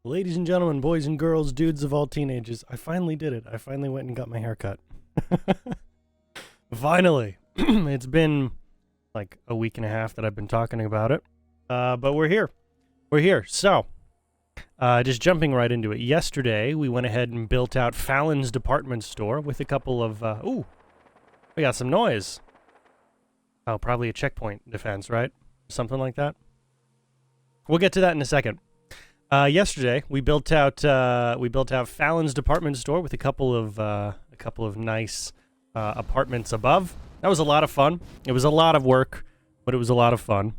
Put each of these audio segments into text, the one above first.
Ladies and gentlemen, boys and girls, dudes of all teenagers, I finally did it. I finally went and got my hair cut. Finally. It's been like a week and a half that I've been talking about it. But we're here. We're here. So, just jumping right into it. Yesterday, we went ahead and built out Fallon's department store with a couple of, ooh, we got some noise. Oh, probably a checkpoint defense, right? Something like that. We'll get to that in a second. Yesterday, we built out Fallon's department store with a couple of nice apartments above. That was a lot of fun. It was a lot of work, but it was a lot of fun.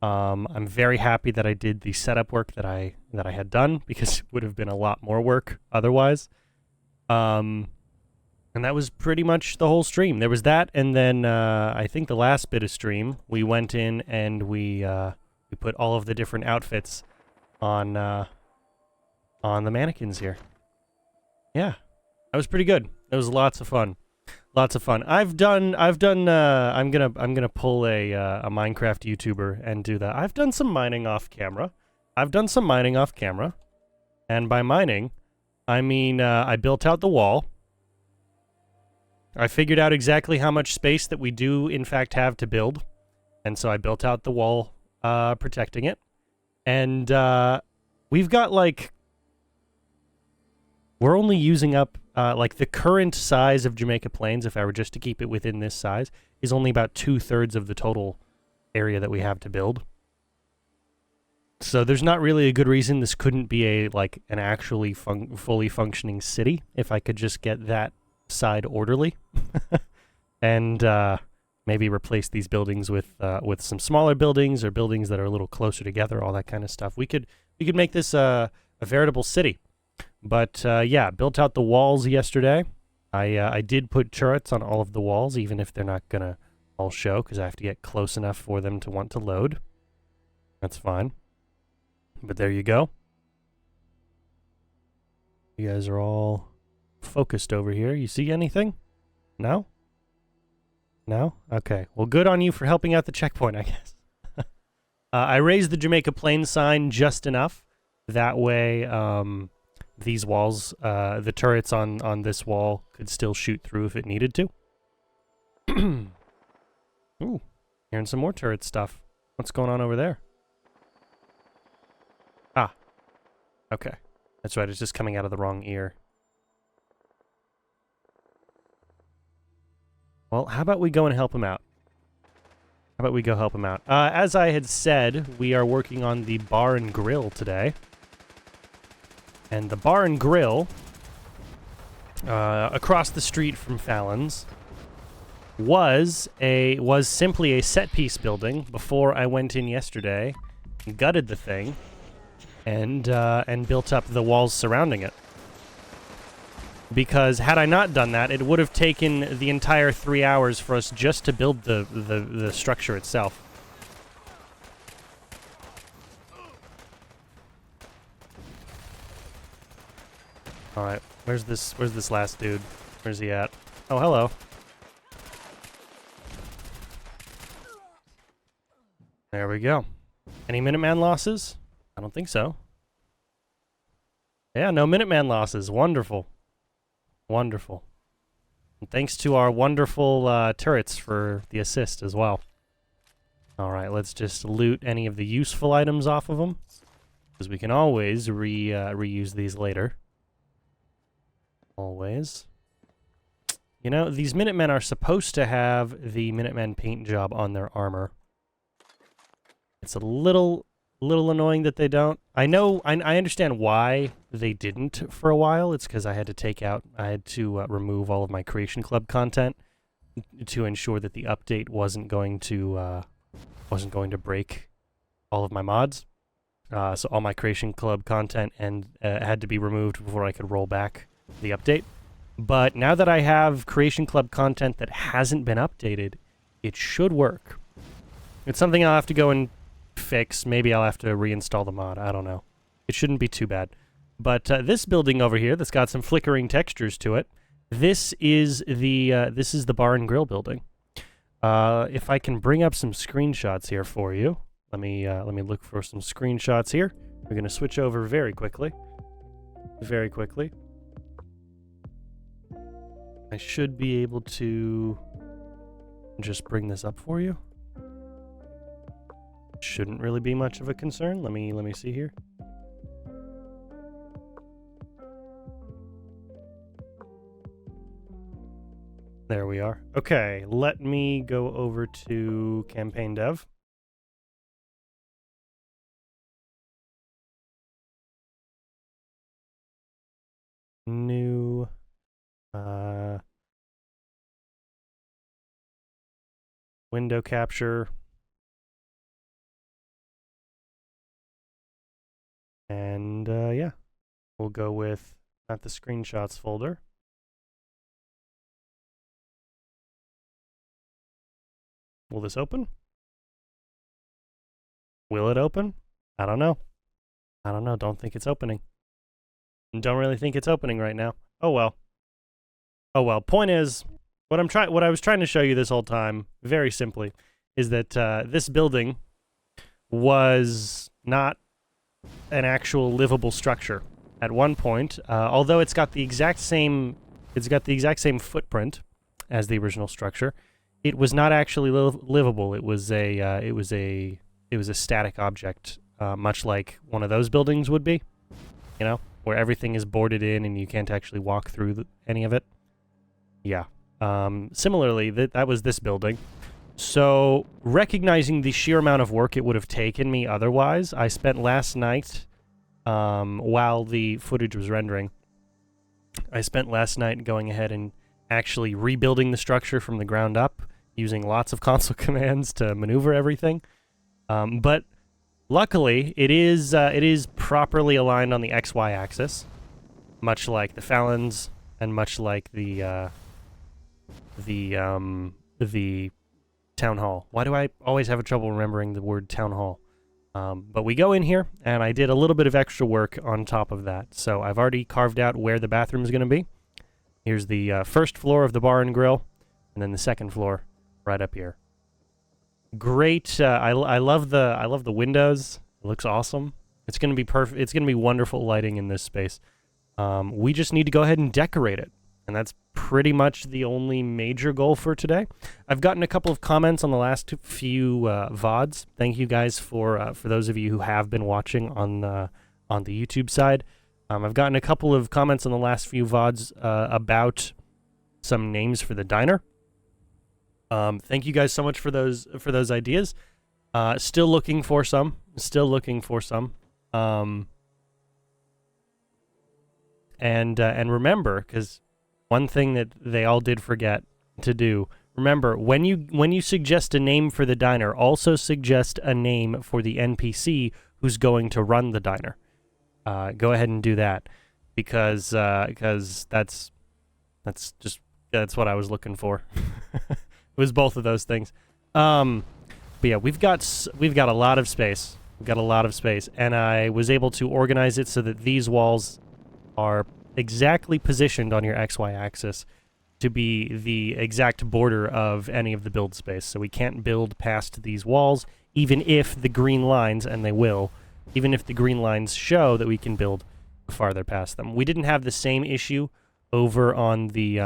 I'm very happy that I did the setup work that I had done, because it would have been a lot more work otherwise. And that was pretty much the whole stream. There was that, and then I think the last bit of stream, we went in and we put all of the different outfits on the mannequins here. Yeah, that was pretty good. It was lots of fun. Lots of fun. I'm gonna pull a Minecraft YouTuber and do that. I've done some mining off camera. And by mining, I mean I built out the wall. I figured out exactly how much space that we do in fact have to build, and so I built out the wall protecting it. And we've got, like, we're only using up, like, the current size of Jamaica Plains, if I were just to keep it within this size, is only about 2/3 of the total area that we have to build. So there's not really a good reason this couldn't be an actually fully functioning city, if I could just get that side orderly. And, maybe replace these buildings with some smaller buildings, or buildings that are a little closer together, all that kind of stuff. We could make this a veritable city. But yeah, built out the walls yesterday. I did put turrets on all of the walls, even if they're not gonna all show, because I have to get close enough for them to want to load. That's fine. But there you go. You guys are all focused over here. You see anything? No? No? Okay. Well, good on you for helping out the checkpoint, I guess. I raised the Jamaica Plains sign just enough. That way, these walls, the turrets on this wall could still shoot through if it needed to. Ooh, hearing some more turret stuff. What's going on over there? Ah. Okay. That's right, it's just coming out of the wrong ear. Well, how about we go and help him out? How about we go help him out? As I had said, we are working on the bar and grill today. And the bar and grill, across the street from Fallon's, was simply a set piece building before I went in yesterday, gutted the thing, and built up the walls surrounding it. Because had I not done that, it would have taken the entire 3 hours for us just to build the structure itself. Alright, where's this last dude? Where's he at? Oh, hello. There we go. Any Minuteman losses? I don't think so. Yeah, no Minuteman losses. Wonderful. Wonderful. And thanks to our wonderful turrets for the assist as well. Alright, let's just loot any of the useful items off of them, because we can always reuse these later. Always. You know, these Minutemen are supposed to have the Minutemen paint job on their armor. It's a little annoying that they don't. I understand why they didn't for a while. It's because I had to remove all of my Creation Club content to ensure that the update wasn't going to break all of my mods. So all my Creation Club content had to be removed before I could roll back the update. But now that I have Creation Club content that hasn't been updated, it should work. It's something I'll have to go and fix. Maybe I'll have to reinstall the mod. I don't know. It shouldn't be too bad. But this building over here that's got some flickering textures to it, this is the bar and grill building. If I can bring up some screenshots here for you. Let me look for some screenshots here. We're going to switch over very quickly. Very quickly. I should be able to just bring this up for you. Shouldn't really be much of a concern. Let me see here. There we are. Okay, let me go over to campaign dev. New window capture. And yeah, we'll go with not the screenshots folder. Will this open? Will it open? I don't know. I don't know. Don't think it's opening. Don't really think it's opening right now. Oh well. Oh well. Point is, what I was trying to show you this whole time, very simply, is that this building was not an actual livable structure at one point. Although it's got the exact same footprint as the original structure, it was not actually livable. It was a static object, much like one of those buildings would be, you know, where everything is boarded in and you can't actually walk through any of it. Yeah. Similarly, that was this building. So, recognizing the sheer amount of work it would have taken me otherwise, I spent last night, while the footage was rendering, I spent last night going ahead and actually rebuilding the structure from the ground up, using lots of console commands to maneuver everything. But luckily, it is properly aligned on the XY axis, much like the Fallons and much like the town hall. Why do I always have trouble remembering the word town hall? But we go in here, and I did a little bit of extra work on top of that. So I've already carved out where the bathroom is going to be. Here's the first floor of the bar and grill, and then the second floor right up here. Great. I love the windows. It looks awesome. It's going to be perfect. It's going to be wonderful lighting in this space. We just need to go ahead and decorate it. And that's pretty much the only major goal for today. I've gotten a couple of comments on the last few VODs. Thank you guys for those of you who have been watching on the YouTube side. I've gotten a couple of comments on the last few VODs about some names for the diner. Thank you guys so much for those ideas. Still looking for some. And remember, because one thing that they all did forget to do, remember, when you suggest a name for the diner, also suggest a name for the NPC who's going to run the diner. Go ahead and do that, because that's what I was looking for. It was both of those things. But yeah, we've got a lot of space. And I was able to organize it so that these walls are exactly positioned on your XY axis to be the exact border of any of the build space. So we can't build past these walls, even if the green lines, and they will, even if the green lines show that we can build farther past them. We didn't have the same issue over on the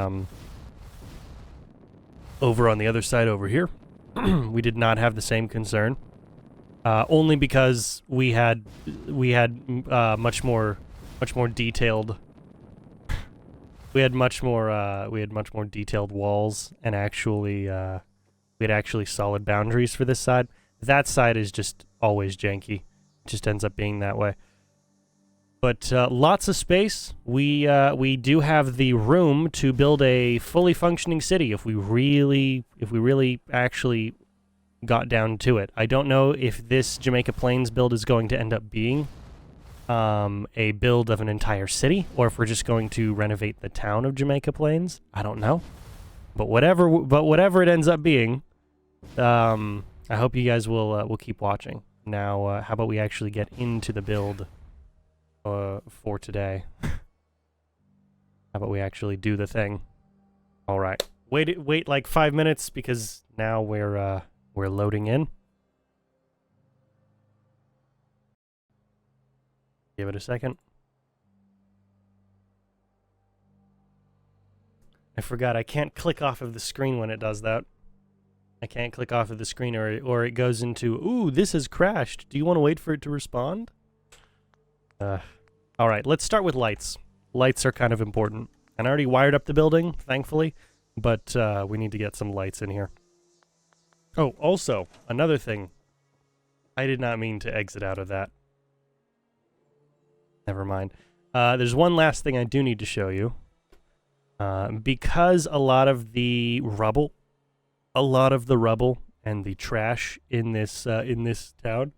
other side over here. We did not have the same concern, only because we had much more detailed. We had much more detailed walls, and we had actually solid boundaries for this side. That side is just always janky. It just ends up being that way. But lots of space. We do have the room to build a fully functioning city if we really actually got down to it. I don't know if this Jamaica Plains build is going to end up being a build of an entire city, or if we're just going to renovate the town of Jamaica Plains. I don't know. But whatever it ends up being, I hope you guys will keep watching. Now, how about we actually get into the build for today? How about we actually do the thing? All right. Wait like 5 minutes, because now we're loading in. Give it a second. I forgot I can't click off of the screen when it does that. I can't click off of the screen or it goes into, ooh, this has crashed. Do you want to wait for it to respond? All right, let's start with lights. Lights are kind of important. And I already wired up the building, thankfully, but we need to get some lights in here. Oh, also, another thing. I did not mean to exit out of that. Never mind. There's one last thing I do need to show you. Because a lot of the rubble and the trash in this town.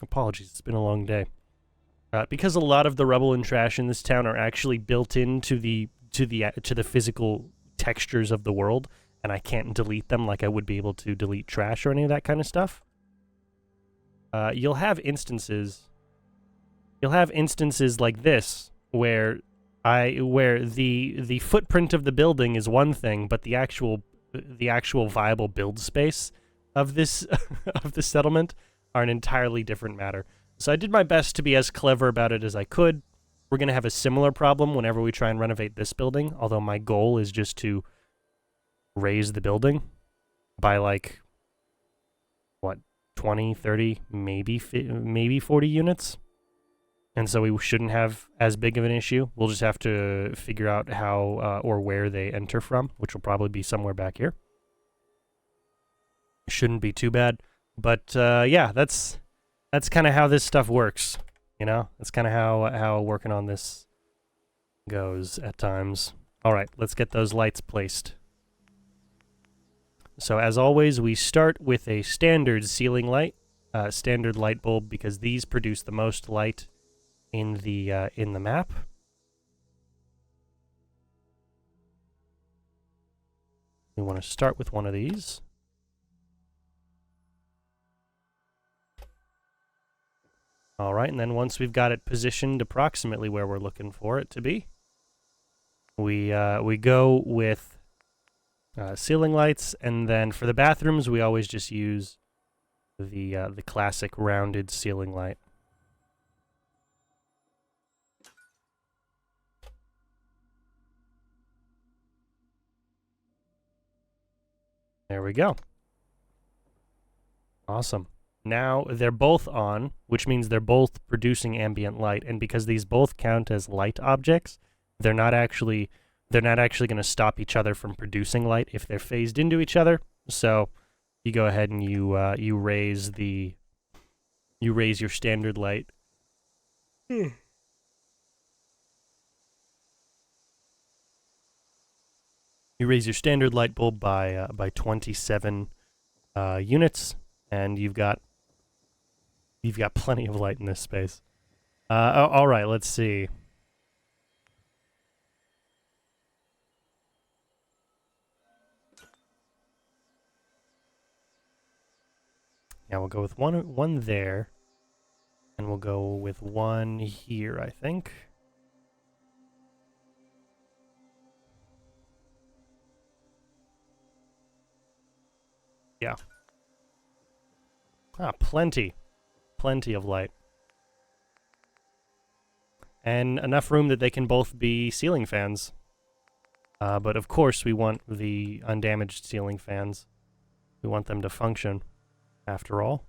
Apologies, it's been a long day. Because a lot of the rubble and trash in this town are actually built into the physical textures of the world, and I can't delete them like I would be able to delete trash or any of that kind of stuff. You'll have instances like this where the footprint of the building is one thing, but the actual viable build space of this of the settlement are an entirely different matter. So I did my best to be as clever about it as I could. We're going to have a similar problem whenever we try and renovate this building, although my goal is just to raise the building by like, what, 20, 30, maybe 40 units. And so we shouldn't have as big of an issue. We'll just have to figure out how or where they enter from, which will probably be somewhere back here. Shouldn't be too bad. But yeah, that's kind of how this stuff works, you know? That's kind of how working on this goes at times. All right, let's get those lights placed. So as always, we start with a standard ceiling light, standard light bulb, because these produce the most light in the map. We want to start with one of these. All right, and then once we've got it positioned approximately where we're looking for it to be, we go with ceiling lights, and then for the bathrooms, we always just use the classic rounded ceiling light. There we go. Awesome. Now they're both on, which means they're both producing ambient light, and because these both count as light objects, they're not actually going to stop each other from producing light if they're phased into each other. So you go ahead and you raise your standard light. You raise your standard light bulb by 27 units, and you've got plenty of light in this space. All right, let's see. Yeah, we'll go with one there, and we'll go with one here, I think. Yeah. Plenty of light. And enough room that they can both be ceiling fans. But of course we want the undamaged ceiling fans. We want them to function, after all.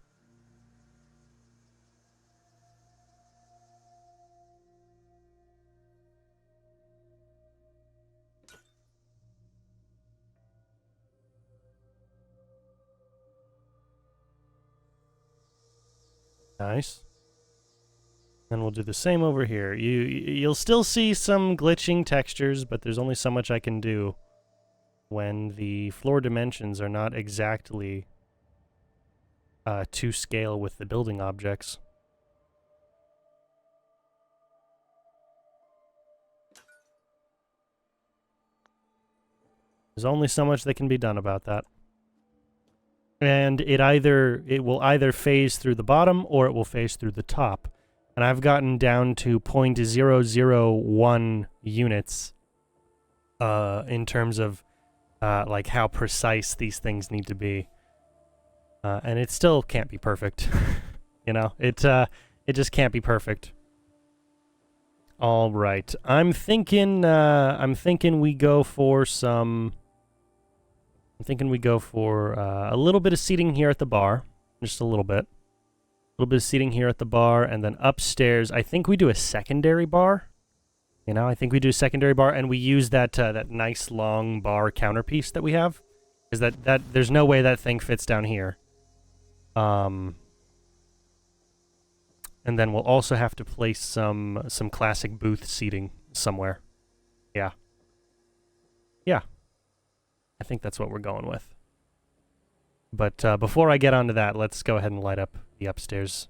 Nice. And we'll do the same over here. You'll still see some glitching textures, but there's only so much I can do when the floor dimensions are not exactly to scale with the building objects. There's only so much that can be done about that. And it will either phase through the bottom or it will phase through the top. And I've gotten down to 0.001 units in terms of like how precise these things need to be. And it still can't be perfect. You know, it just can't be perfect. All right, I'm thinking we go for some. I'm thinking we go for a little bit of seating here at the bar, just a little bit. A little bit of seating here at the bar, and then upstairs, I think we do a secondary bar. You know, I think we do a secondary bar, and we use that that nice long bar counterpiece that we have. Is that there's no way that thing fits down here. And then we'll also have to place some classic booth seating somewhere. Yeah. Yeah. I think that's what we're going with. But before I get onto that, let's go ahead and light up the upstairs.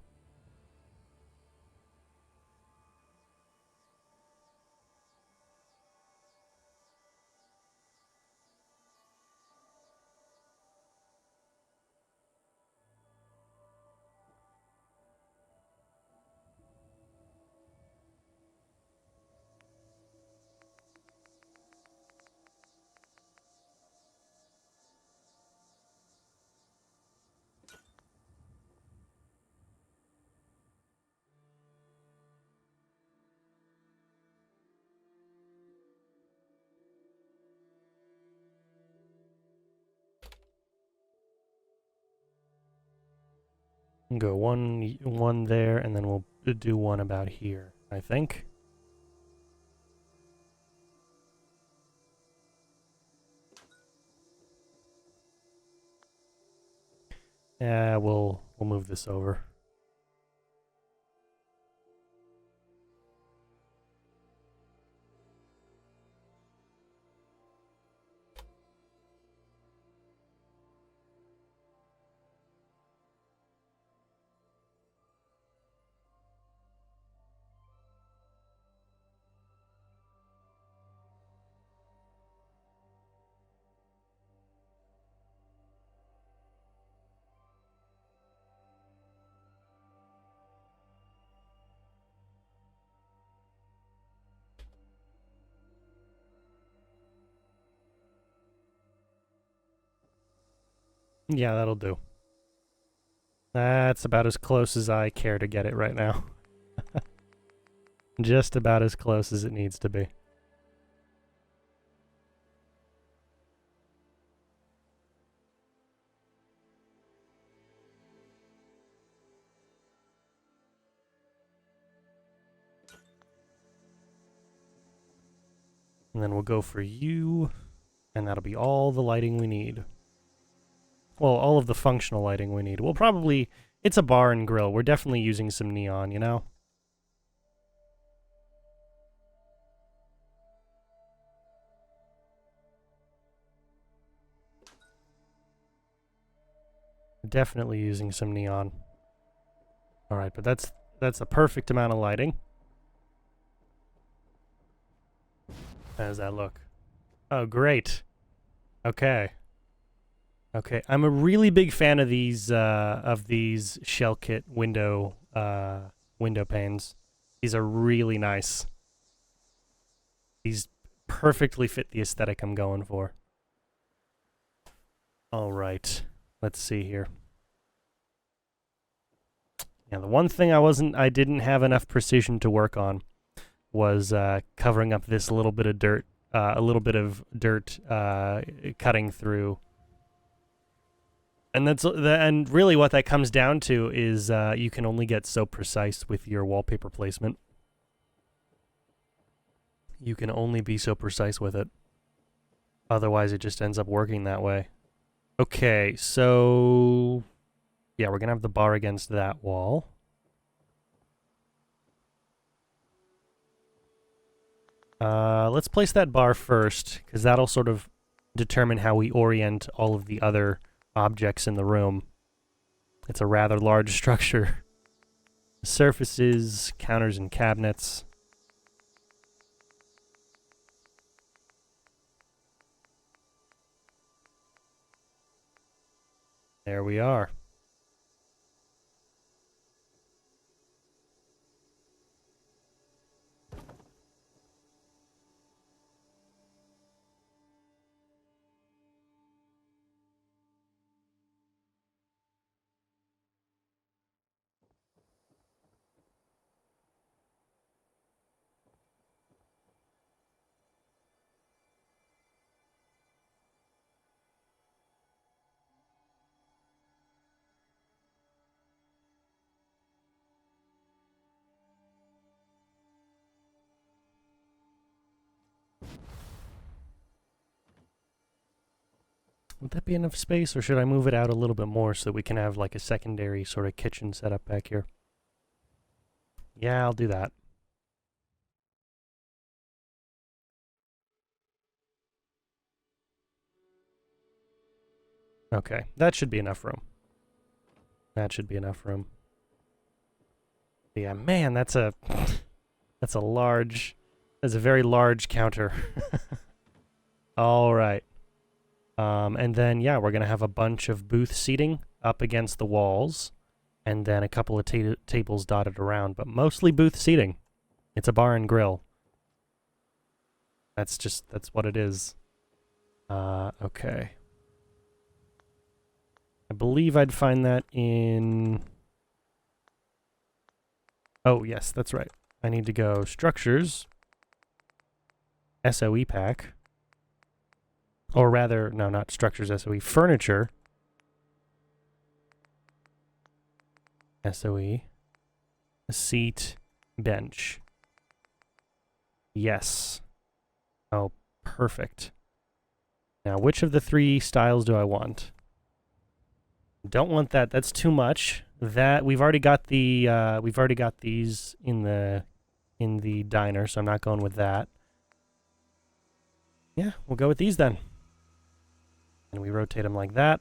Go one there, and then we'll do one about here, I think. Yeah, we'll move this over. Yeah, that'll do. That's about as close as I care to get it right now. Just about as close as it needs to be. And then we'll go for you, and that'll be all the lighting we need. Well, all of the functional lighting we need. We'll probably... It's a bar and grill. We're definitely using some neon, you know? Definitely using some neon. Alright, but that's a perfect amount of lighting. How does that look? Oh, great. Okay. Okay, I'm a really big fan of these shell kit window panes. These are really nice. These perfectly fit the aesthetic I'm going for. All right, let's see here. Yeah, the one thing I didn't have enough precision to work on was covering up this little bit of dirt, a little bit of dirt cutting through. And really what that comes down to is you can only get so precise with your wallpaper placement. You can only be so precise with it. Otherwise, it just ends up working that way. Okay, so... Yeah, we're going to have the bar against that wall. Let's place that bar first, because that'll sort of determine how we orient all of the other objects in the room. It's a rather large structure. Surfaces, counters, and cabinets. There we are. Would that be enough space, or should I move it out a little bit more so that we can have like a secondary sort of kitchen setup back here? Yeah, I'll do that. Okay, that should be enough room. That should be enough room. Yeah, man, that's a very large counter. All right. And then, yeah, we're going to have a bunch of booth seating up against the walls, and then a couple of tables dotted around, but mostly booth seating. It's a bar and grill. That's what it is. Okay. I believe I'd find that in... Oh, yes, that's right. I need to go structures, SOE pack, or rather, no, not structures, SOE, furniture, SOE, a seat, bench. Yes. Oh, perfect. Now, which of the three styles do I want? Don't want that. That's too much. That we've already got these in the diner, so I'm not going with that. Yeah, we'll go with these then. And we rotate them like that.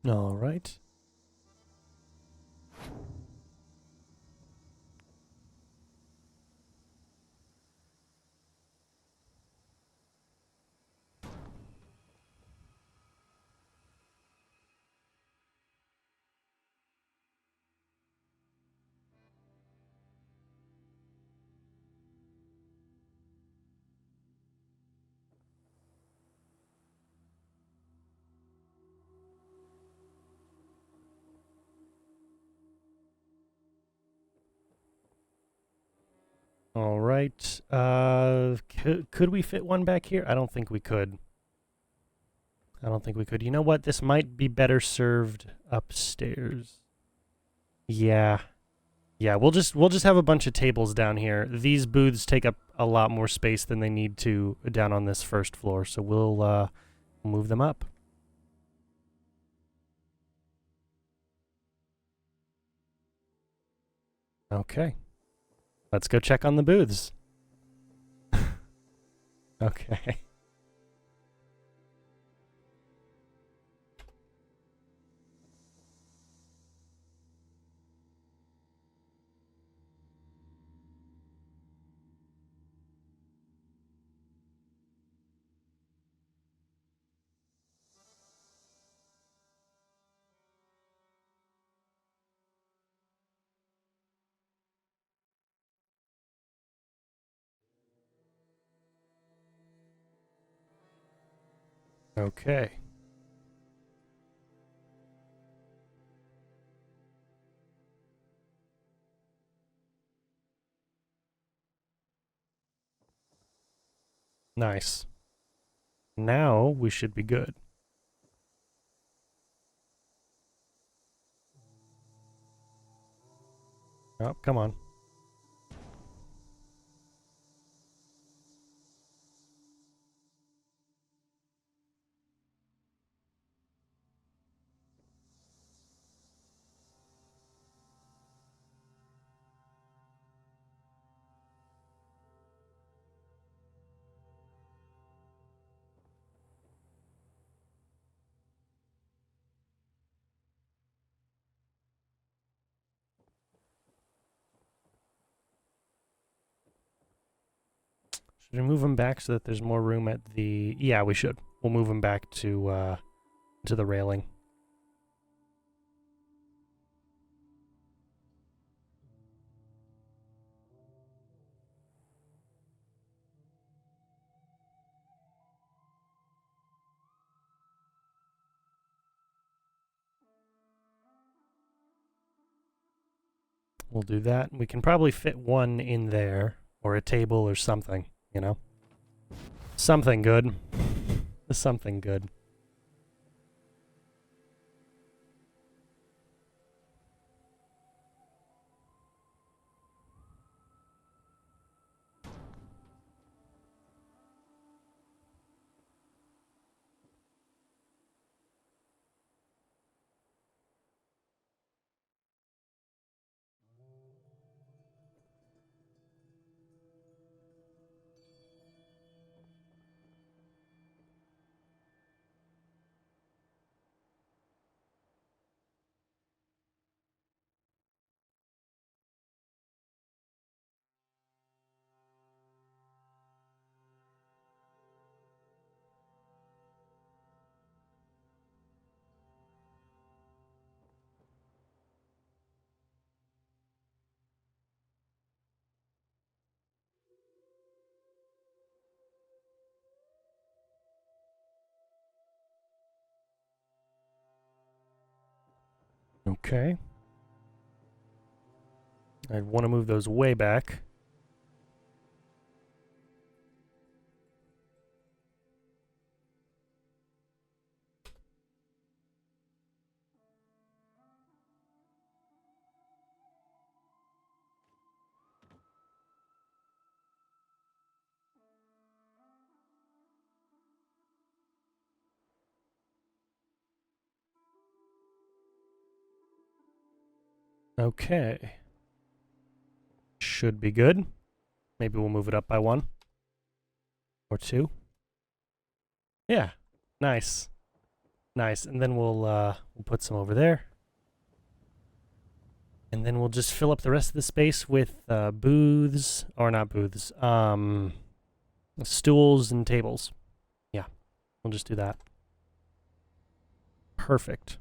All right. All right. Could we fit one back here? I don't think we could. I don't think we could. You know what? This might be better served upstairs. Yeah. Yeah, we'll just have a bunch of tables down here. These booths take up a lot more space than they need to down on this first floor, so we'll move them up. Okay. Let's go check on the booths. Okay. Okay. Nice. Now we should be good. Oh, come on. Should we move them back so that there's more room at the... Yeah, we should. We'll move them back to the railing. We'll do that. We can probably fit one in there, or a table or something, you know? Something good. Something good. Okay. I want to move those way back. Okay. Should be good. Maybe we'll move it up by 1. Or 2. Yeah. Nice. Nice. And then we'll put some over there. And then we'll just fill up the rest of the space with booths, or not booths, stools and tables. Yeah, we'll just do that. Perfect.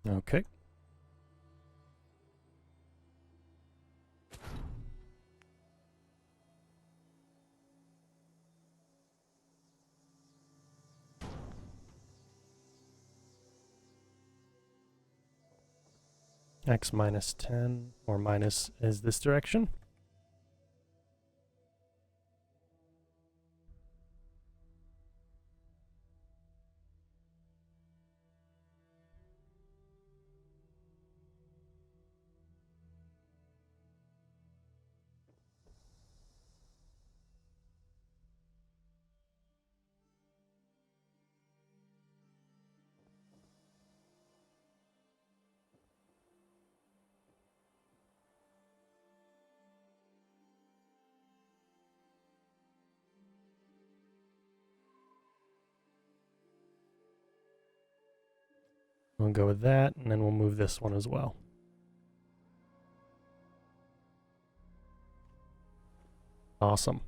Okay. X minus 10, or minus is this direction. We'll go with that, and then we'll move this one as well. Awesome.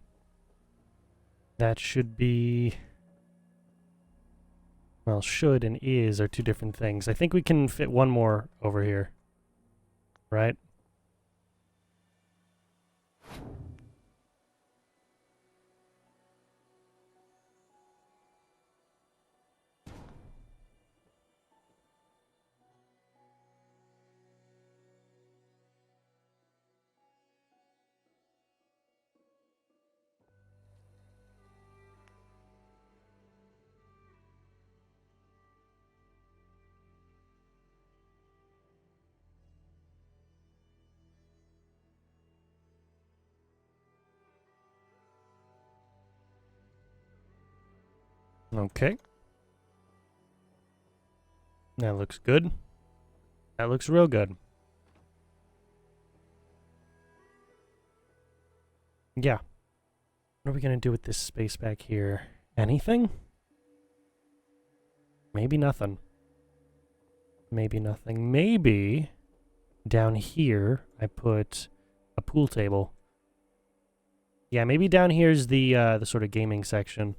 That should be... Well, should and is are two different things. I think we can fit one more over here. Right? Okay. That looks good. That looks real good. Yeah. What are we going to do with this space back here? Anything? Maybe nothing. Maybe nothing. Maybe down here I put a pool table. Yeah, maybe down here's the sort of gaming section.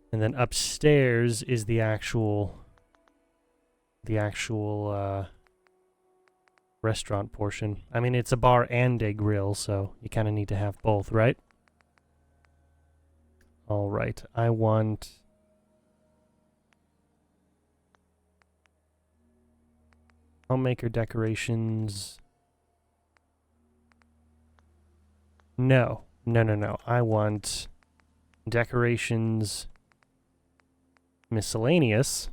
And then upstairs is the actual restaurant portion. I mean, it's a bar and a grill, so you kind of need to have both, right? All right, I want Homemaker decorations. No. I want decorations, miscellaneous,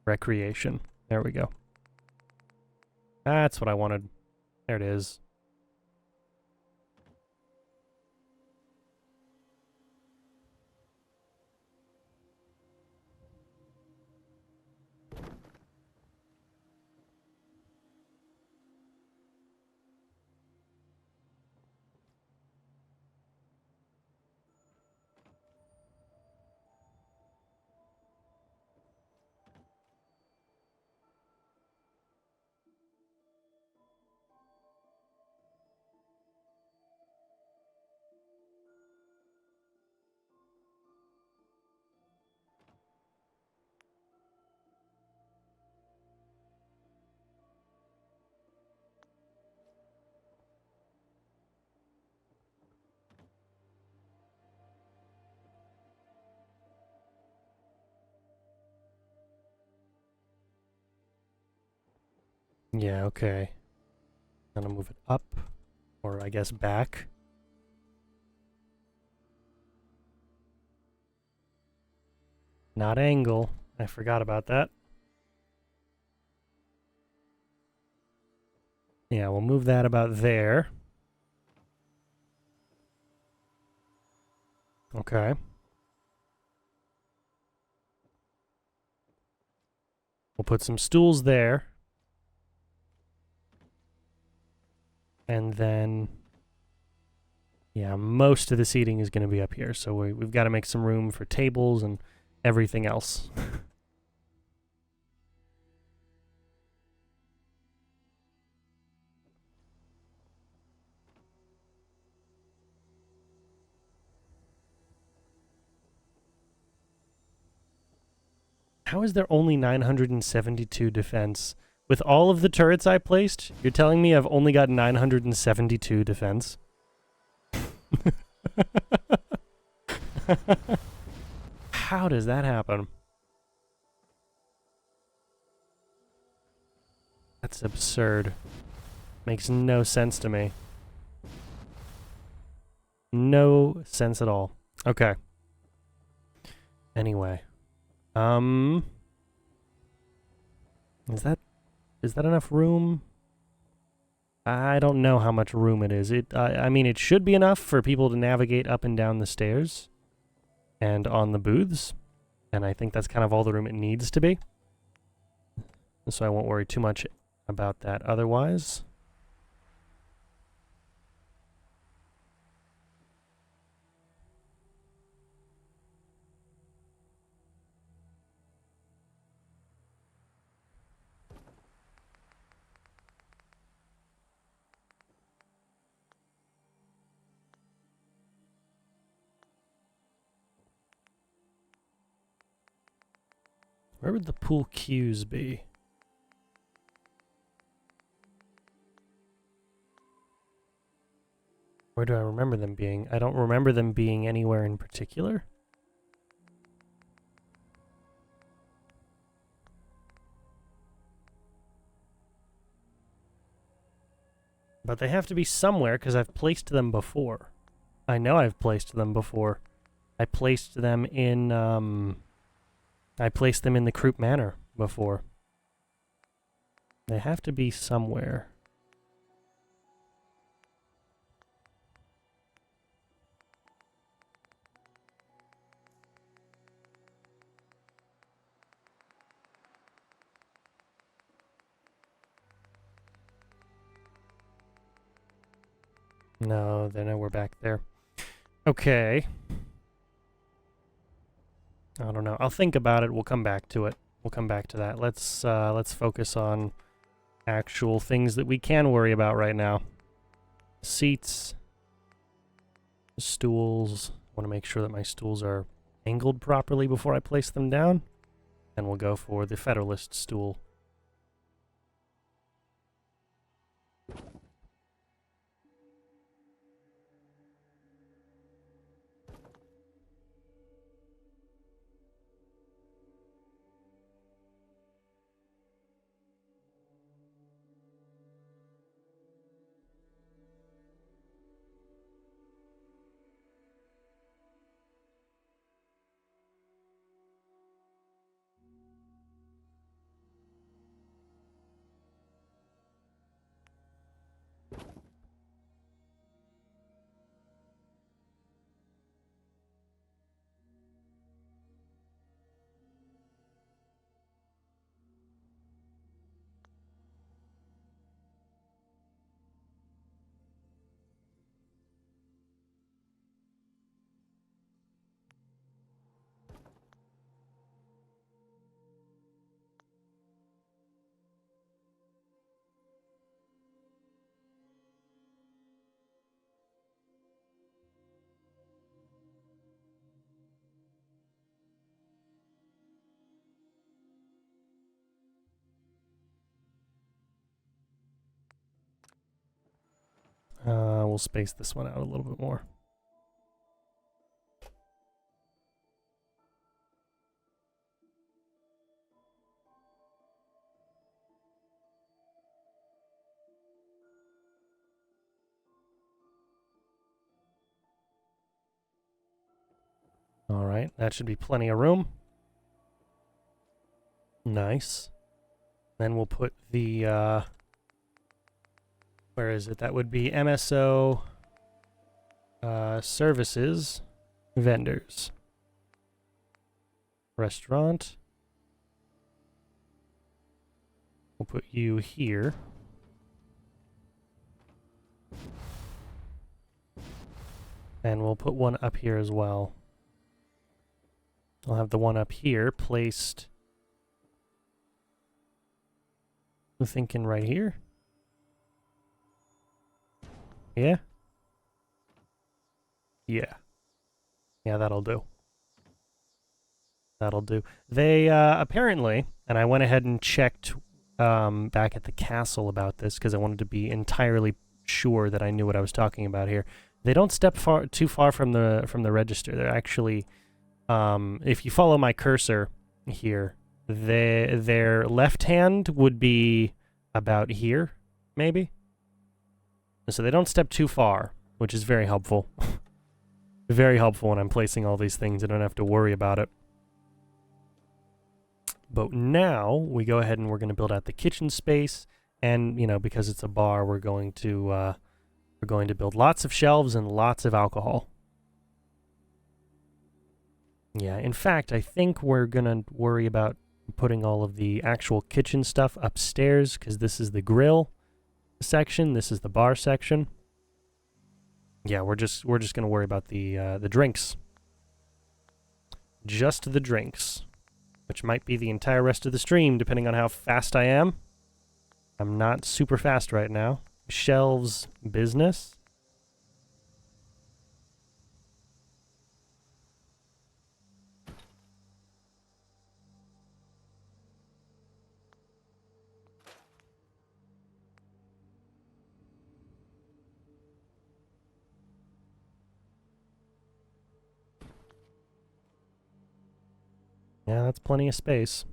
recreation. There we go. That's what I wanted. There it is. Yeah, okay. I'm gonna move it up, or I guess back. Not angle. I forgot about that. Yeah, we'll move that about there. Okay. We'll put some stools there. And then, yeah, most of the seating is going to be up here. So we've got to make some room for tables and everything else. How is there only 972 defense? With all of the turrets I placed, you're telling me I've only got 972 defense? How does that happen? That's absurd. Makes no sense to me. No sense at all. Okay. Anyway. Is that enough room? I don't know how much room it is. I mean, it should be enough for people to navigate up and down the stairs and on the booths. And I think that's kind of all the room it needs to be. So I won't worry too much about that otherwise. Where would the pool cues be? Where do I remember them being? I don't remember them being anywhere in particular. But they have to be somewhere because I've placed them before. I know I've placed them before. I placed them in the Croup Manor before. They have to be somewhere. No, then we're back there. Okay. I don't know. I'll think about it. We'll come back to it. We'll come back to that. Let's focus on actual things that we can worry about right now. Seats. Stools. I want to make sure that my stools are angled properly before I place them down. And we'll go for the Federalist stool. We'll space this one out a little bit more. All right, that should be plenty of room. Nice. Then we'll put the, where is it? That would be MSO services vendors. Restaurant. We'll put you here. And we'll put one up here as well. I'll have the one up here placed. I'm thinking right here. Yeah? Yeah. Yeah, that'll do. That'll do. They, apparently, and I went ahead and checked back at the castle about this because I wanted to be entirely sure that I knew what I was talking about here. They don't step too far from the register. They're actually, if you follow my cursor here, their left hand would be about here, maybe. So they don't step too far, which is very helpful. Very helpful when I'm placing all these things. I don't have to worry about it. But now we go ahead and we're going to build out the kitchen space, and you know, because it's a bar, we're going to build lots of shelves and lots of alcohol. Yeah, in fact, I think we're going to worry about putting all of the actual kitchen stuff upstairs, because this is the grill section, this is the bar section. Yeah, we're just going to worry about the drinks. Just the drinks, which might be the entire rest of the stream, depending on how fast I am. I'm not super fast right now. Shelves business. Yeah, that's plenty of space.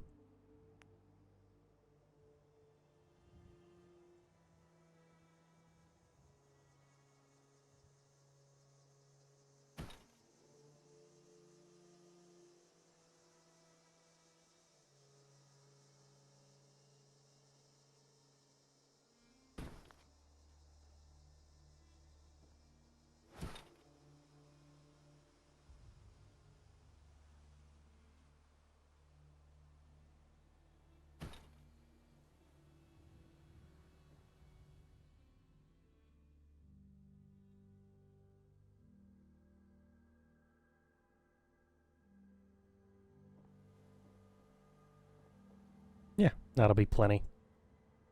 That'll be plenty.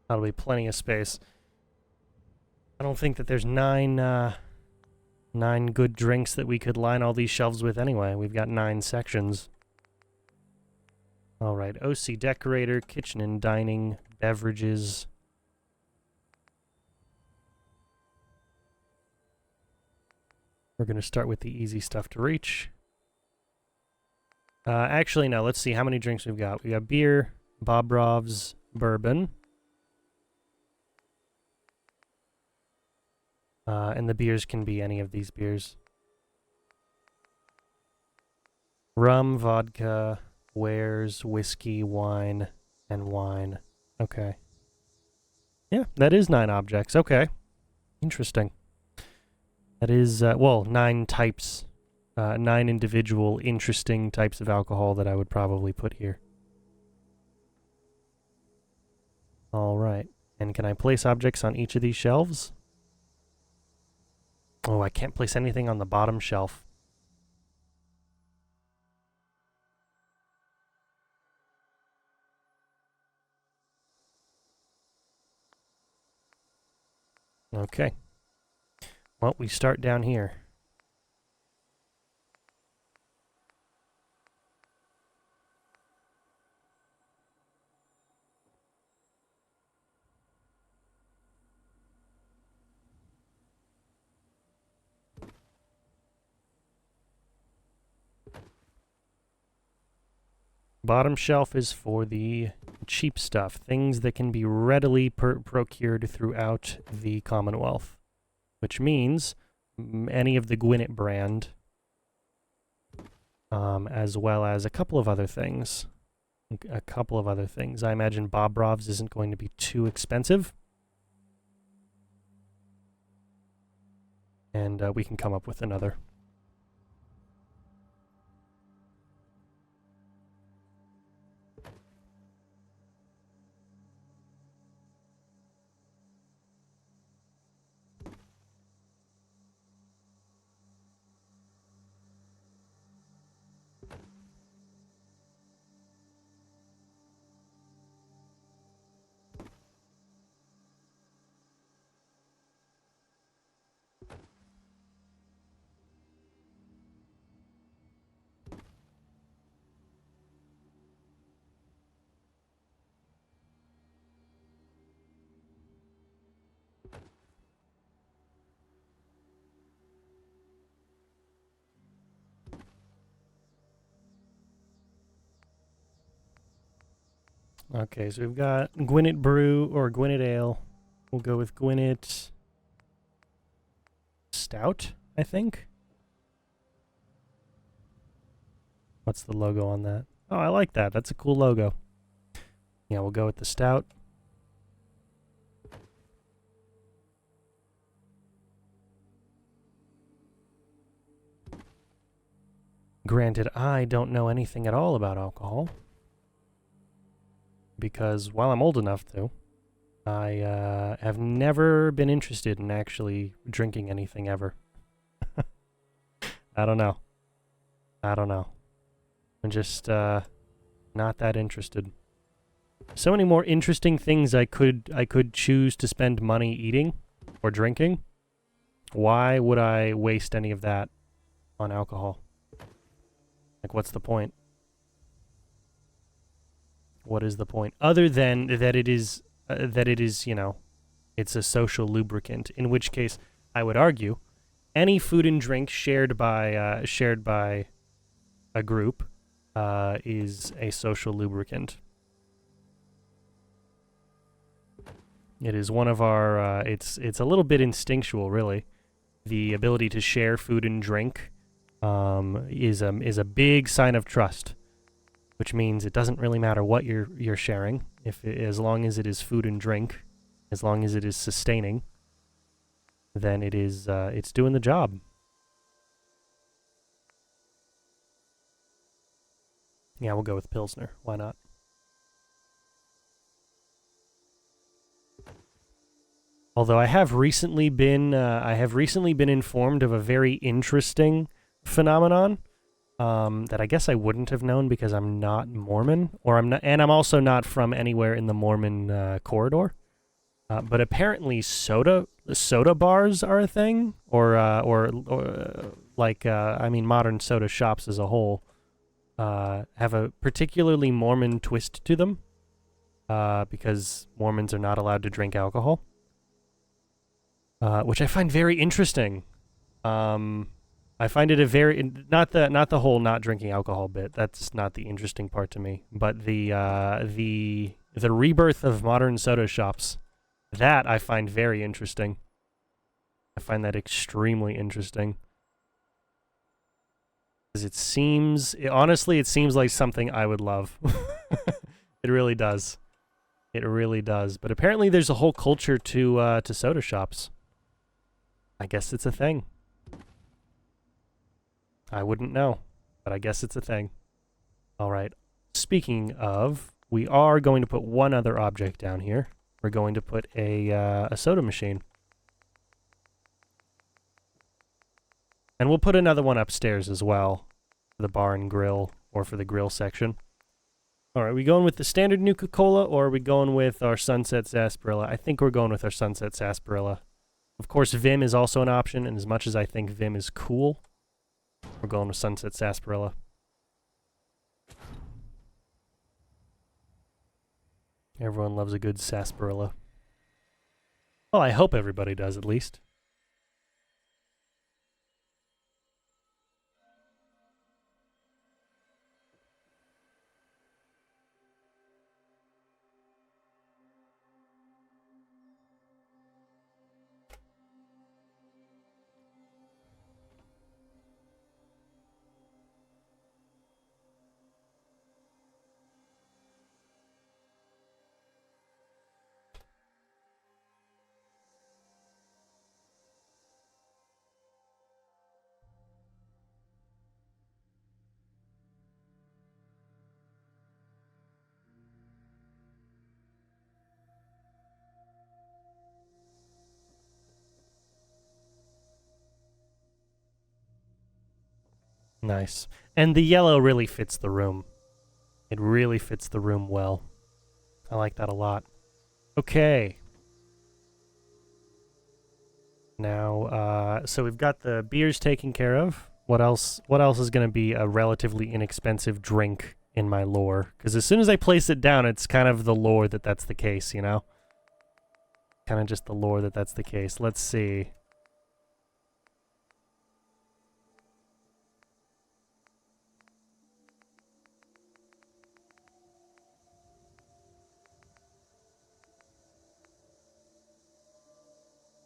That'll be plenty of space. I don't think that there's 9 good drinks that we could line all these shelves with anyway. We've got 9 sections. All right, OC Decorator, Kitchen and Dining, Beverages. We're going to start with the easy stuff to reach. Actually, no, let's see how many drinks we've got. We got beer, Bobrov's, bourbon. And the beers can be any of these beers. Rum, vodka, wares, whiskey, wine, and wine. Okay. Yeah, that is 9 objects. Okay. Interesting. That is, well, 9 types. 9 individual interesting types of alcohol that I would probably put here. All right. And can I place objects on each of these shelves? Oh, I can't place anything on the bottom shelf. Okay. Well, we start down here. Bottom shelf is for the cheap stuff, things that can be readily procured throughout the Commonwealth, which means any of the Gwinnett brand, as well as a couple of other things. I imagine Bobrov's isn't going to be too expensive. And we can come up with another. Okay, so we've got Gwinnett Brew or Gwinnett Ale. We'll go with Gwinnett Stout, I think. What's the logo on that? Oh, I like that. That's a cool logo. Yeah, we'll go with the Stout. Granted, I don't know anything at all about alcohol. Because while I'm old enough to, I have never been interested in actually drinking anything ever. I don't know. I'm just not that interested. So many more interesting things I could choose to spend money eating or drinking. Why would I waste any of that on alcohol? Like, what's the point? What is the point? Other than that it is, you know, it's a social lubricant, in which case I would argue any food and drink shared by a group is a social lubricant. It is one of our, it's a little bit instinctual, really. The ability to share food and drink is a big sign of trust. Which means it doesn't really matter what you're sharing, as long as it is food and drink, as long as it is sustaining, then it is it's doing the job. Yeah, we'll go with Pilsner. Why not? Although I have recently been informed of a very interesting phenomenon. that I guess I wouldn't have known because I'm not Mormon, or I'm not, and I'm also not from anywhere in the Mormon corridor. But apparently, soda bars are a thing, or like I mean, modern soda shops as a whole have a particularly Mormon twist to them, because Mormons are not allowed to drink alcohol, which I find very interesting. I find it a very not the whole not drinking alcohol bit. That's not the interesting part to me, but the rebirth of modern soda shops. That I find very interesting. I find that extremely interesting. Because honestly, it seems like something I would love. It really does. It really does. But apparently there's a whole culture to soda shops. I guess it's a thing. I wouldn't know, but I guess it's a thing. All right. Speaking of, we are going to put one other object down here. We're going to put a soda machine. And we'll put another one upstairs as well, for the bar and grill, or for the grill section. All right, are we going with the standard Nuka-Cola, or are we going with our Sunset Sarsaparilla? I think we're going with our Sunset Sarsaparilla. Of course, Vim is also an option, and as much as I think Vim is cool, we're going with Sunset Sarsaparilla. Everyone loves a good sarsaparilla. Well, I hope everybody does, at least. Nice. And the yellow really fits the room. It really fits the room well. I like that a lot. Okay. Now, so we've got the beers taken care of. What else is going to be a relatively inexpensive drink in my lore? Because as soon as I place it down, it's kind of the lore that that's the case, you know? Kind of just the lore that that's the case. Let's see.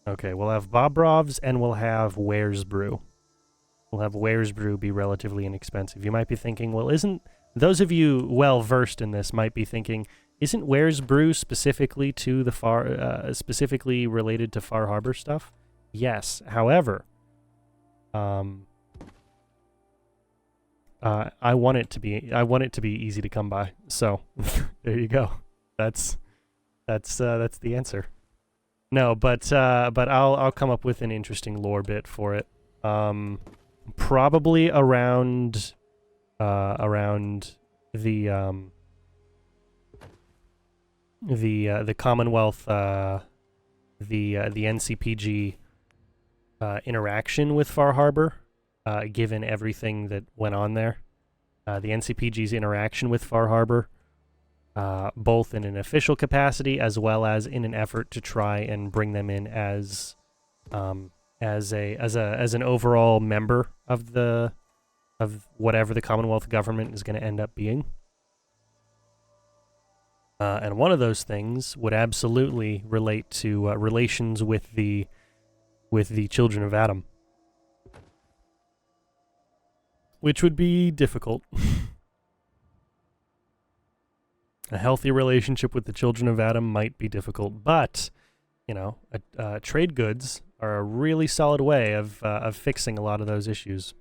Okay, we'll have Bobrov's and we'll have Ware's Brew. We'll have Ware's Brew be relatively inexpensive. You might be thinking, well, those of you well versed in this might be thinking, isn't Ware's Brew specifically to the specifically related to Far Harbor stuff? Yes. However, I want it to be easy to come by. So there you go. That's the answer. No, but I'll come up with an interesting lore bit for it. Probably around the Commonwealth, the NCPG interaction with Far Harbor, given everything that went on there. The NCPG's interaction with Far Harbor, both in an official capacity as well as in an effort to try and bring them in as an overall member of whatever the Commonwealth government is going to end up being. And one of those things would absolutely relate to relations with the children of Adam, which would be difficult. A healthy relationship with the children of Adam might be difficult, but, you know, trade goods are a really solid way of fixing a lot of those issues.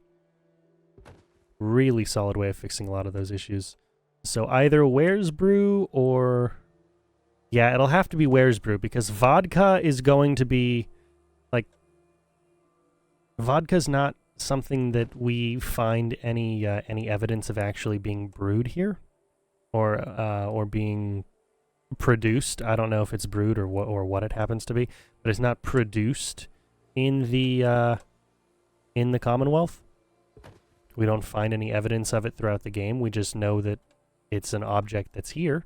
Really solid way of fixing a lot of those issues. So either Ware's Brew or... Yeah, it'll have to be Ware's Brew, because vodka is going to be... Like, vodka's not something that we find any evidence of actually being brewed here, or being produced. I don't know if it's brewed or what it happens to be, but it's not produced in the Commonwealth. We don't find any evidence of it throughout the game. We just know that it's an object that's here,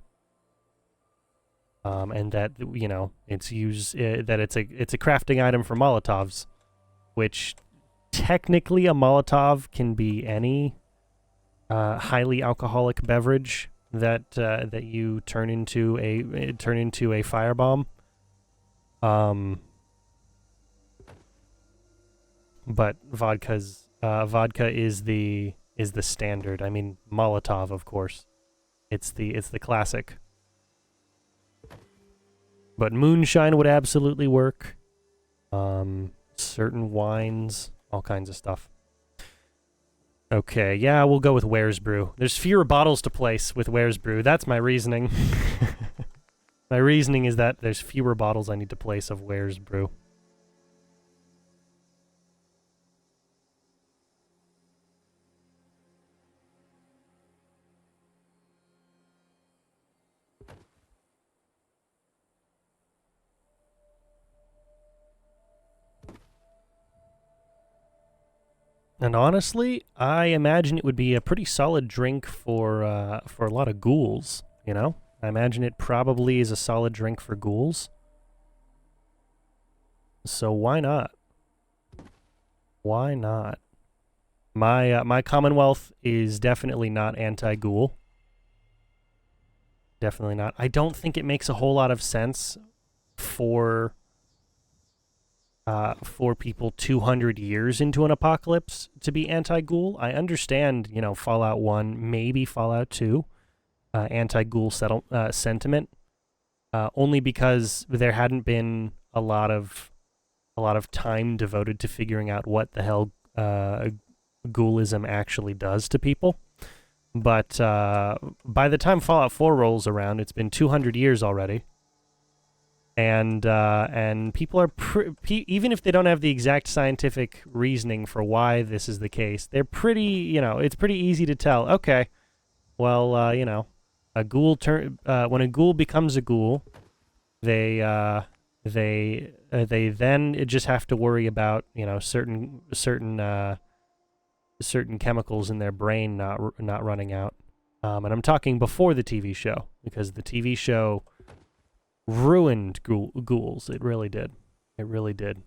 and that, you know, it's used, that it's a crafting item for Molotovs, which technically a Molotov can be any highly alcoholic beverage that that you turn into a firebomb. But vodka is the standard. I mean, Molotov, of course. It's the classic. But moonshine would absolutely work. Certain wines, all kinds of stuff. Okay, yeah, we'll go with Ware's Brew. There's fewer bottles to place with Ware's Brew. That's my reasoning. My reasoning is that there's fewer bottles I need to place of Ware's Brew. And honestly, I imagine it would be a pretty solid drink for a lot of ghouls, you know? I imagine it probably is a solid drink for ghouls. So why not? Why not? My Commonwealth is definitely not anti-ghoul. Definitely not. I don't think it makes a whole lot of sense for people 200 years into an apocalypse to be anti-ghoul. I understand, you know, Fallout 1, maybe Fallout 2, anti-ghoul sentiment, only because there hadn't been a lot of time devoted to figuring out what the hell ghoulism actually does to people. But by the time Fallout 4 rolls around, it's been 200 years already. And people are, even if they don't have the exact scientific reasoning for why this is the case, they're pretty, you know, it's pretty easy to tell, okay, well, you know, a ghoul when a ghoul becomes a ghoul, they then just have to worry about, you know, certain chemicals in their brain not running out. And I'm talking before the TV show, because the TV show ruined ghouls. It really did. It really did.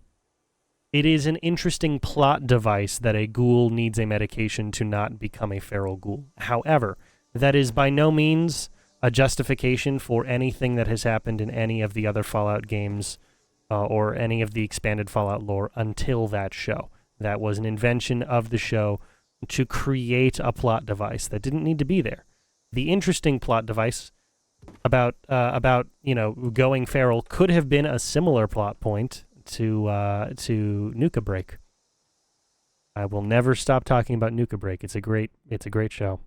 It is an interesting plot device that a ghoul needs a medication to not become a feral ghoul. However, that is by no means a justification for anything that has happened in any of the other Fallout games or any of the expanded Fallout lore until that show. That was an invention of the show to create a plot device that didn't need to be there. The interesting plot device about you know, going feral could have been a similar plot point to Nuka Break. I will never stop talking about Nuka Break. It's a great show.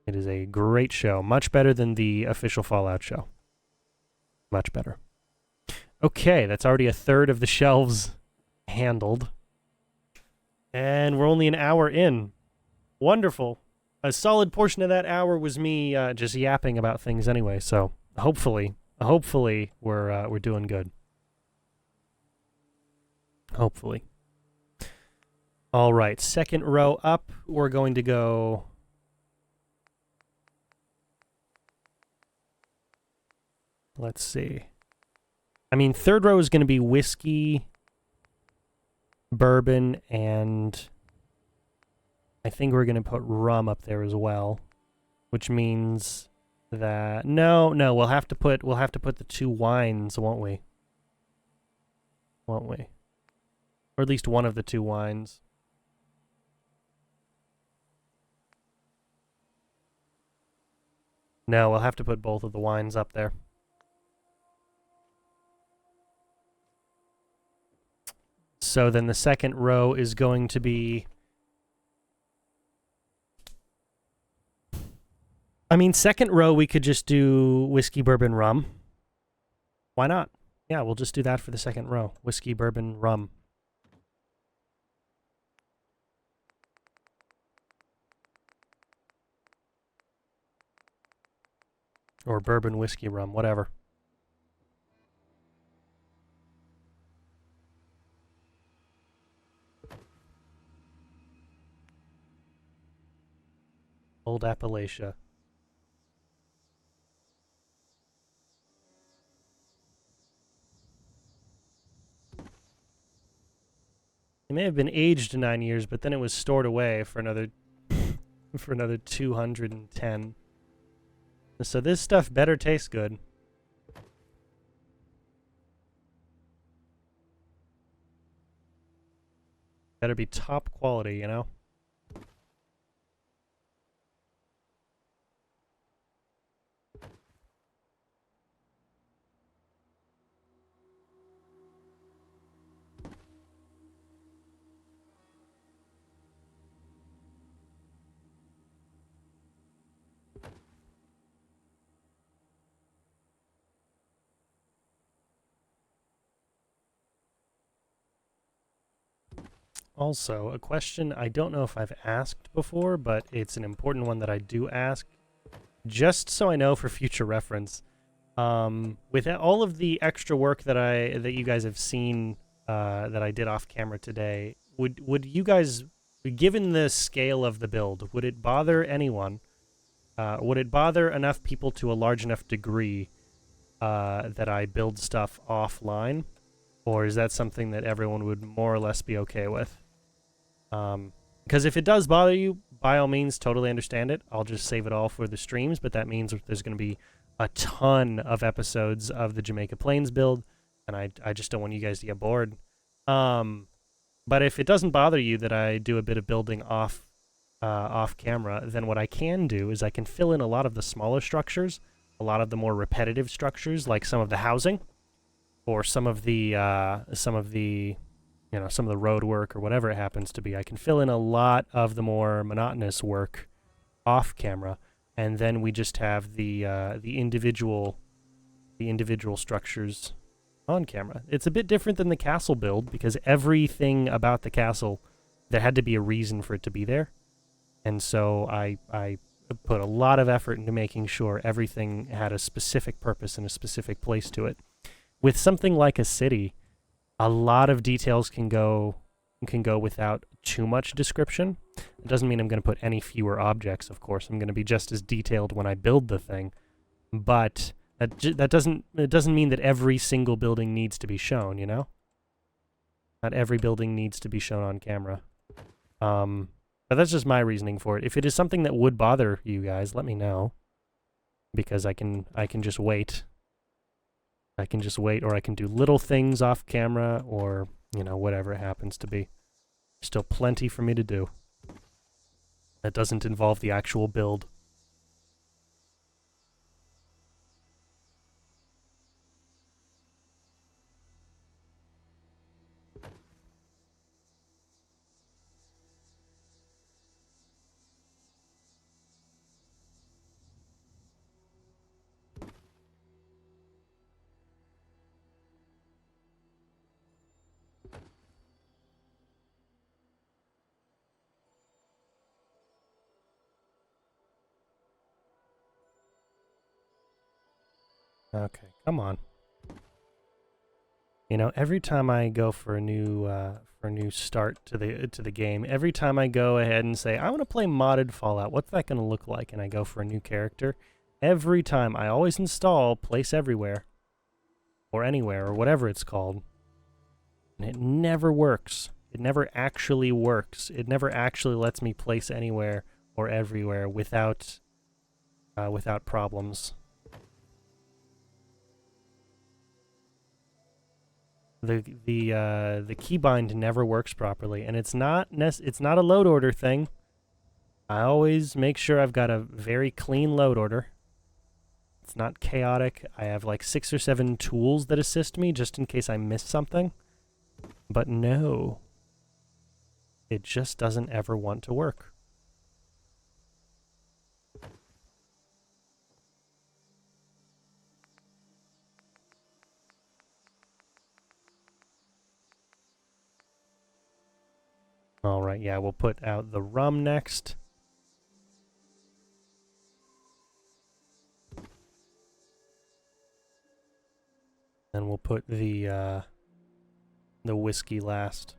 It is a great show, much better than the official Fallout show. Much better. Okay, that's already a third of the shelves handled. And we're only an hour in. Wonderful. A solid portion of that hour was me just yapping about things anyway, so hopefully we're doing good. Hopefully. All right, second row up, we're going to go... Let's see. I mean, third row is going to be whiskey, bourbon, and I think we're going to put rum up there as well, which means that no, we'll have to put the two wines, won't we? Won't we? Or at least one of the two wines. No, we'll have to put both of the wines up there. So then the second row is going to be... I mean, second row we could just do whiskey, bourbon, rum. Why not? Yeah, we'll just do that for the second row. Whiskey, bourbon, rum. Or bourbon, whiskey, rum, whatever. Old Appalachia. It may have been aged 9 years, but then it was stored away for another for another 210. So this stuff better taste good. Better be top quality, you know? Also, a question I don't know if I've asked before, but it's an important one that I do ask, just so I know for future reference. With all of the extra work that you guys have seen that I did off camera today, would you guys, given the scale of the build, would it bother anyone? Would it bother enough people to a large enough degree that I build stuff offline? Or is that something that everyone would more or less be okay with? Because if it does bother you, by all means, totally understand it. I'll just save it all for the streams, but that means there's going to be a ton of episodes of the Jamaica Plains build, and I just don't want you guys to get bored. But if it doesn't bother you that I do a bit of building off camera, then what I can do is I can fill in a lot of the smaller structures, a lot of the more repetitive structures, like some of the housing, or some of the road work or whatever it happens to be. I can fill in a lot of the more monotonous work off camera, and then we just have the individual structures on camera. It's a bit different than the castle build because everything about the castle, there had to be a reason for it to be there, and so I put a lot of effort into making sure everything had a specific purpose and a specific place to it. With something like a city, a lot of details can go without too much description. It doesn't mean I'm going to put any fewer objects, of course. I'm going to be just as detailed when I build the thing. But it doesn't mean that every single building needs to be shown, you know? Not every building needs to be shown on camera. But that's just my reasoning for it. If it is something that would bother you guys, let me know. Because I can just wait. I can just wait, or I can do little things off camera, or, you know, whatever it happens to be. Still plenty for me to do. That doesn't involve the actual build. Okay, come on. You know, every time I go for a new start to the game, every time I go ahead and say I want to play modded Fallout, what's that going to look like? And I go for a new character, every time I always install Place Everywhere, or Anywhere, or whatever it's called, and it never works. It never actually works. It never actually lets me place anywhere or everywhere without problems. The keybind never works properly, and it's not a load order thing. I always make sure I've got a very clean load order. It's not chaotic. I have like 6 or 7 tools that assist me just in case I miss something. But no, it just doesn't ever want to work. Alright, yeah, we'll put out the rum next. And we'll put the whiskey last.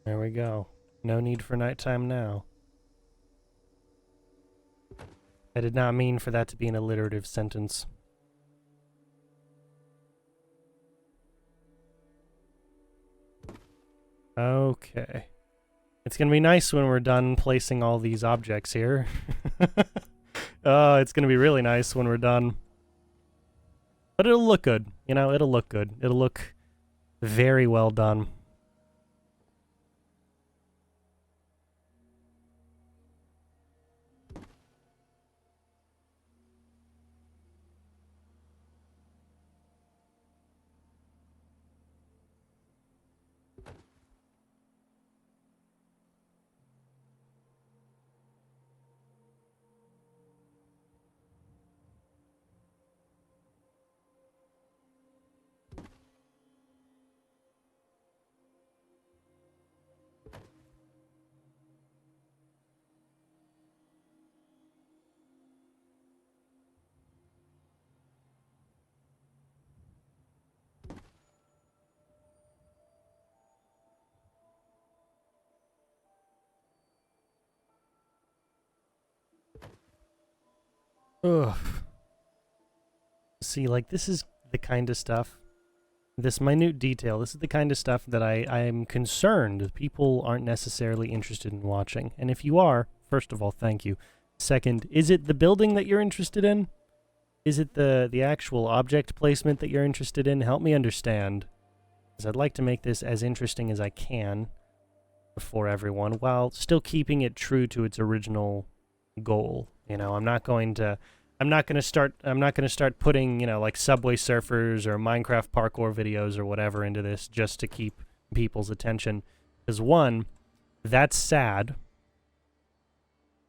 There we go. No need for nighttime now. I did not mean for that to be an alliterative sentence. Okay. It's gonna be nice when we're done placing all these objects here. Oh, it's gonna be really nice when we're done. But it'll look good. You know, it'll look good. It'll look very well done. Ugh. See, like, this is the kind of stuff, this minute detail, this is the kind of stuff that I'm concerned people aren't necessarily interested in watching. And if you are, first of all, thank you. Second, is it the building that you're interested in? Is it the actual object placement that you're interested in? Help me understand. Because I'd like to make this as interesting as I can for everyone, while still keeping it true to its original goal. You know, I'm not going to start putting, you know, like Subway Surfers or Minecraft parkour videos or whatever into this just to keep people's attention. Because one, that's sad.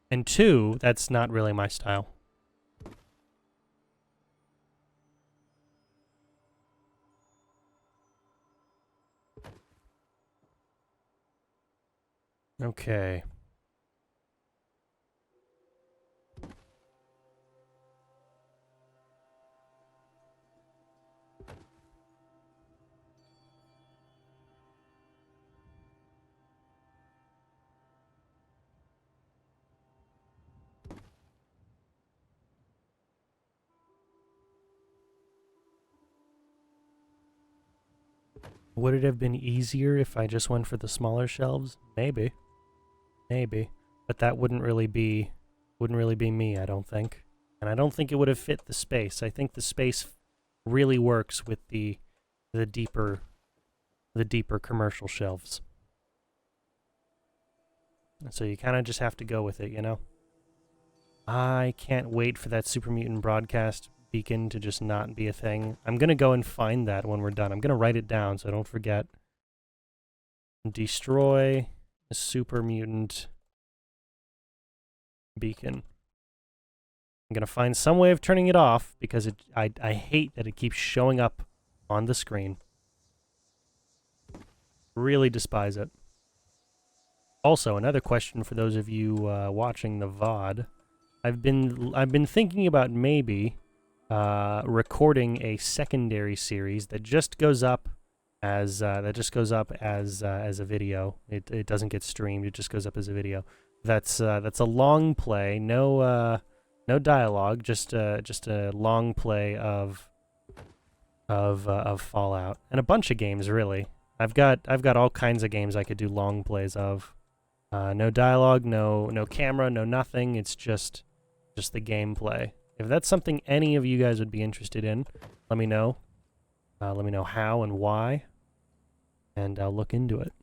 And two, that's not really my style. Okay. Would it have been easier if I just went for the smaller shelves? Maybe. Maybe. But that wouldn't really be me, I don't think. And I don't think it would have fit the space. I think the space really works with the deeper commercial shelves. So you kind of just have to go with it, you know? I can't wait for that Super Mutant broadcast beacon to just not be a thing. I'm gonna go and find that when we're done. I'm gonna write it down so I don't forget. Destroy the Super Mutant beacon. I'm gonna find some way of turning it off because I hate that it keeps showing up on the screen. Really despise it. Also, another question for those of you watching the VOD. I've been thinking about maybe recording a secondary series that just goes up as a video. It doesn't get streamed. It just goes up as a video. That's a long play. No dialogue. Just a long play of Fallout and a bunch of games really. I've got all kinds of games I could do long plays of. No dialogue, no camera, no nothing. It's just the gameplay. If that's something any of you guys would be interested in, let me know. Let me know how and why, and I'll look into it.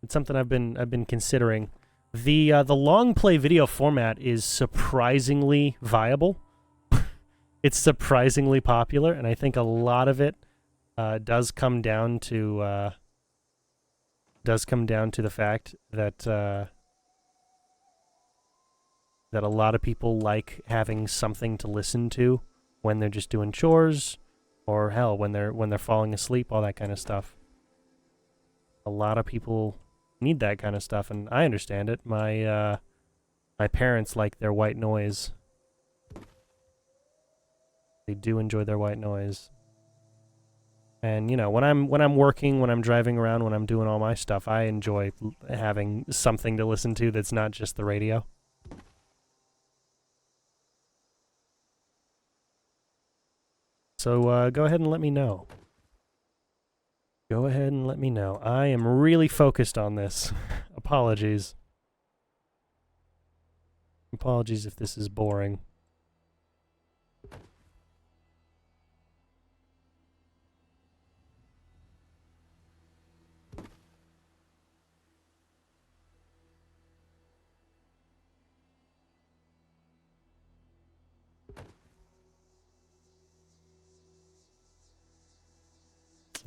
It's something I've been considering. The long play video format is surprisingly viable. It's surprisingly popular, and I think a lot of it does come down to the fact that that a lot of people like having something to listen to when they're just doing chores, or hell, when they're falling asleep, all that kind of stuff. A lot of people need that kind of stuff, and I understand it. My parents like their white noise. They do enjoy their white noise. And, you know, when I'm working, when I'm driving around, when I'm doing all my stuff, I enjoy having something to listen to that's not just the radio. So, go ahead and let me know. Go ahead and let me know. I am really focused on this. Apologies. Apologies if this is boring.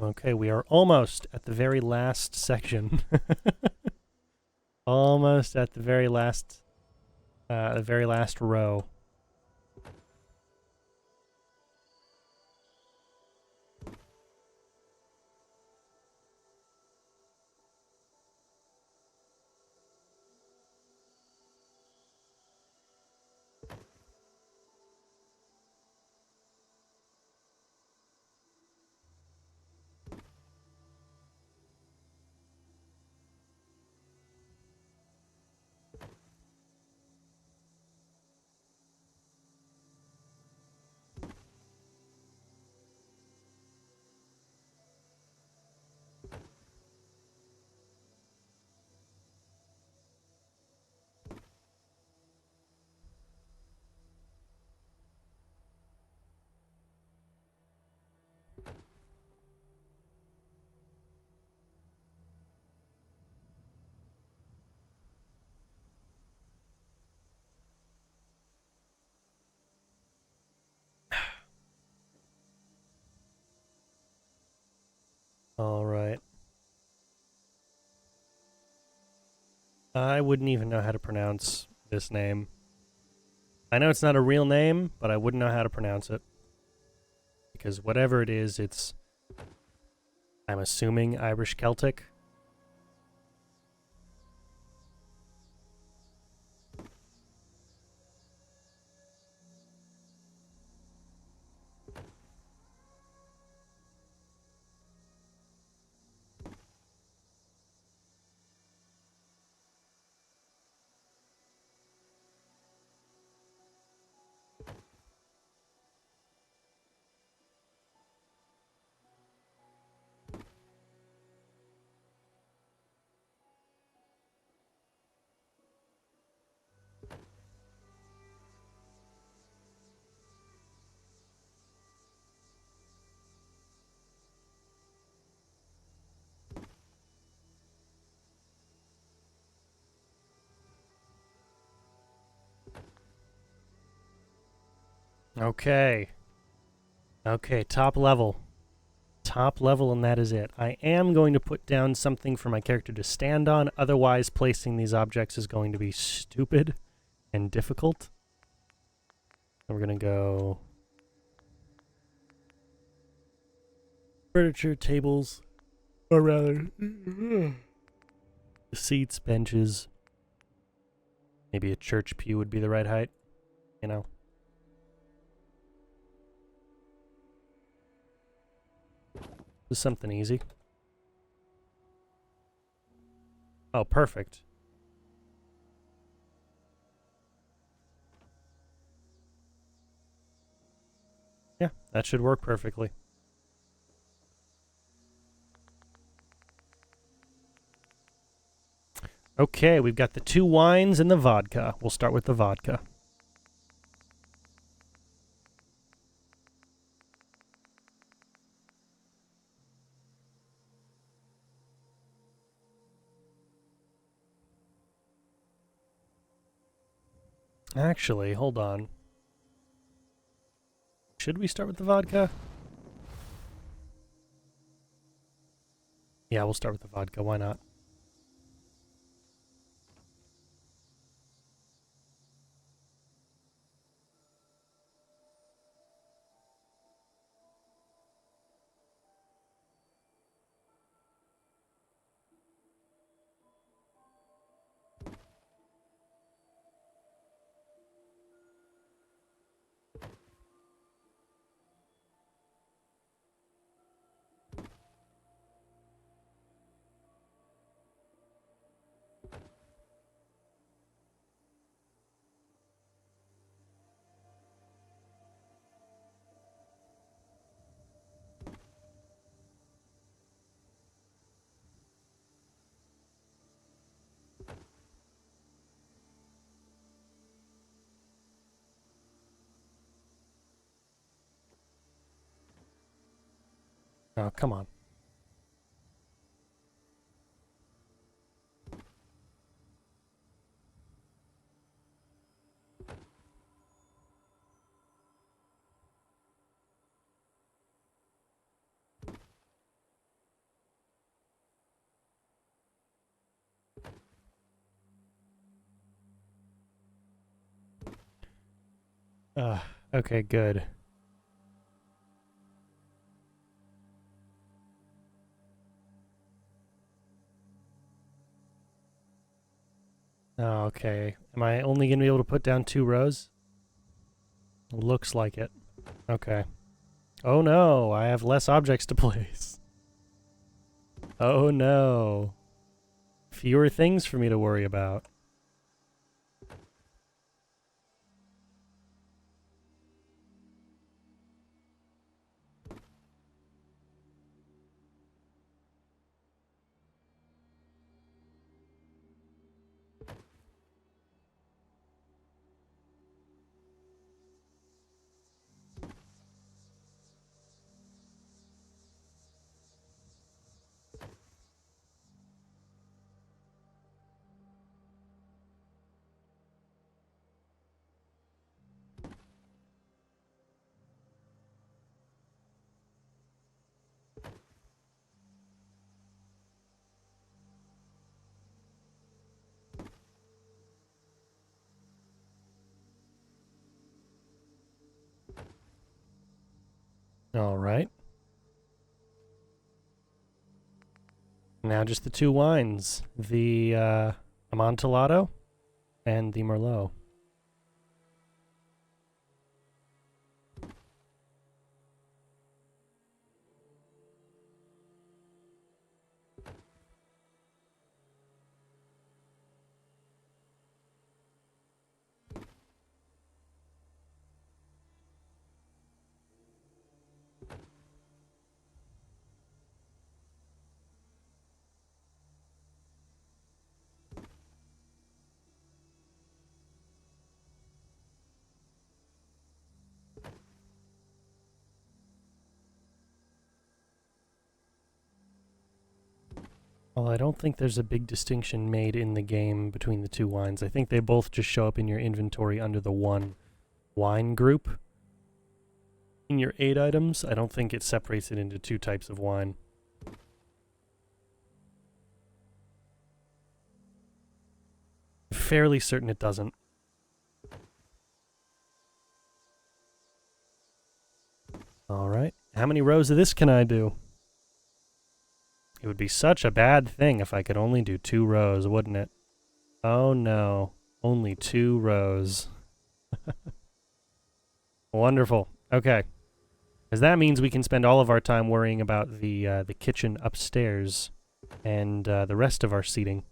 Okay, we are almost at the very last section. Almost at the very last row. All right. I wouldn't even know how to pronounce this name. I know it's not a real name, but I wouldn't know how to pronounce it. Because whatever it is, it's, I'm assuming, Irish Celtic. Okay. Okay, top level. Top level, and that is it. I am going to put down something for my character to stand on, otherwise placing these objects is going to be stupid and difficult. And we're going to go furniture, tables, or rather seats, benches. Maybe a church pew would be the right height, you know? Just something easy. Oh, perfect. Yeah, that should work perfectly. Okay, we've got the 2 wines and the vodka. We'll start with the vodka. Actually, hold on. Should we start with the vodka? Yeah, we'll start with the vodka. Why not? Oh, come on. Okay, good. Okay. Am I only going to be able to put down 2 rows? Looks like it. Okay. Oh no, I have less objects to place. Oh no. Fewer things for me to worry about. All right. Now just the 2 wines. The Amontillado and the Merlot. Well, I don't think there's a big distinction made in the game between the 2 wines. I think they both just show up in your inventory under the 1 wine group. In your 8 items, I don't think it separates it into 2 types of wine. Fairly certain it doesn't. Alright. How many rows of this can I do? It would be such a bad thing if I could only do 2 rows, wouldn't it? Oh no. Only 2 rows. Wonderful. Okay. Because that means we can spend all of our time worrying about the kitchen upstairs and the rest of our seating.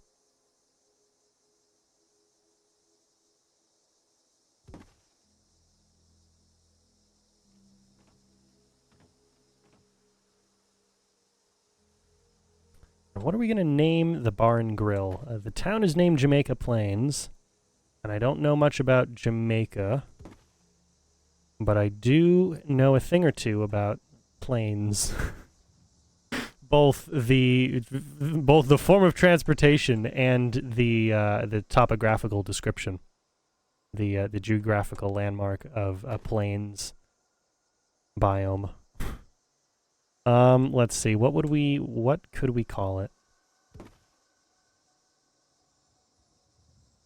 What are we going to name the bar and grill? The town is named Jamaica Plains, and I don't know much about Jamaica, but I do know a thing or two about plains. both the form of transportation and the topographical description, the geographical landmark of a plains biome. Let's see. What could we call it?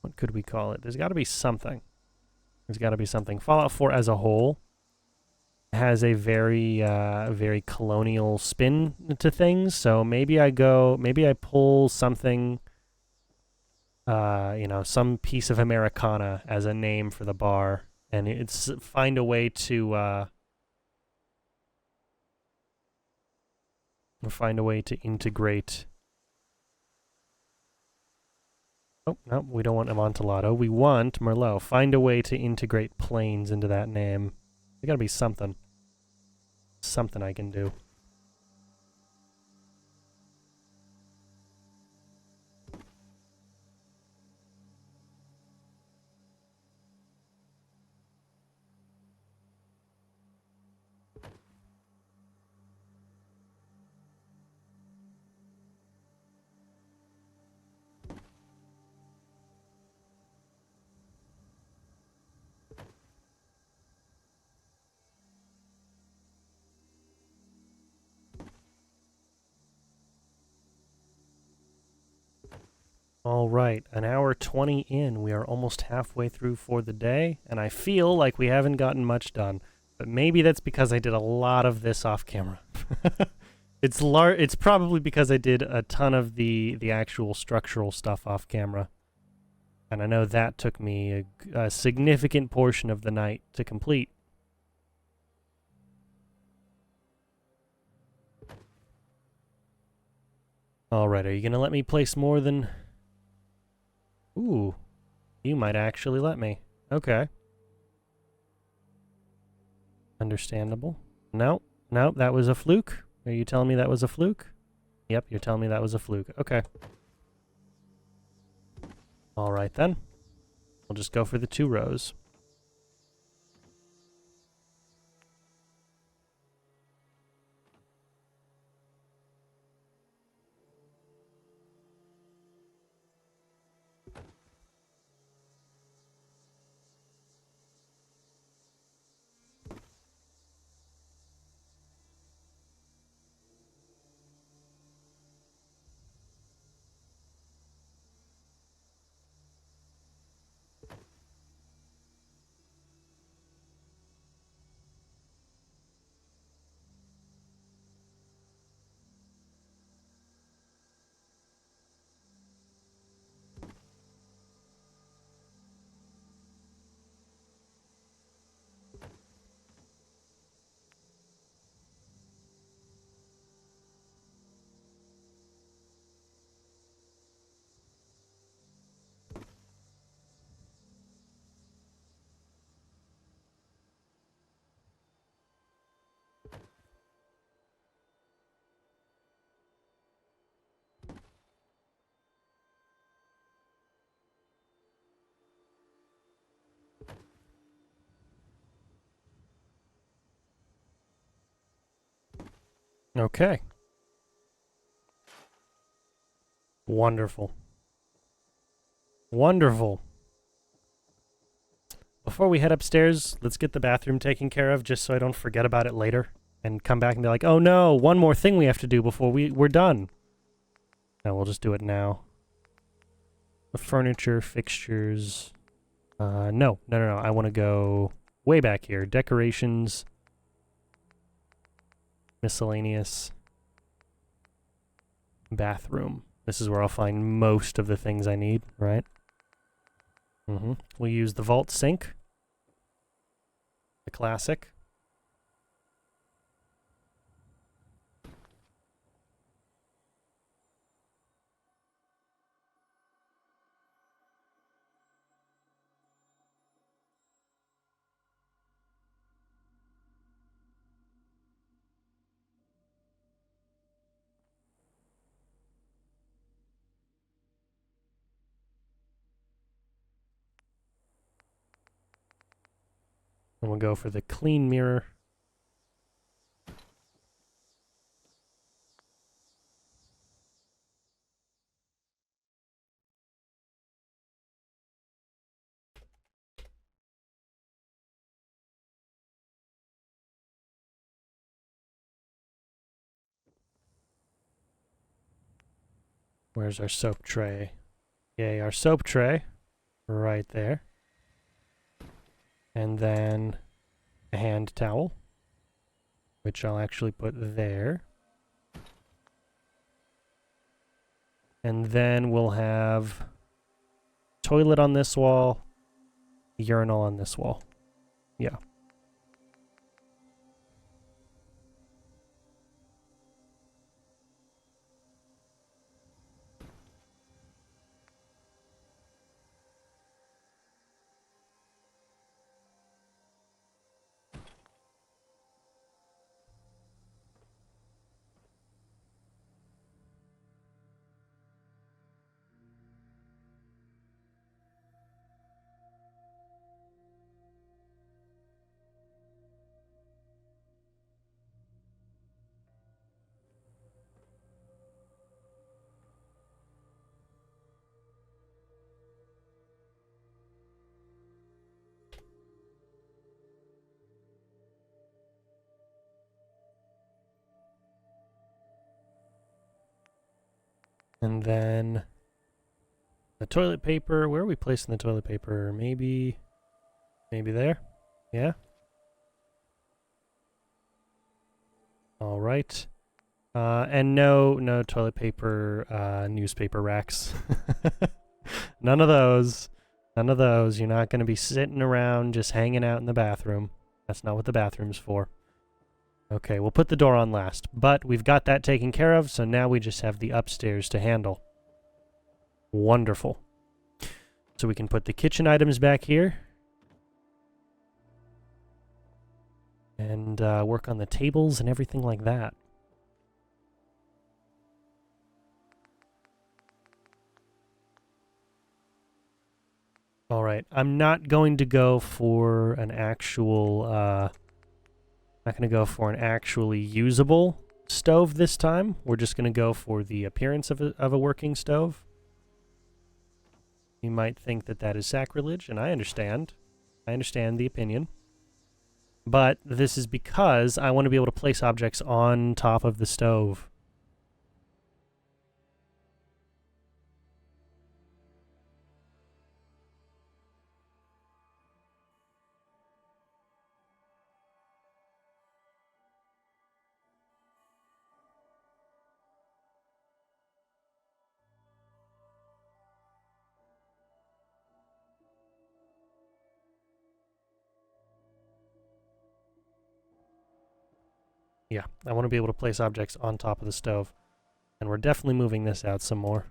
What could we call it? There's got to be something. There's got to be something. Fallout 4 as a whole has a very, very colonial spin to things. So maybe I pull something, you know, some piece of Americana as a name for the bar, and it's find a way to integrate. Oh, no, we don't want Amontillado. We want Merlot. Find a way to integrate plains into that name. There's gotta be something. Something I can do. All right, an hour 20 in. We are almost halfway through for the day, and I feel like we haven't gotten much done. But maybe that's because I did a lot of this off camera. It's probably because I did a ton of the actual structural stuff off camera. And I know that took me a significant portion of the night to complete. All right, are you going to let me place more than... Ooh, you might actually let me. Okay. Understandable. No, that was a fluke. Are you telling me that was a fluke? Yep, you're telling me that was a fluke. Okay. All right, then. We'll just go for the 2 rows. Okay. Wonderful. Wonderful. Before we head upstairs, let's get the bathroom taken care of just so I don't forget about it later and come back and be like, oh no, one more thing we have to do before we're done. No, we'll just do it now. The furniture, fixtures. No. I want to go way back here. Decorations. Miscellaneous. Bathroom. This is where I'll find most of the things I need, right? We'll use the vault sink. The classic. And we'll go for the clean mirror. Where's our soap tray? Yay, our soap tray. Right there. And then a hand towel, which I'll actually put there. And then we'll have toilet on this wall, urinal on this wall. Yeah. And then the toilet paper. Where are we placing the toilet paper? Maybe there? Yeah? All right. And no toilet paper, newspaper racks. None of those. None of those. You're not going to be sitting around just hanging out in the bathroom. That's not what the bathroom's for. Okay, we'll put the door on last. But we've got that taken care of, so now we just have the upstairs to handle. Wonderful. So we can put the kitchen items back here. And work on the tables and everything like that. Alright, I'm not going to go for an actual, not going to go for an actually usable stove this time. We're just going to go for the appearance of a working stove. You might think that that is sacrilege, and I understand. I understand the opinion. But this is because I want to be able to place objects on top of the stove. Yeah, I want to be able to place objects on top of the stove. And we're definitely moving this out some more.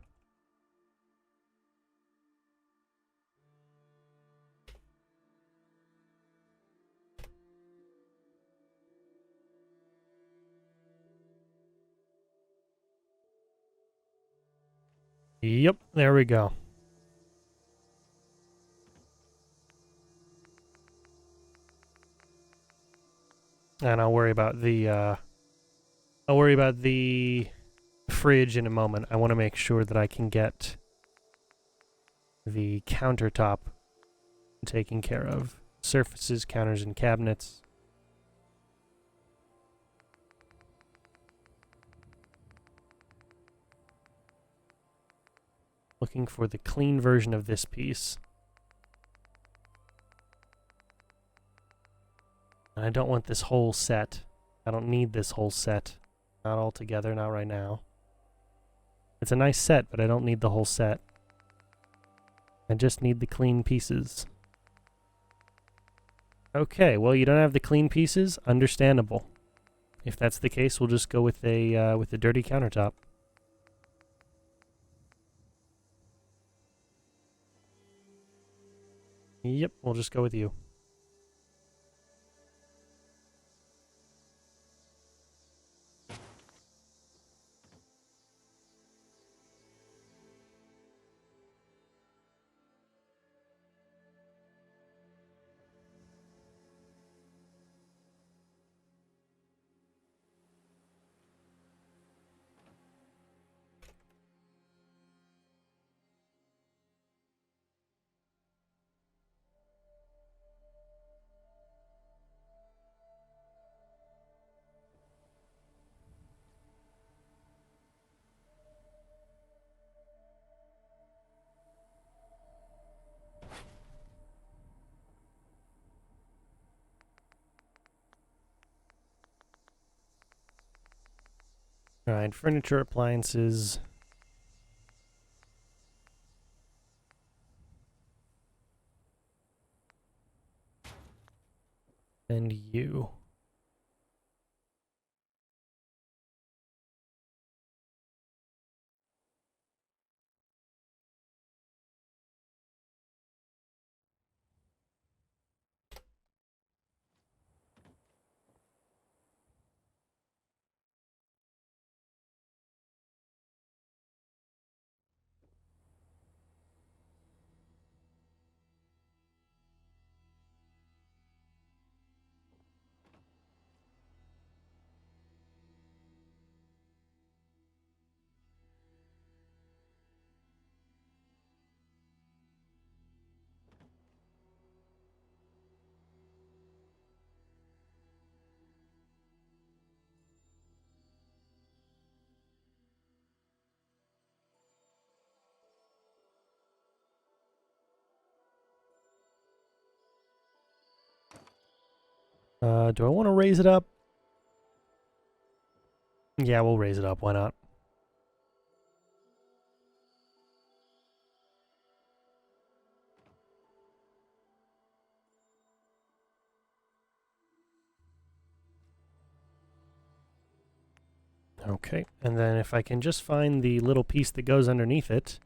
Yep, there we go. And I'll worry about the fridge in a moment. I want to make sure that I can get the countertop taken care of. Surfaces, counters, and cabinets. Looking for the clean version of this piece. And I don't want this whole set. I don't need this whole set. Not all together, not right now. It's a nice set, but I don't need the whole set. I just need the clean pieces. Okay, well, you don't have the clean pieces. Understandable. If that's the case, we'll just go with a dirty countertop. Yep, we'll just go with you. Alright, furniture, appliances. And you. Do I want to raise it up? Yeah, we'll raise it up. Why not? Okay, and then if I can just find the little piece that goes underneath it,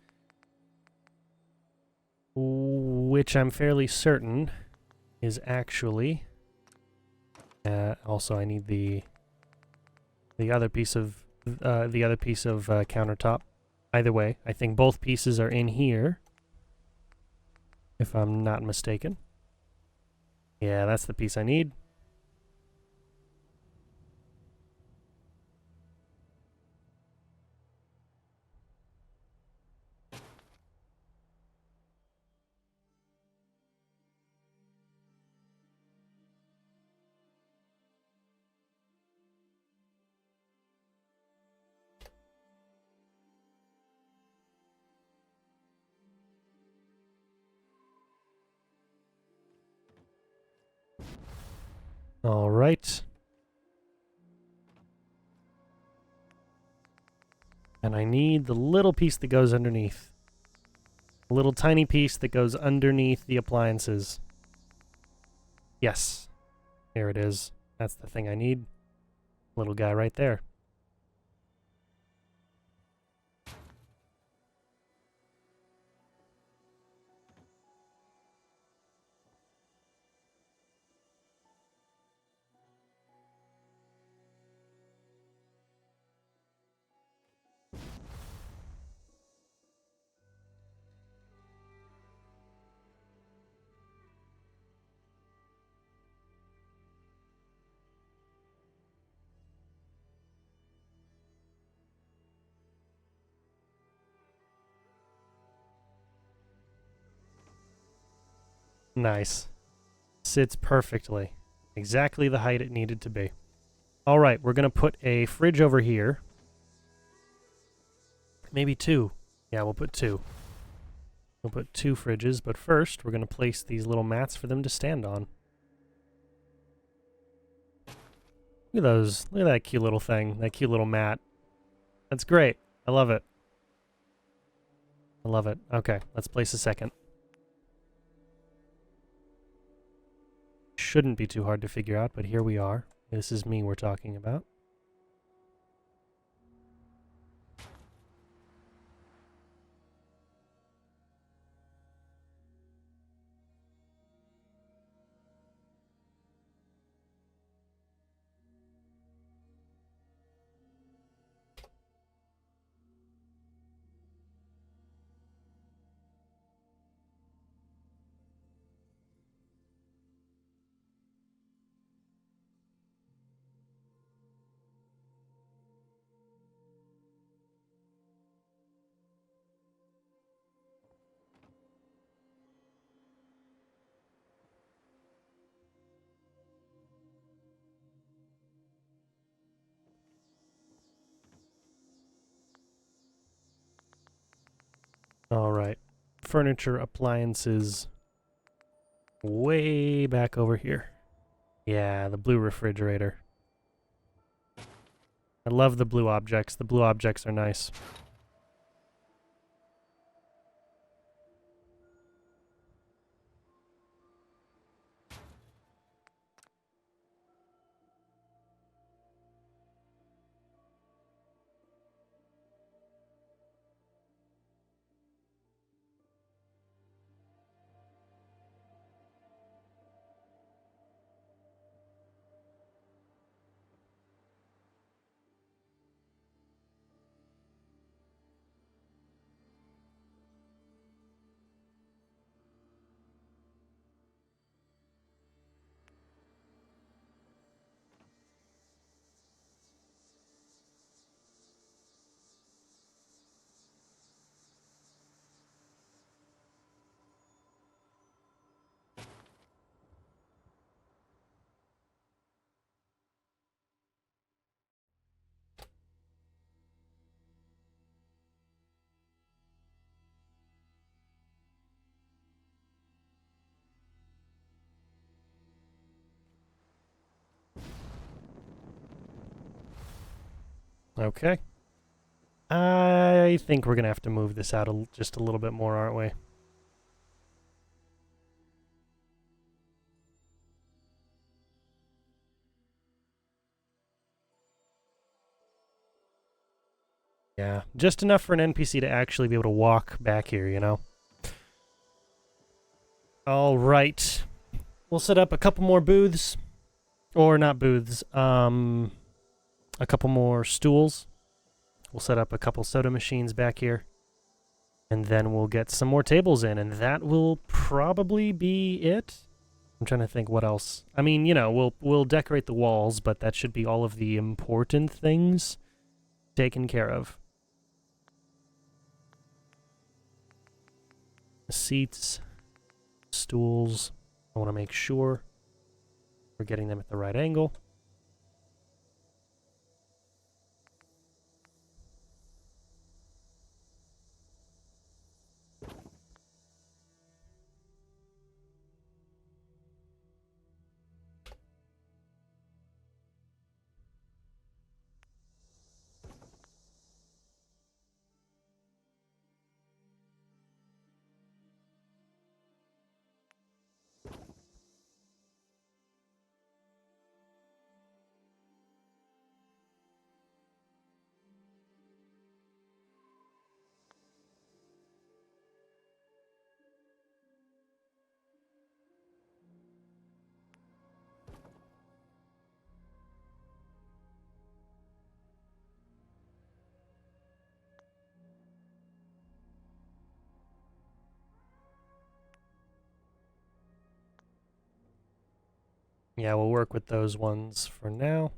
which I'm fairly certain is actually... also, I need the other piece of countertop. Either way, I think both pieces are in here, if I'm not mistaken. Yeah, that's the piece I need. All right. And I need the little piece that goes underneath. A little tiny piece that goes underneath the appliances. Yes. Here it is. That's the thing I need. Little guy right there. Nice. Sits perfectly. Exactly the height it needed to be. All right, we're going to put a fridge over here. Maybe two. Yeah, we'll put two. We'll put two fridges, but first we're going to place these little mats for them to stand on. Look at those. Look at that cute little thing. That cute little mat. That's great. I love it. I love it. Okay, let's place a second. shouldn't be too hard to figure out, but here we are. This is me we're talking about. All right. Furniture, appliances, way back over here. Yeah, the blue refrigerator. I love the blue objects. The blue objects are nice. Okay. I think we're going to have to move this out just a little bit more, aren't we? Yeah, just enough for an NPC to actually be able to walk back here, you know? All right. We'll set up a couple more booths. Or not booths, a couple more stools. We'll set up a couple soda machines back here. And then we'll get some more tables in, and that will probably be it. I'm trying to think what else. I mean, you know, we'll decorate the walls, but that should be all of the important things taken care of. Seats, stools. I want to make sure we're getting them at the right angle. Yeah, we'll work with those ones for now.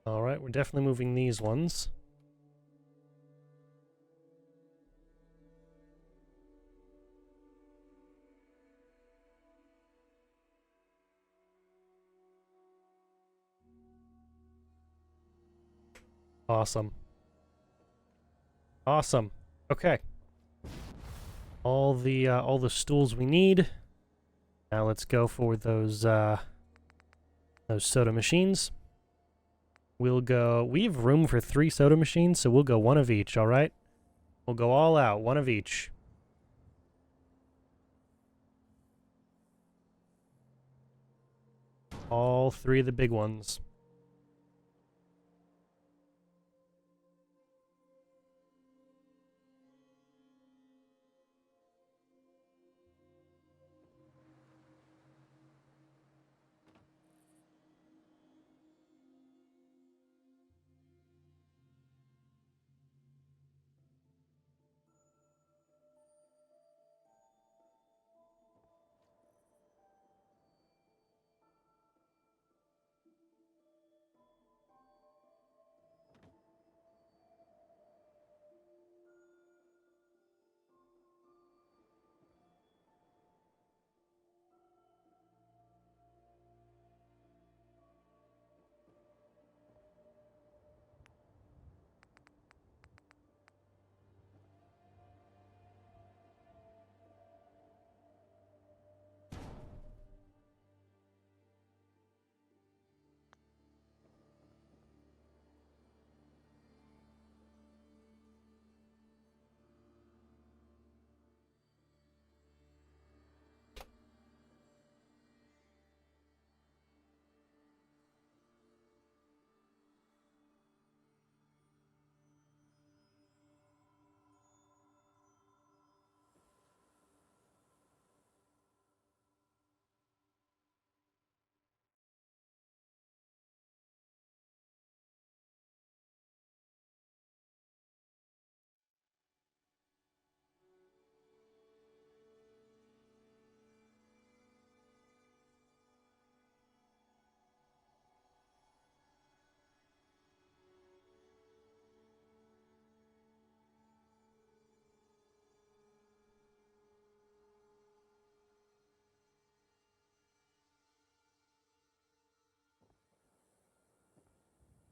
Alright, we're definitely moving these ones. Awesome. Awesome. Okay. All the stools we need. Now let's go for those soda machines. We'll go... We have room for 3 soda machines, so we'll go one of each, alright? We'll go all out, one of each. All 3 of the big ones.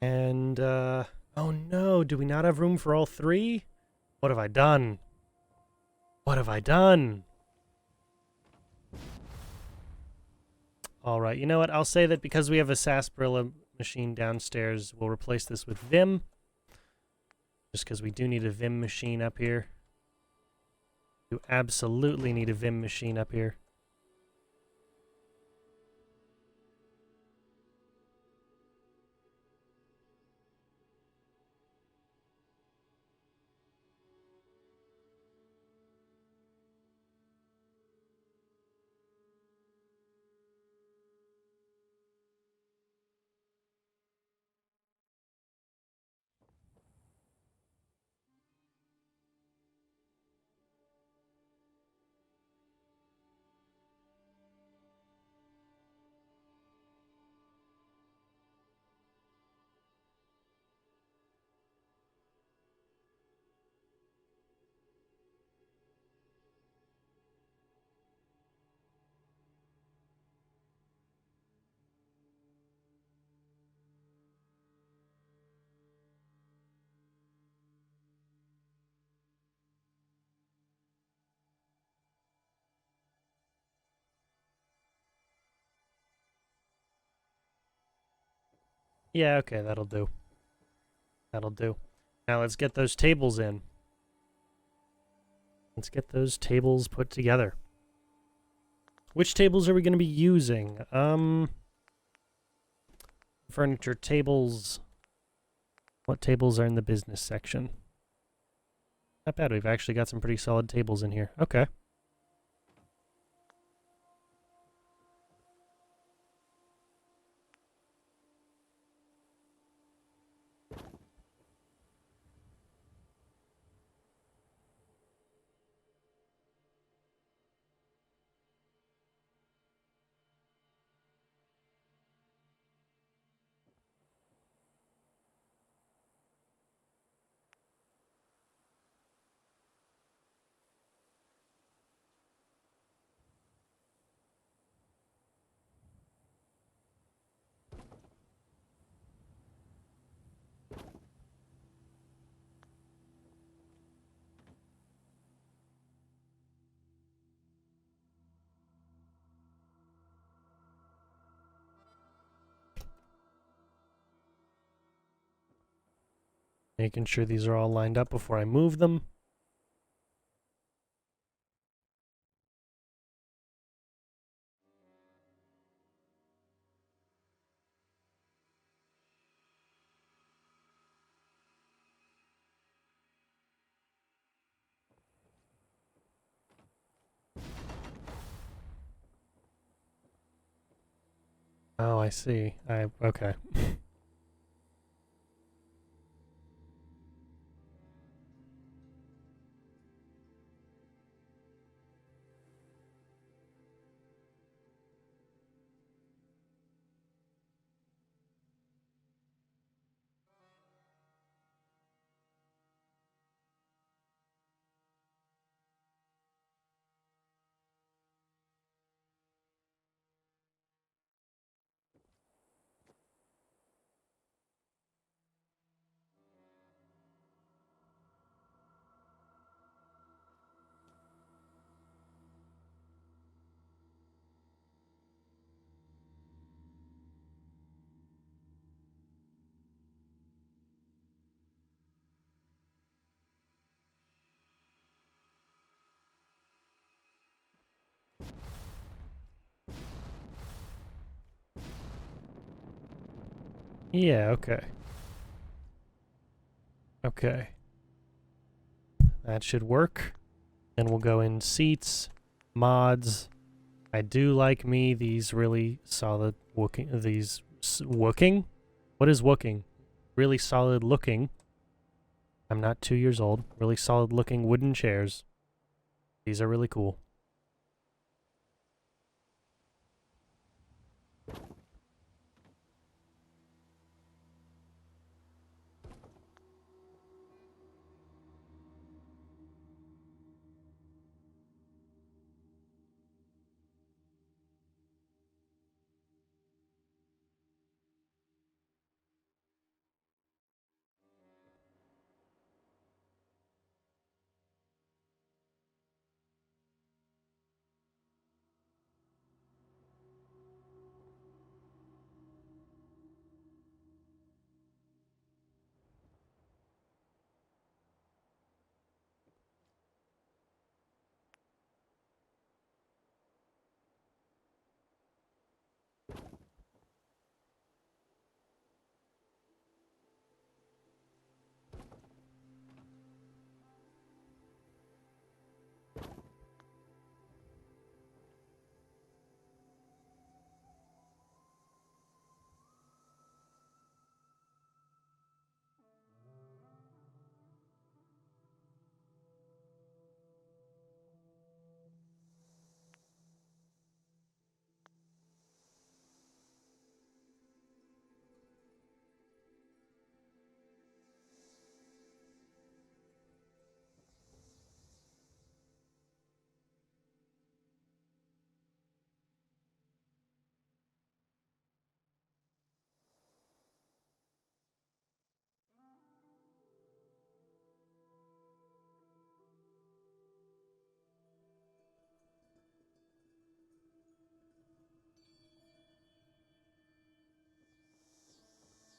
And, oh no, do we not have room for all 3? What have I done? What have I done? Alright, you know what? I'll say that because we have a sarsaparilla machine downstairs, we'll replace this with Vim. Just because we do need a Vim machine up here. You absolutely need a Vim machine up here. Yeah, okay, that'll do. That'll do. Now let's get those tables in. Let's get those tables put together. Which tables are we going to be using? Furniture tables. What tables are in the business section? Not bad, we've actually got some pretty solid tables in here. Okay. Making sure these are all lined up before I move them. Oh, I see. Okay. Yeah, okay. Okay. That should work. And we'll go in seats, mods. I do like me these really solid wooking, wooking? What is wooking? Really solid looking. I'm not 2 years old. Really solid looking wooden chairs. These are really cool.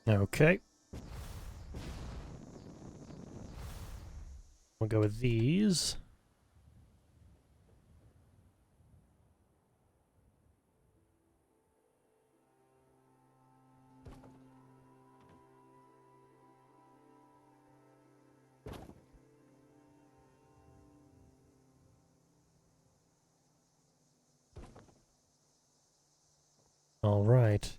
Okay. We'll go with these. All right.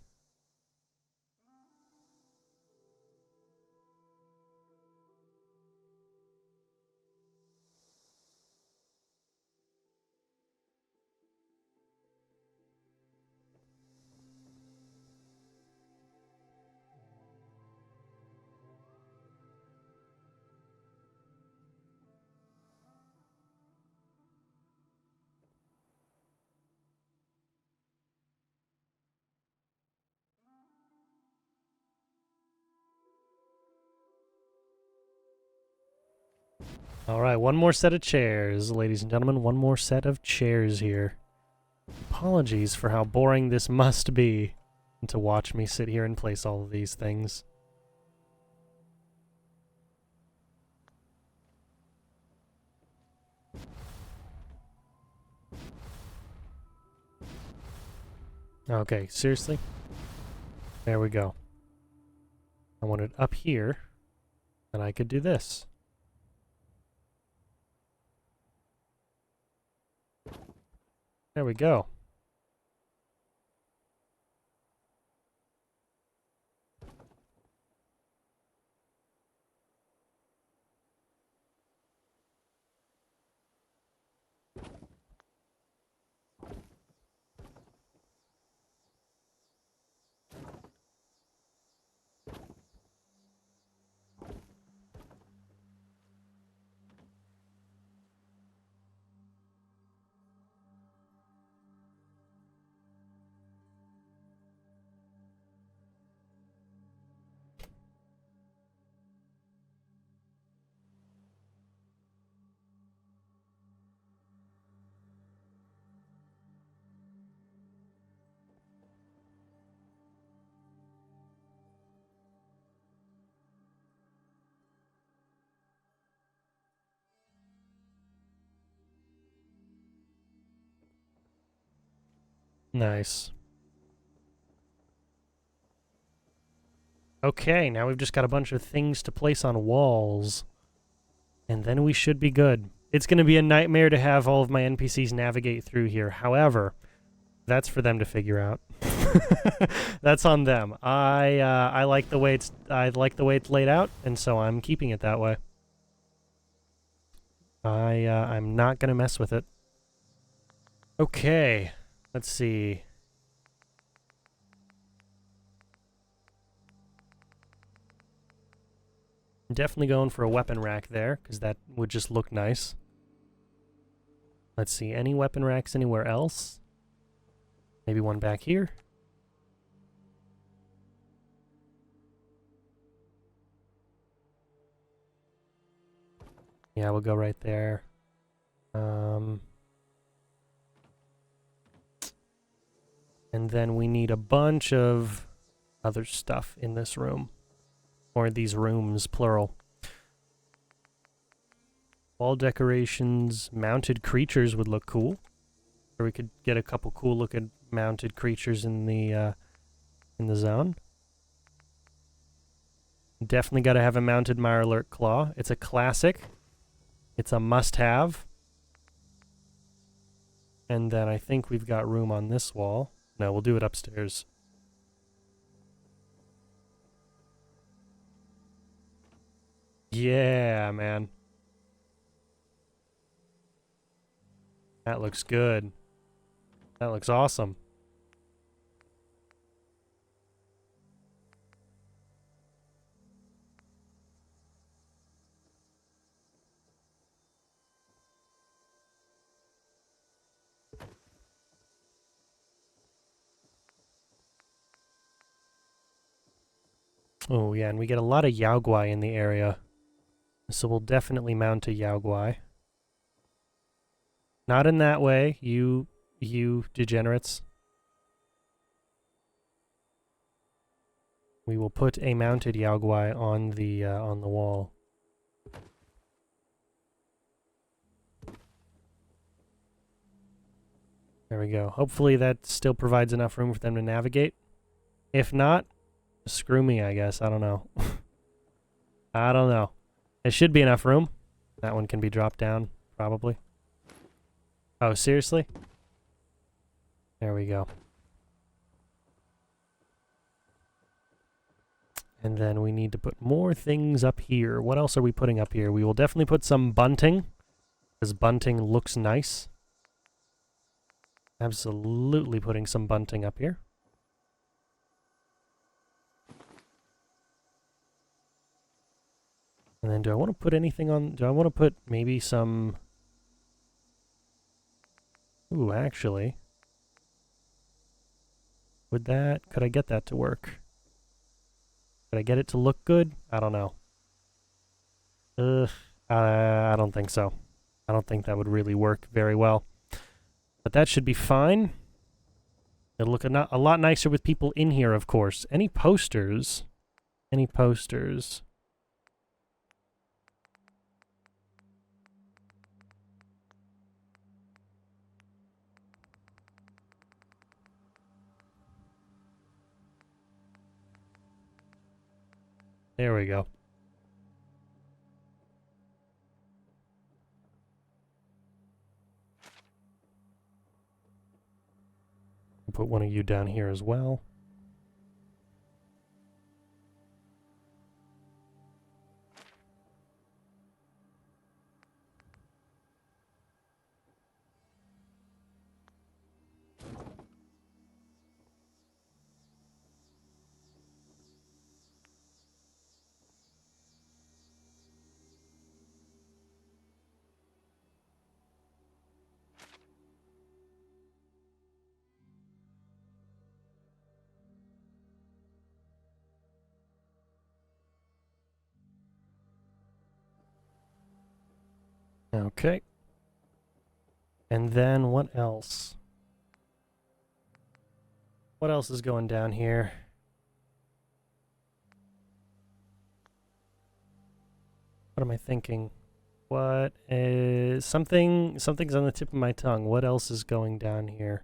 All right, one more set of chairs, ladies and gentlemen. One more set of chairs here. Apologies for how boring this must be to watch me sit here and place all of these things. Okay, seriously? There we go. I want it up here, and I could do this. There we go. Nice. Okay, now we've just got a bunch of things to place on walls. And then we should be good. It's going to be a nightmare to have all of my NPCs navigate through here. However, that's for them to figure out. That's on them. I like the way it's laid out, and so I'm keeping it that way. I'm not going to mess with it. Okay, let's see. I'm definitely going for a weapon rack there, because that would just look nice. Let's see, any weapon racks anywhere else? Maybe one back here? Yeah, we'll go right there. And then we need a bunch of other stuff in this room. Or these rooms, plural. Wall decorations, mounted creatures would look cool. Or we could get a couple cool looking mounted creatures in the zone. Definitely got to have a mounted Mirelurk Claw. It's a classic. It's a must-have. And then I think we've got room on this wall. No, we'll do it upstairs. Yeah, man. That looks good. That looks awesome. Oh, yeah, and we get a lot of Yaoguai in the area. So we'll definitely mount a Yaoguai. Not in that way, you degenerates. We will put a mounted Yaoguai on the wall. There we go. Hopefully that still provides enough room for them to navigate. If not, screw me, I guess. I don't know. I don't know. There should be enough room. That one can be dropped down, probably. Oh, seriously? There we go. And then we need to put more things up here. What else are we putting up here? We will definitely put some bunting, because bunting looks nice. Absolutely putting some bunting up here. And then do I want to put anything on... Do I want to put maybe some... Ooh, actually. Would that... Could I get that to work? Could I get it to look good? I don't know. I don't think so. I don't think that would really work very well. But that should be fine. It'll look a lot nicer with people in here, of course. Any posters? Any posters? There we go. Put one of you down here as well. Okay. And then what else? What else is going down here? What am I thinking? What is something's on the tip of my tongue. What else is going down here?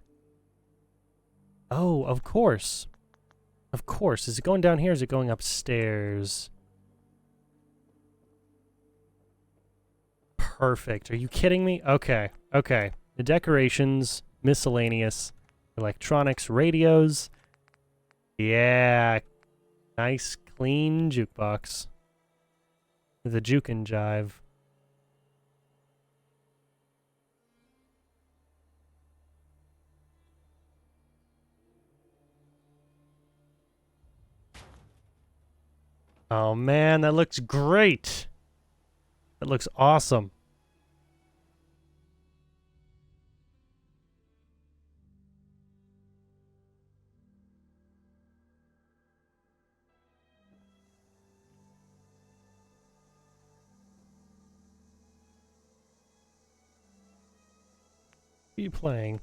Oh, of course. Of course. Is it going down here or is it going upstairs? Perfect. Are you kidding me? Okay. Okay. The decorations, miscellaneous, electronics, radios. Yeah. Nice, clean jukebox. The juke and jive. Oh man, that looks great. That looks awesome. What are you playing?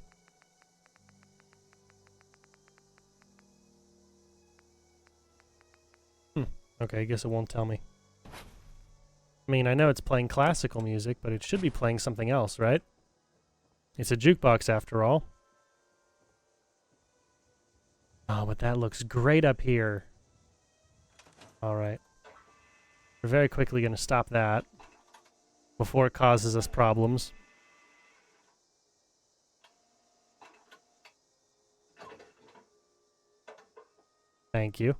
Okay, I guess it won't tell me. I mean, I know it's playing classical music, but it should be playing something else, right? It's a jukebox after all. Oh, but that looks great up here. Alright. We're very quickly going to stop that before it causes us problems. Thank you.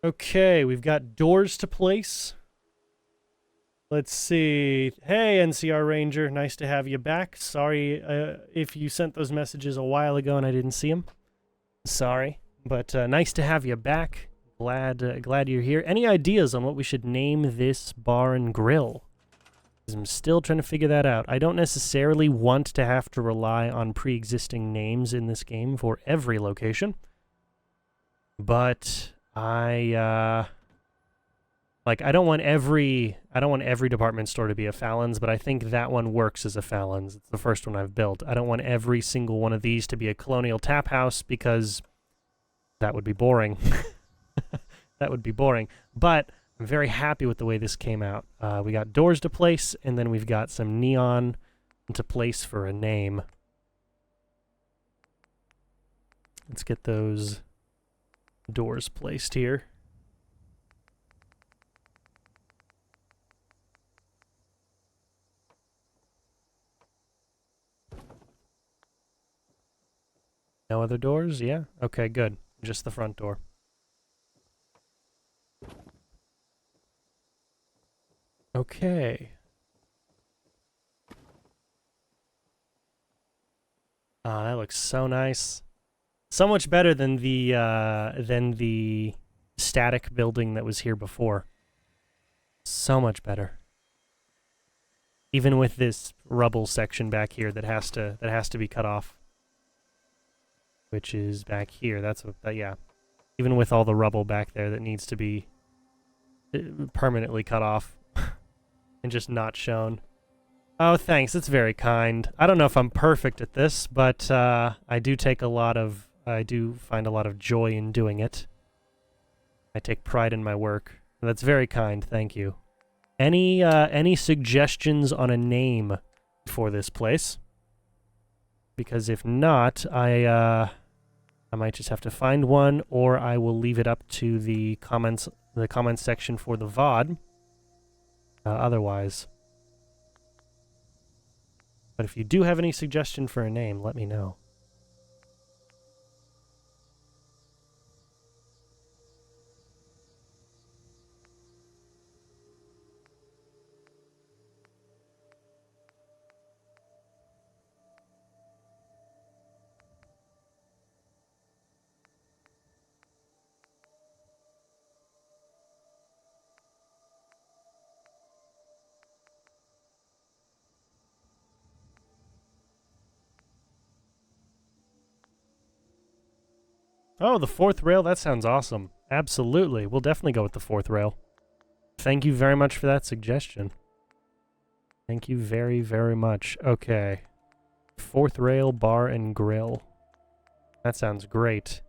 Okay, we've got doors to place. Let's see. Hey, NCR Ranger. Nice to have you back. Sorry if you sent those messages a while ago and I didn't see them. Sorry. But nice to have you back. Glad you're here. Any ideas on what we should name this bar and grill? I'm still trying to figure that out. I don't necessarily want to have to rely on pre-existing names in this game for every location. But I don't want every department store to be a Fallon's, but I think that one works as a Fallon's. It's the first one I've built. I don't want every single one of these to be a Colonial Tap House because that would be boring. That would be boring. But I'm very happy with the way this came out. We got doors to place, and then we've got some neon to place for a name. Let's get those doors placed here. No other doors? Yeah? Okay, good. Just the front door. Okay. That looks so nice. So much better than the static building that was here before. So much better. Even with this rubble section back here that has to be cut off. Which is back here. That's what yeah. Even with all the rubble back there that needs to be permanently cut off and just not shown. Oh, thanks. That's very kind. I don't know if I'm perfect at this, but I do find a lot of joy in doing it. I take pride in my work. That's very kind. Thank you. Any suggestions on a name for this place? Because if not, I I might just have to find one, or I will leave it up to the comments section for the VOD. Otherwise. But if you do have any suggestion for a name, let me know. Oh, the fourth rail? That sounds awesome. Absolutely. We'll definitely go with the fourth rail. Thank you very much for that suggestion. Thank you very, very much. Okay. Fourth rail, bar, and grill. That sounds great.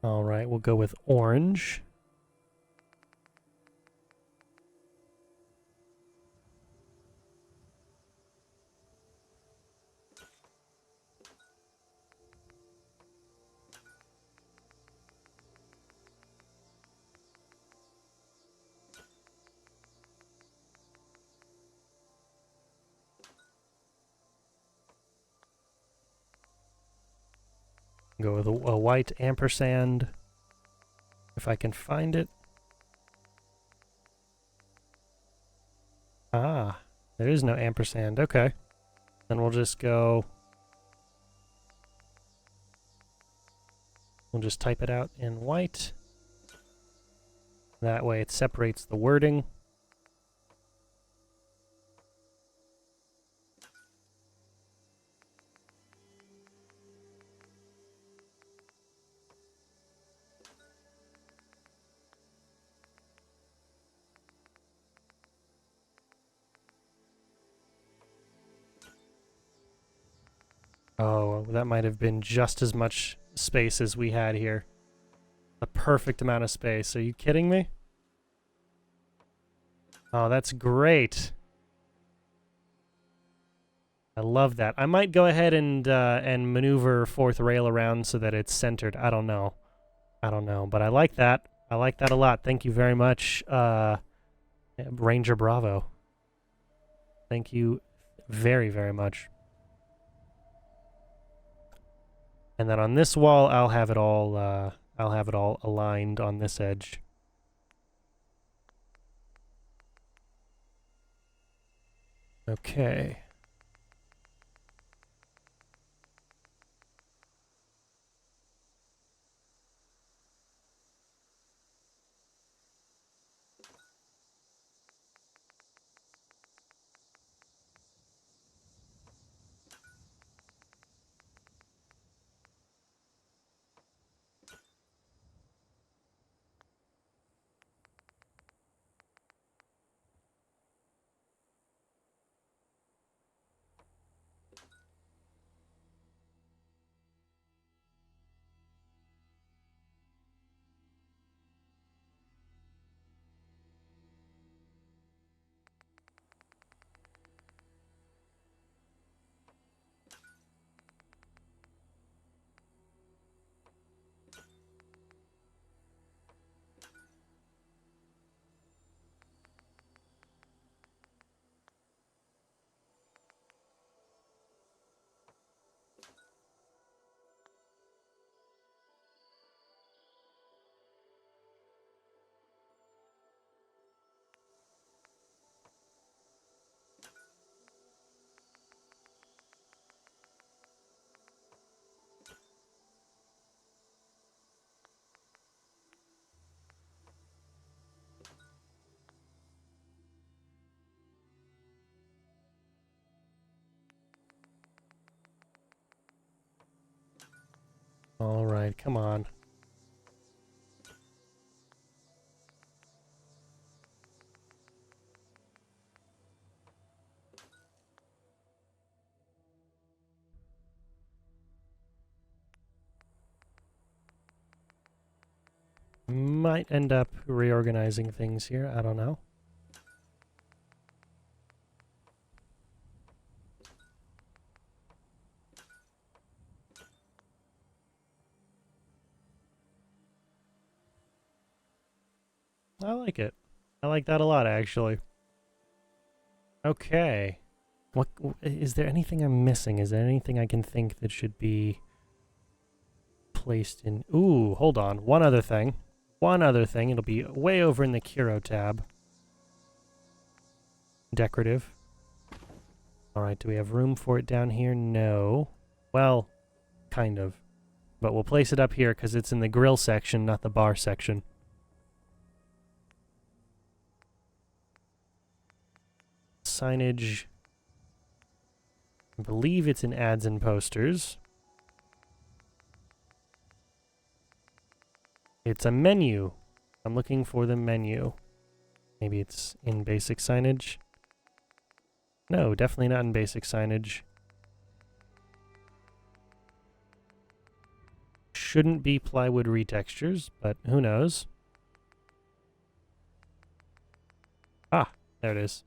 All right, we'll go with orange. Go with a white ampersand, if I can find it. Ah, there is no ampersand. Okay. Then we'll just go... We'll just type it out in white. That way it separates the wording. Oh, that might have been just as much space as we had here. The perfect amount of space. Are you kidding me? Oh, that's great. I love that. I might go ahead and maneuver fourth rail around so that it's centered. I don't know. But I like that. I like that a lot. Thank you very much, Ranger Bravo. Thank you very, very much. And then on this wall, I'll have it all aligned on this edge. Okay. All right, come on. Might end up reorganizing things here. I don't know. I like it. I like that a lot, actually. Okay. What is there anything I'm missing? Is there anything I can think that should be placed in? Ooh, hold on. One other thing. One other thing. It'll be way over in the Curo tab. Decorative. All right, do we have room for it down here? No. Well, kind of. But we'll place it up here because it's in the grill section, not the bar section. Signage. I believe it's in ads and posters. It's a menu. I'm looking for the menu. Maybe it's in basic signage. No, definitely not in basic signage. Shouldn't be plywood retextures, but who knows? Ah, there it is.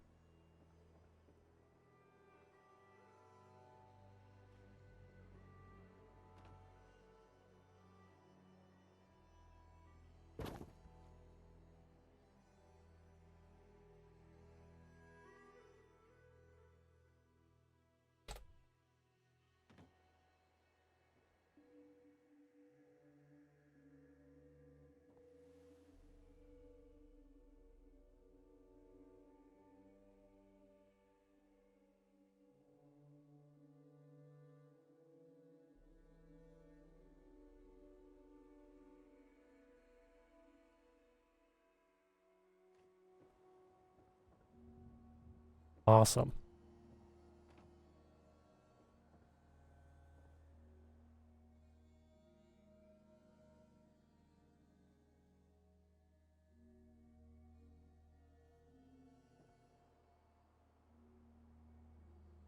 Awesome.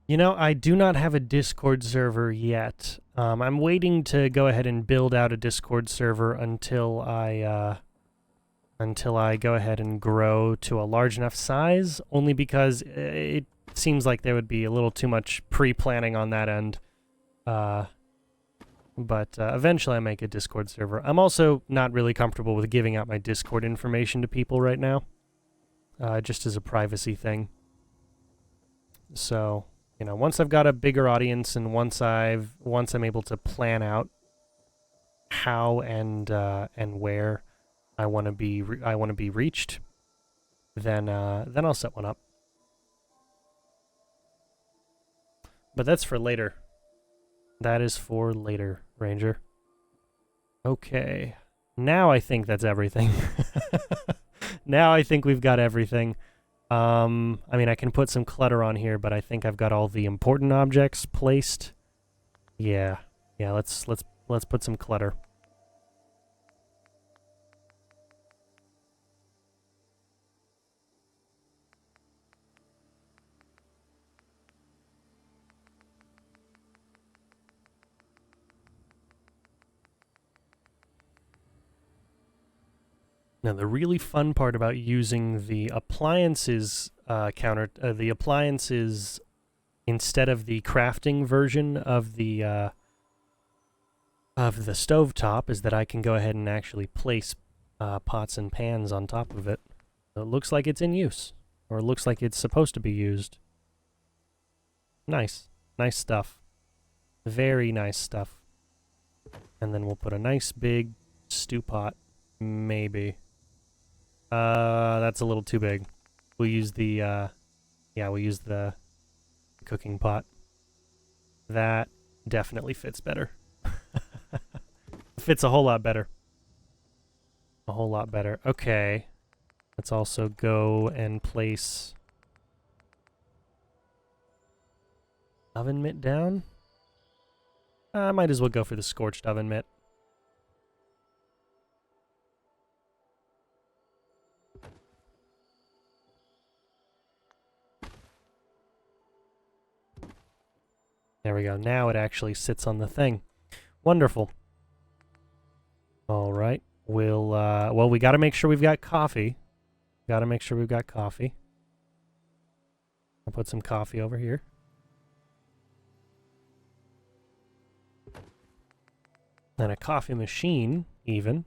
You know, I do not have a Discord server yet. I'm waiting to go ahead and build out a Discord server until I go ahead and grow to a large enough size, only because it seems like there would be a little too much pre-planning on that end. But eventually I make a Discord server. I'm also not really comfortable with giving out my Discord information to people right now, just as a privacy thing. So, you know, once I've got a bigger audience and once I'm able to plan out how and where I want to be reached, then I'll set one up. But that's for later. That is for later, Ranger. Okay. Now I think that's everything. Now I think we've got everything. I mean, I can put some clutter on here, but I think I've got all the important objects placed. Yeah. Yeah, let's put some clutter. Now, the really fun part about using the appliances the appliances instead of the crafting version of the stovetop is that I can go ahead and actually place pots and pans on top of it. So it looks like it's in use, or it looks like it's supposed to be used. Nice. Nice stuff. Very nice stuff. And then we'll put a nice big stew pot, maybe. That's a little too big. We'll use the, we'll use the cooking pot. That definitely fits better. Fits a whole lot better. A whole lot better. Okay. Let's also go and place oven mitt down. I might as well go for the scorched oven mitt. There we go. Now it actually sits on the thing. Wonderful. All right. We'll, well, we got to make sure we've got coffee. Got to make sure we've got coffee. I'll put some coffee over here. And a coffee machine, even.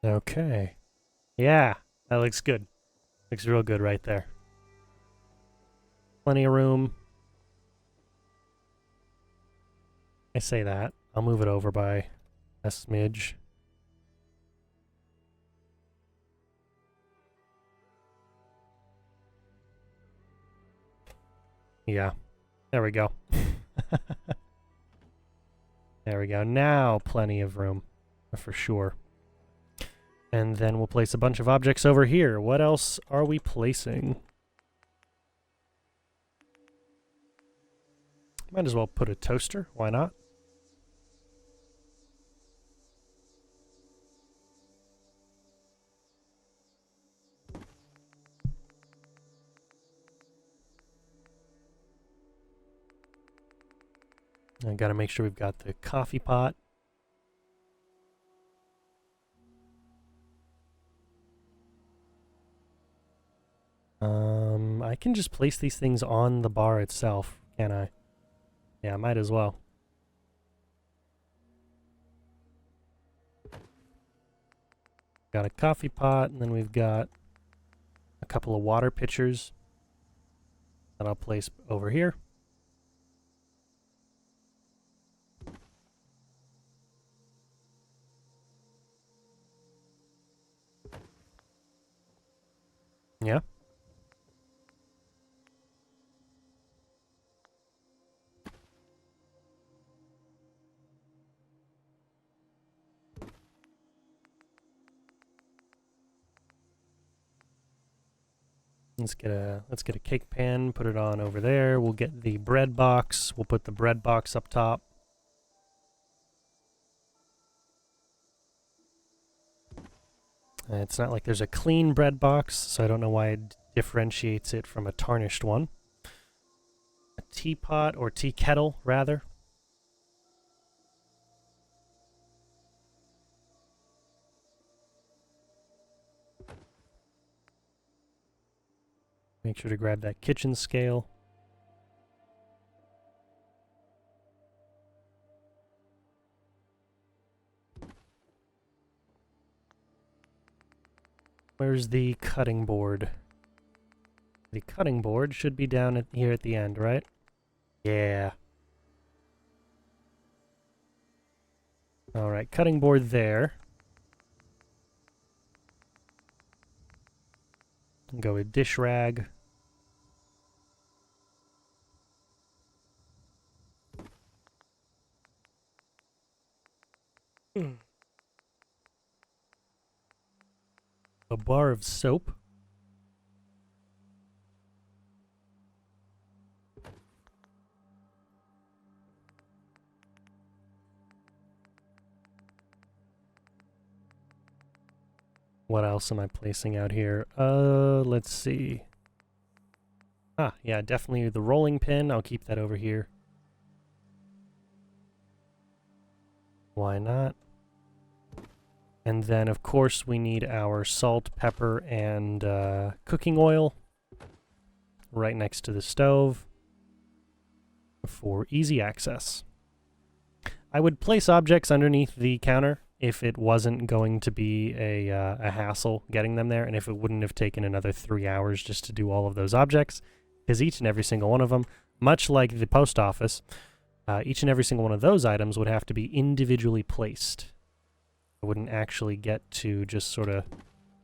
Okay. Yeah, that looks good. Looks real good right there. Plenty of room. I say that. I'll move it over by a smidge. Yeah. There we go. There we go. Now plenty of room. For sure. And then we'll place a bunch of objects over here. What else are we placing? Might as well put a toaster. Why not? I gotta make sure we've got the coffee pot. I can just place these things on the bar itself, can I? Yeah, might as well. Got a coffee pot, and then we've got a couple of water pitchers that I'll place over here. Yeah. Let's get a cake pan, put it on over there. We'll get the bread box. We'll put the bread box up top. It's not like there's a clean bread box, so I don't know why it differentiates it from a tarnished one. A teapot, or tea kettle, rather. Make sure to grab that kitchen scale. Where's the cutting board? The cutting board should be down here at the end, right? Yeah. Alright, cutting board there. Go with dish rag. A bar of soap. What else am I placing out here? Let's see. Ah, yeah, definitely the rolling pin. I'll keep that over here. Why not? And then, of course, we need our salt, pepper, and cooking oil right next to the stove for easy access. I would place objects underneath the counter if it wasn't going to be a hassle getting them there, and if it wouldn't have taken another 3 hours just to do all of those objects, because each and every single one of them, much like the post office, each and every single one of those items would have to be individually placed. I wouldn't actually get to just sort of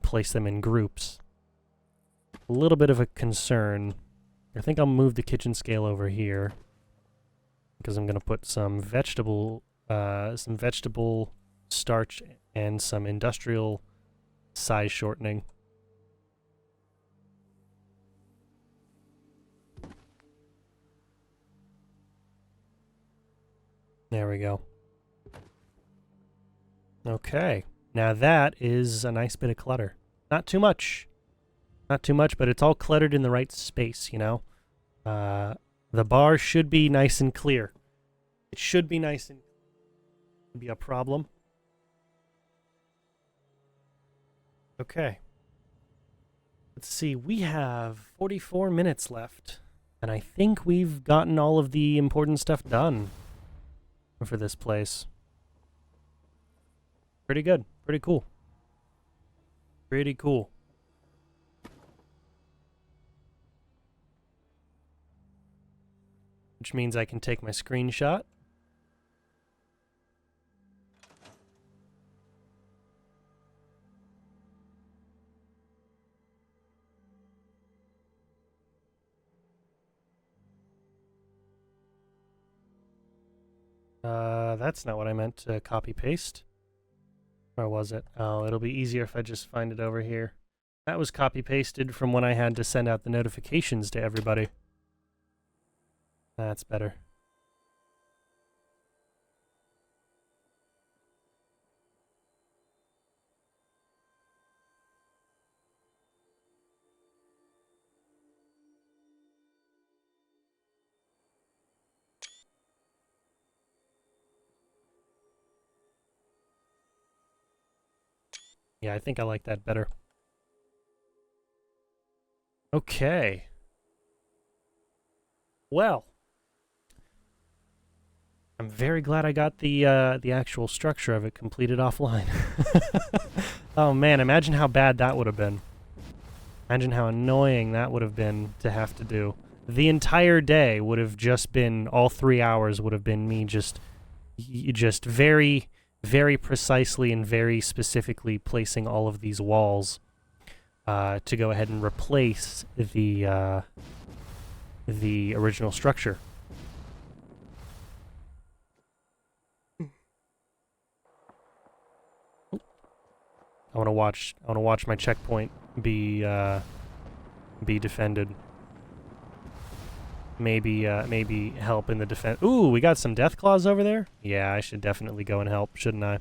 place them in groups. A little bit of a concern. I think I'll move the kitchen scale over here because I'm going to put some vegetable starch and some industrial size shortening. There we go. Okay, now that is a nice bit of clutter. Not too much. Not too much, but it's all cluttered in the right space, you know? The bar should be nice and clear. It should be nice and clear. Be a problem. Okay. Let's see, we have 44 minutes left, and I think we've gotten all of the important stuff done for this place. Pretty good. Pretty cool. Pretty cool. Which means I can take my screenshot. That's not what I meant to copy paste. Or was it? Oh, it'll be easier if I just find it over here. That was copy-pasted from when I had to send out the notifications to everybody. That's better. Yeah, I think I like that better. Okay. Well, I'm very glad I got the actual structure of it completed offline. Oh man, imagine how bad that would have been. Imagine how annoying that would have been to have to do. The entire day would have just been, all 3 hours would have been me just very, very precisely and very specifically placing all of these walls to go ahead and replace the original structure. I want to watch my checkpoint be defended. Maybe help in the defense. Ooh, we got some death claws over there? Yeah, I should definitely go and help, shouldn't I?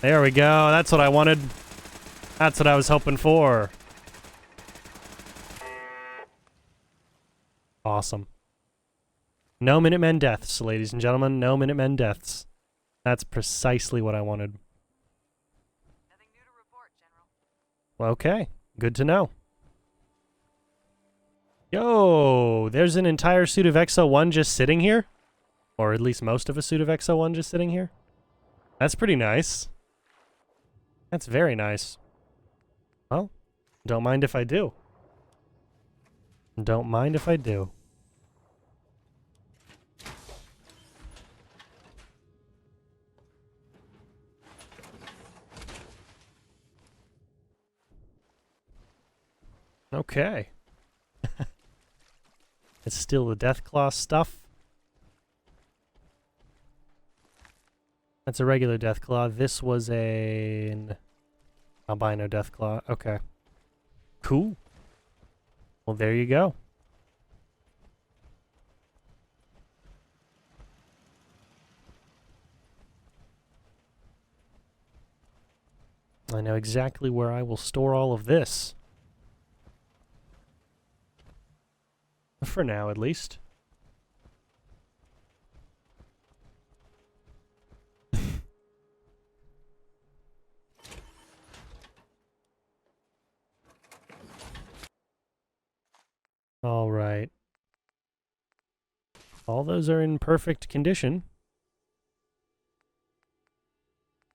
There we go. That's what I wanted. That's what I was hoping for. Awesome. No Minutemen deaths, ladies and gentlemen. No Minutemen deaths. That's precisely what I wanted. Nothing new to report, General. Okay, good to know. Yo, there's an entire suit of XO1 just sitting here? Or at least most of a suit of XO1 just sitting here? That's pretty nice. That's very nice. Well, don't mind if I do. Don't mind if I do. Okay. It's still the Deathclaw stuff. That's a regular Deathclaw. This was an albino Deathclaw. Okay. Cool. Well, there you go. I know exactly where I will store all of this. For now, at least. All right. All those are in perfect condition.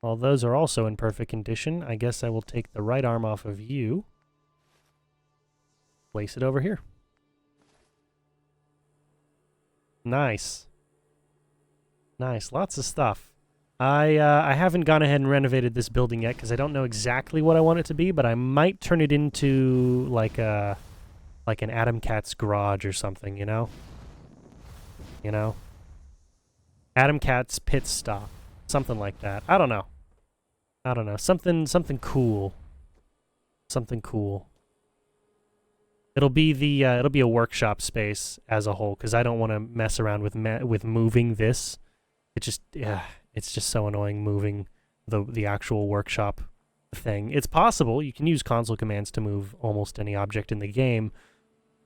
All those are also in perfect condition. I guess I will take the right arm off of you. Place it over here. Nice. Nice. Lots of stuff. I haven't gone ahead and renovated this building yet because I don't know exactly what I want it to be, but I might turn it into like an Adam Cat's garage or something, you know? You know? Adam Cat's pit stop. Something like that. I don't know. I don't know. Something cool. Something cool. It'll be a workshop space as a whole because I don't want to mess around with moving this. It just it's just so annoying moving the actual workshop thing. It's possible you can use console commands to move almost any object in the game,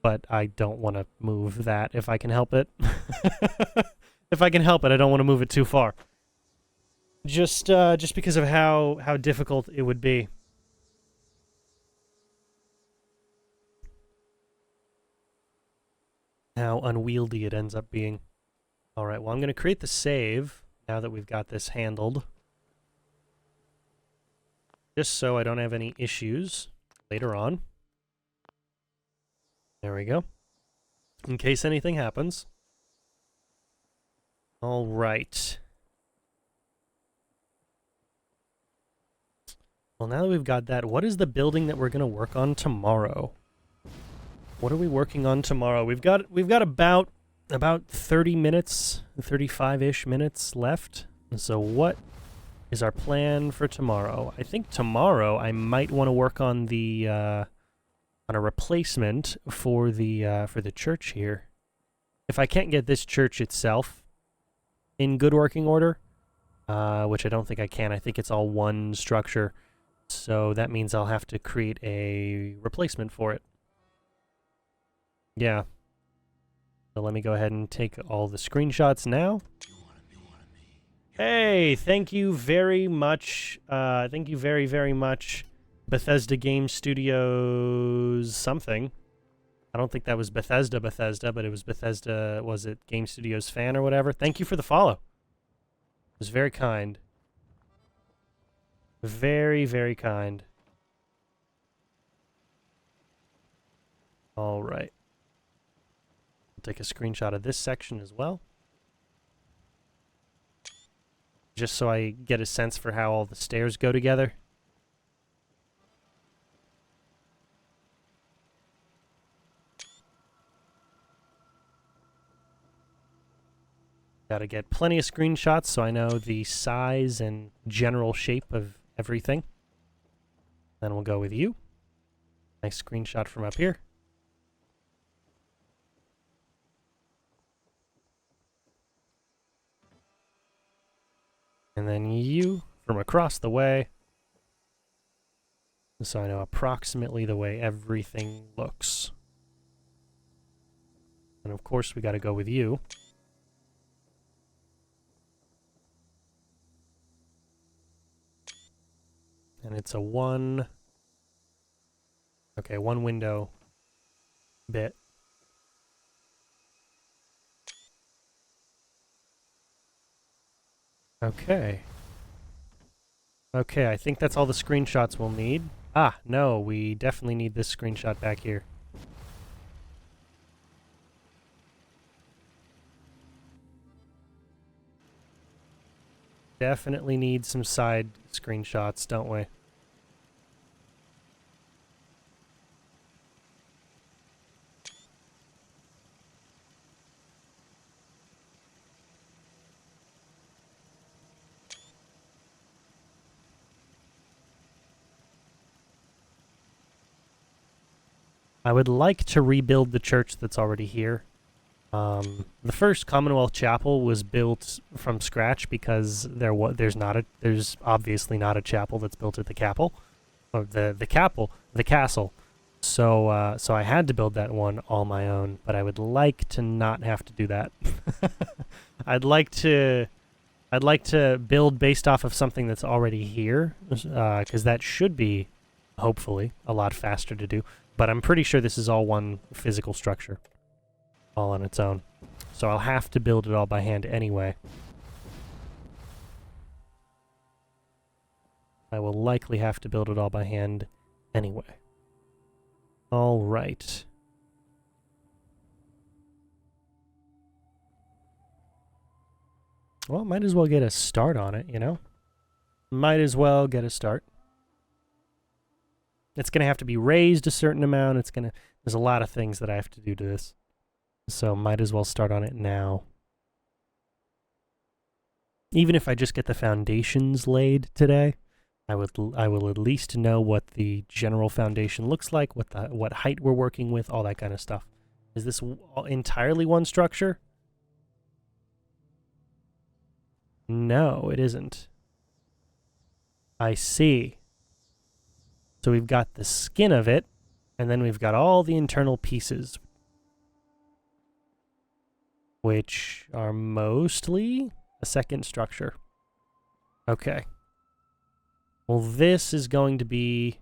but I don't want to move that if I can help it. If I can help it, I don't want to move it too far. Just because of how difficult it would be. How unwieldy it ends up being. All right, well, I'm going to create the save now that we've got this handled. Just so I don't have any issues later on. There we go. In case anything happens. All right. Well, now that we've got that, what is the building that we're going to work on tomorrow? What are we working on tomorrow? We've got about 30 minutes, 35-ish minutes left. So what is our plan for tomorrow? I think tomorrow I might want to work on the on a replacement for the church here. If I can't get this church itself in good working order, which I don't think I can. I think it's all one structure. So that means I'll have to create a replacement for it. Yeah. So let me go ahead and take all the screenshots now. Hey, thank you very much. Thank you very, very much, Bethesda Game Studios something. I don't think that was Bethesda, but it was Bethesda, was it Game Studios fan or whatever? Thank you for the follow. It was very kind. Very, very kind. All right. Take a screenshot of this section as well. Just so I get a sense for how all the stairs go together. Gotta get plenty of screenshots so I know the size and general shape of everything. Then we'll go with you. Nice screenshot from up here. And then you from across the way. So I know approximately the way everything looks. And of course we gotta go with you. And it's a one window bit. Okay. Okay, I think that's all the screenshots we'll need. Ah, no, we definitely need this screenshot back here. Definitely need some side screenshots, don't we? I would like to rebuild the church that's already here. The first Commonwealth Chapel was built from scratch because there's obviously not a chapel that's built at the castle. So I had to build that one all my own, but I would like to not have to do that. I'd like to build based off of something that's already here, because that should be, hopefully, a lot faster to do. But I'm pretty sure this is all one physical structure, all on its own. So I'll have to build it all by hand anyway. I will likely have to build it all by hand anyway. All right. Well, might as well get a start on it, you know? Might as well get a start. It's going to have to be raised a certain amount. There's a lot of things that I have to do to this. So might as well start on it now. Even if I just get the foundations laid today, I will at least know what the general foundation looks like, what height we're working with, all that kind of stuff. Is this entirely one structure? No, it isn't. I see. So we've got the skin of it, and then we've got all the internal pieces, which are mostly a second structure. Okay. Well, this is going to be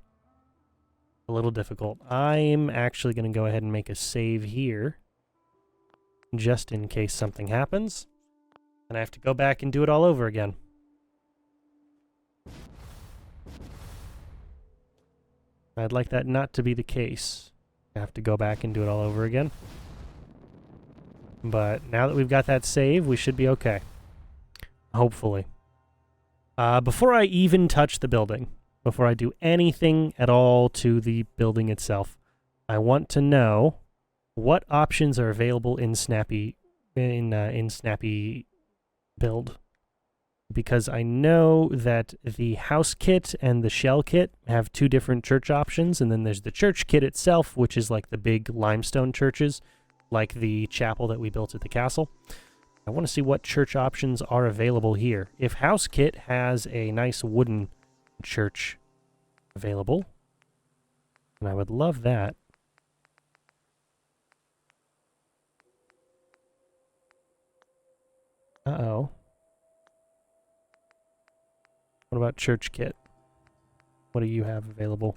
a little difficult. I'm actually going to go ahead and make a save here, just in case something happens, and I have to go back and do it all over again. I'd like that not to be the case. I have to go back and do it all over again. But now that we've got that save, we should be okay. Hopefully. Before I even touch the building, before I do anything at all to the building itself, I want to know what options are available in Snappy Build. Because I know that the house kit and the shell kit have two different church options, and then there's the church kit itself, which is like the big limestone churches, like the chapel that we built at the castle. I want to see what church options are available here. If house kit has a nice wooden church available, and I would love that. Uh-oh. What about church kit? What do you have available?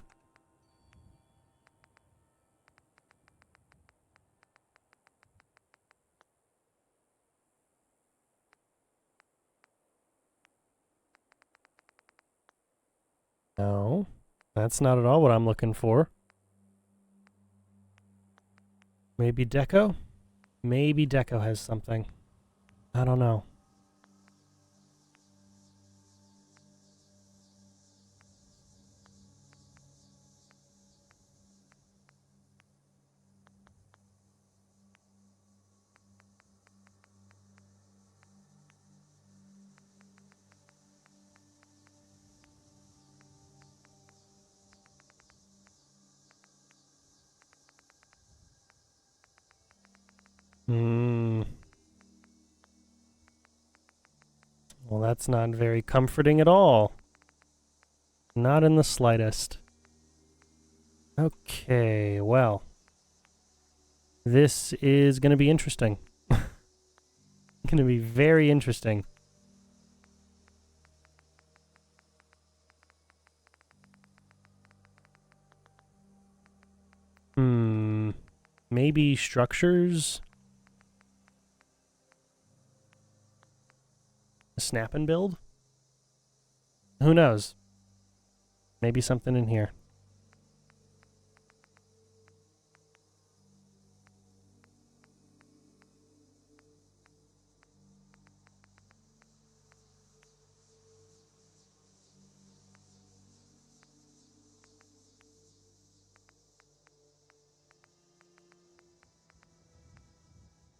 No, that's not at all what I'm looking for. Maybe Deco? Maybe Deco has something. I don't know. Well, that's not very comforting at all. Not in the slightest. Okay, well. This is going to be interesting. Going to be very interesting. Maybe structures? A snap and build? Who knows? Maybe something in here.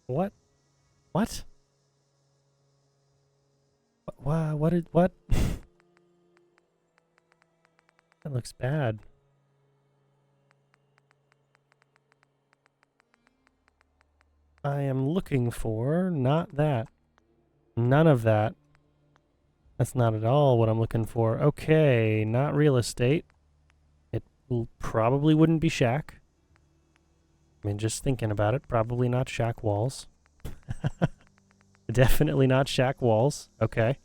What? What? What? That looks bad. I am looking for not that. None of that. That's not at all what I'm looking for. Okay, not real estate. It probably wouldn't be shack. I mean, just thinking about it, probably not shack walls. Definitely not shack walls. Okay.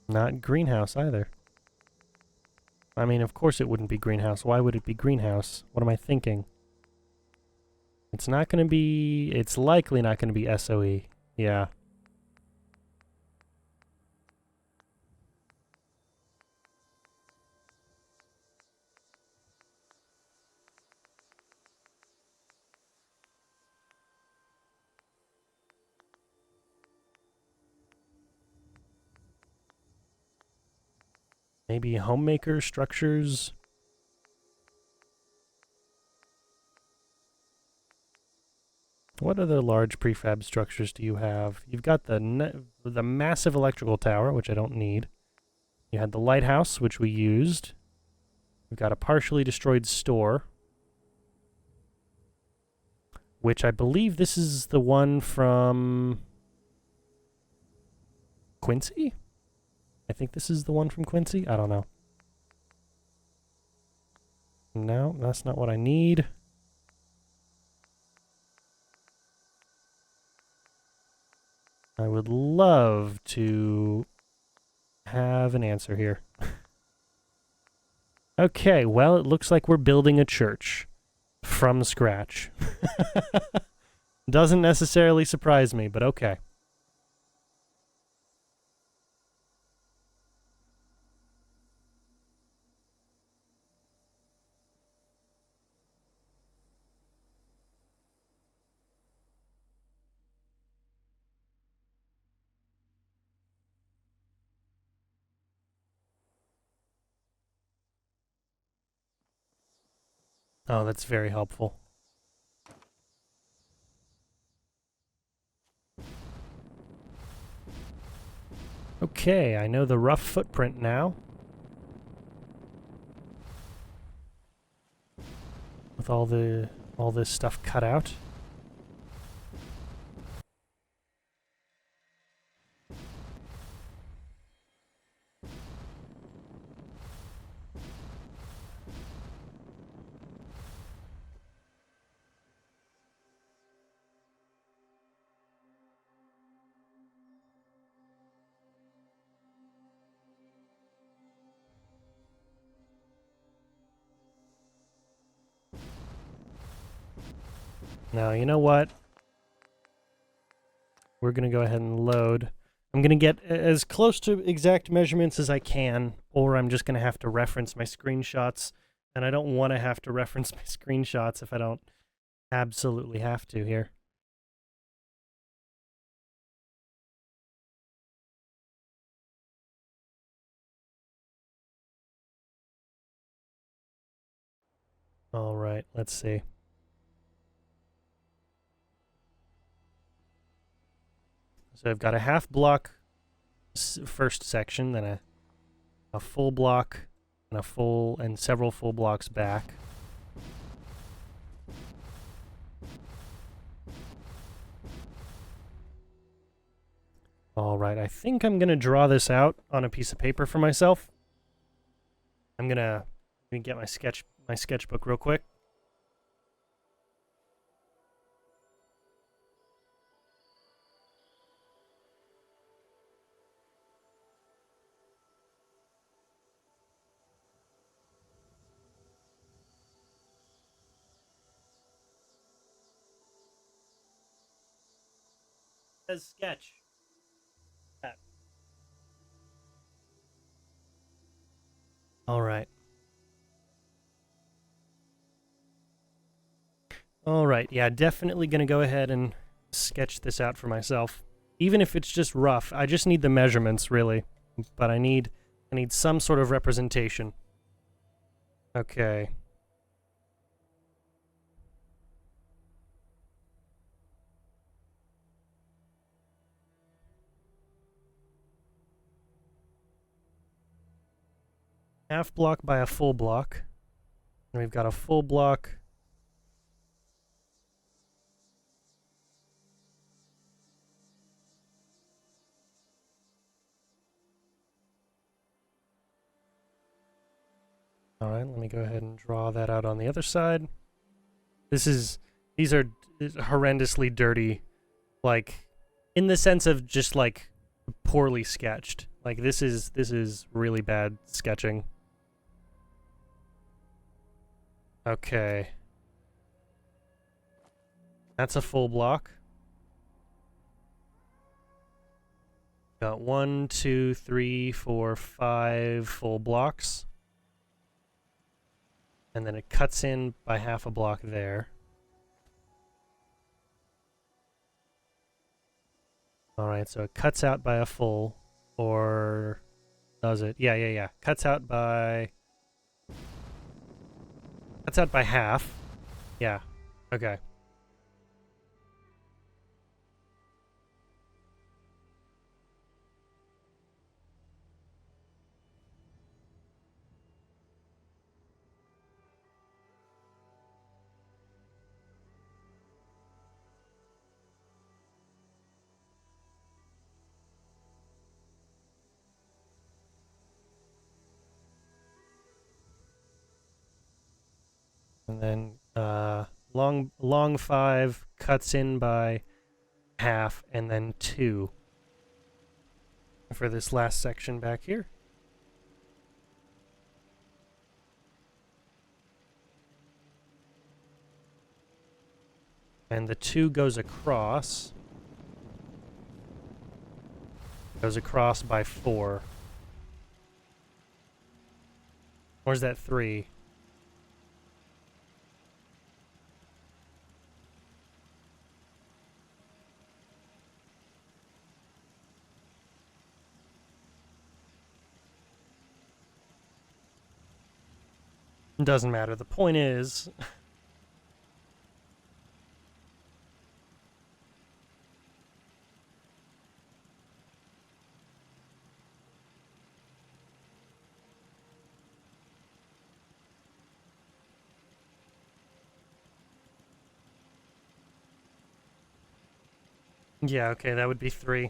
Not greenhouse either. I mean, of course it wouldn't be greenhouse. Why would it be greenhouse? What am I thinking? It's not going to be... It's likely not going to be SOE. Yeah. Maybe Homemaker structures. What other large prefab structures do you have? You've got the massive electrical tower, which I don't need. You had the lighthouse, which we used. We've got a partially destroyed store, which I believe this is the one from Quincy? I think this is the one from Quincy. I don't know. No, that's not what I need. I would love to have an answer here. Okay, well, it looks like we're building a church from scratch. Doesn't necessarily surprise me, but okay. Oh, that's very helpful. Okay, I know the rough footprint now. With all this stuff cut out. Now, you know what? We're going to go ahead and load. I'm going to get as close to exact measurements as I can, or I'm just going to have to reference my screenshots, and I don't want to have to reference my screenshots if I don't absolutely have to here. All right, let's see. So I've got a half block first section, then a full block, and several full blocks back. All right, I think I'm gonna draw this out on a piece of paper for myself. I'm gonna get my sketchbook real quick. Says sketch. All right. All right. Yeah, definitely going to go ahead and sketch this out for myself. Even if it's just rough, I just need the measurements, really. But I need some sort of representation. Okay. Half block by a full block. And we've got a full block. Alright, let me go ahead and draw that out on the other side. These are horrendously dirty, like, in the sense of just, like, poorly sketched. Like, this is really bad sketching. Okay. That's a full block. Got 1, 2, 3, 4, 5 full blocks. And then it cuts in by half a block there. Alright, so it cuts out by a full, or does it? Yeah. Cuts out by half. Yeah. Okay. And then long 5 cuts in by half, and then 2 for this last section back here. And the 2 goes across. Goes across by 4. Or is that 3? Doesn't matter. The point is... yeah, okay, that would be 3.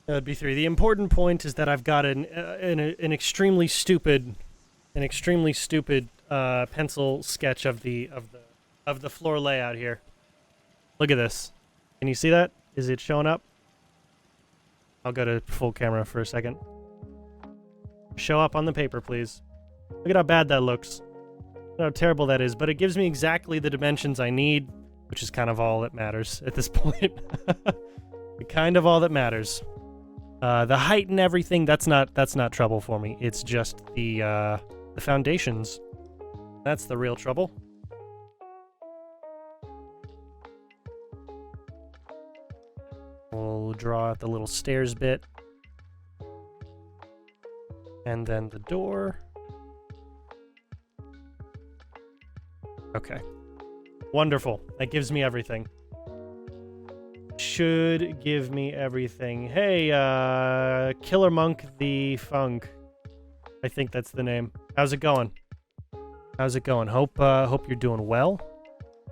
That would be 3. The important point is that I've got an extremely stupid... an extremely stupid pencil sketch of the floor layout here. Look at this. Can you see that? Is it showing up? I'll go to full camera for a second. Show up on the paper, please. Look at how bad that looks. Look how terrible that is, but it gives me exactly the dimensions I need, which is kind of all that matters at this point. Kind of all that matters. The height and everything, that's not trouble for me. It's just the foundations. That's the real trouble. We'll draw out the little stairs bit. And then the door. Okay. Wonderful. That gives me everything. Should give me everything. Hey, Killer Monk the Funk. I think that's the name. How's it going? How's it going? Hope you're doing well.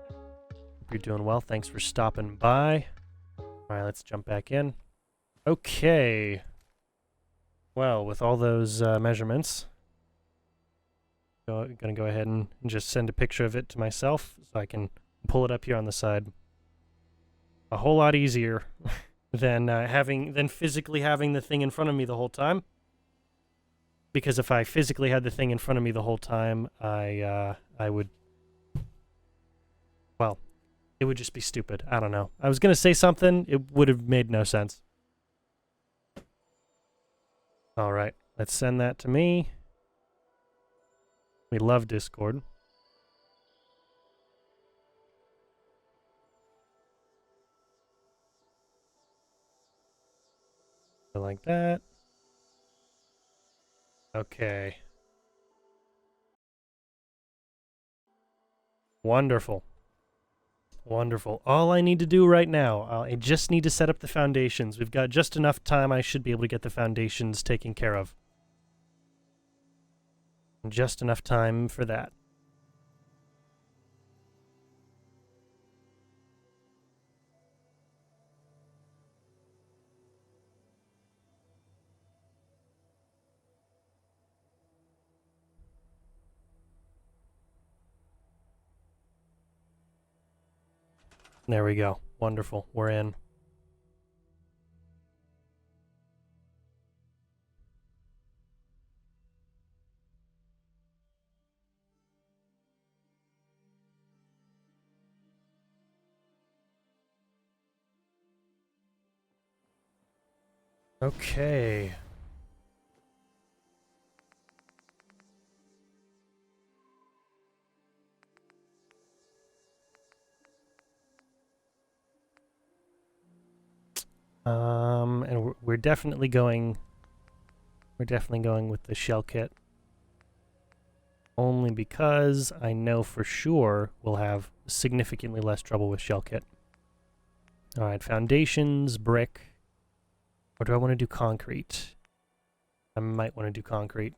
Hope you're doing well. Thanks for stopping by. All right, let's jump back in. Okay. Well, with all those measurements, I'm gonna go ahead and just send a picture of it to myself so I can pull it up here on the side. A whole lot easier than physically having the thing in front of me the whole time. Because if I physically had the thing in front of me the whole time, I would... well, it would just be stupid. I don't know. I was going to say something. It would have made no sense. All right. Let's send that to me. We love Discord. Like that. Okay. Wonderful. Wonderful. All I need to do right now, I just need to set up the foundations. We've got just enough time. I should be able to get the foundations taken care of. Just enough time for that. There we go. Wonderful. We're in. Okay. And we're definitely going. We're definitely going with the shell kit. Only because I know for sure we'll have significantly less trouble with shell kit. All right, foundations, brick. Or do I want to do concrete? I might want to do concrete.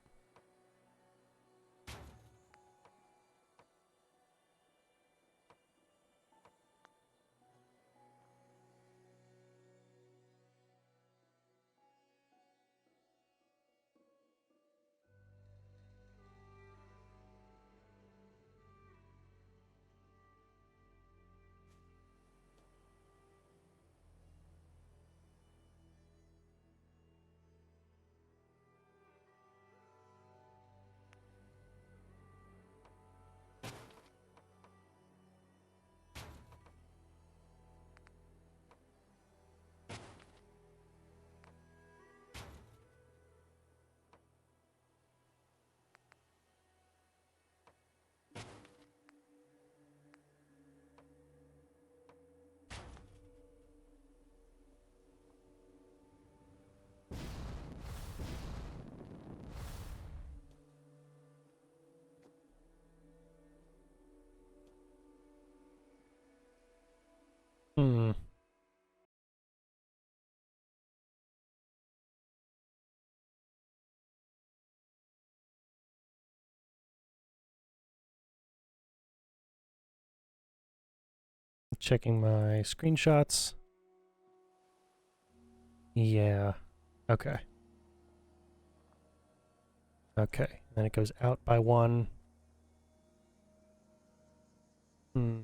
Hmm. Checking my screenshots. Yeah. Okay. Okay. Then it goes out by 1. Hmm.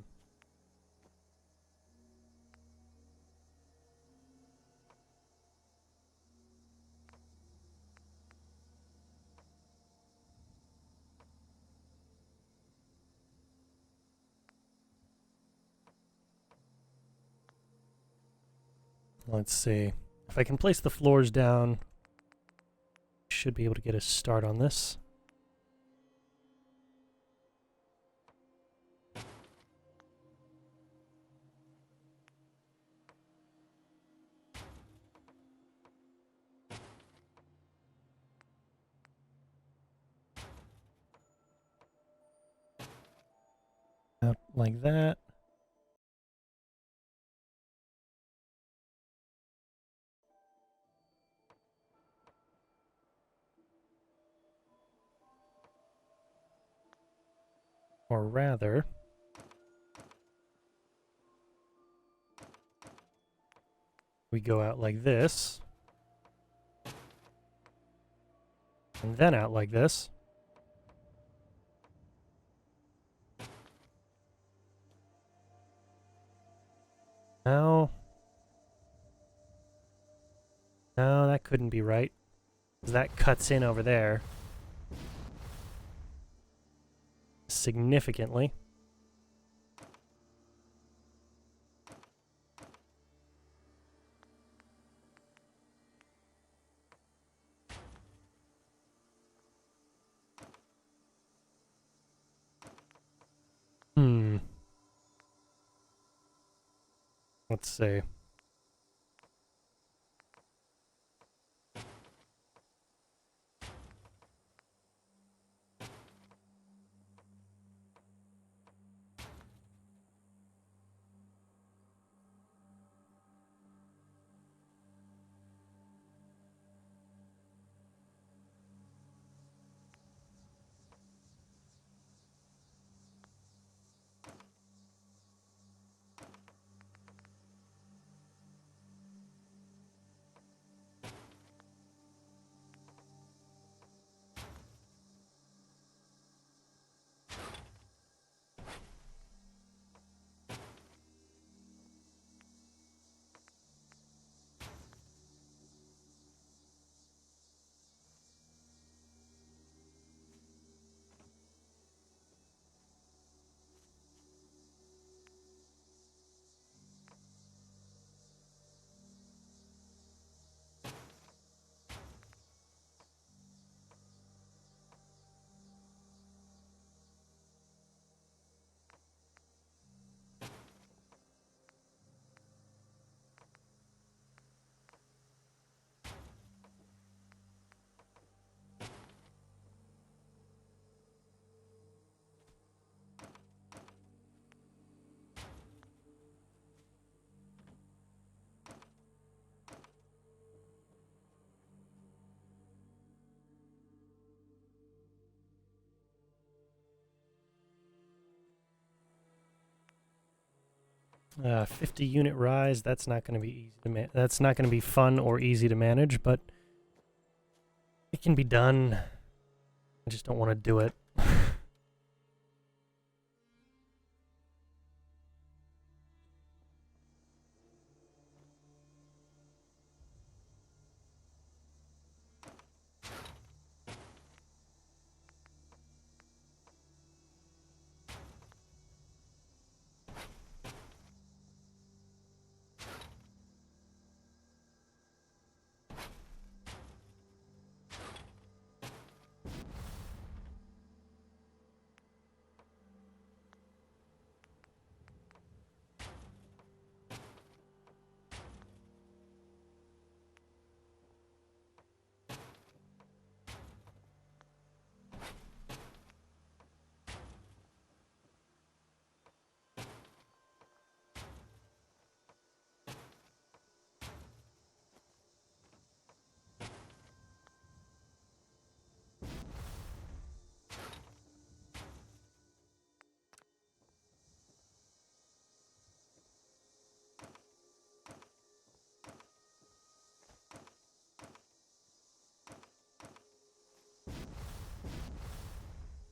Let's see. If I can place the floors down, should be able to get a start on this. Out like that. Or rather, we go out like this. And then out like this. No. No, that couldn't be right. 'Cause that cuts in over there. Significantly. Hmm. Let's see. 50 unit rise. That's not going to be easy to that's not going to be fun or easy to manage, but it can be done. I just don't want to do it.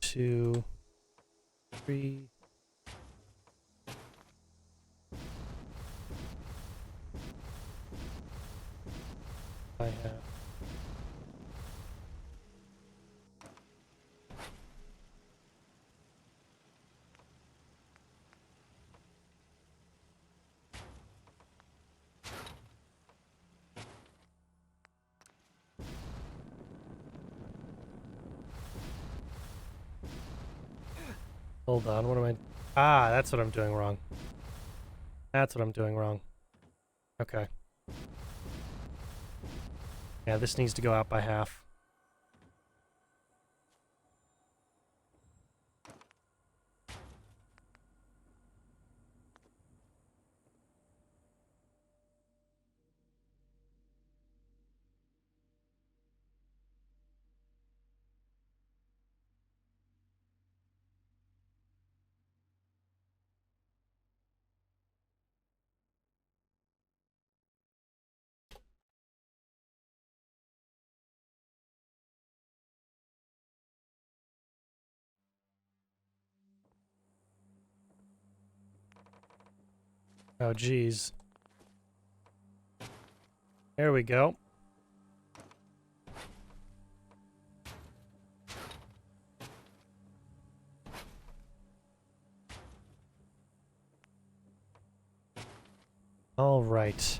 Two, three. I have. Hold on, what am I... Ah, that's what I'm doing wrong. That's what I'm doing wrong. Okay. Yeah, this needs to go out by half. Oh, geez. There we go. All right.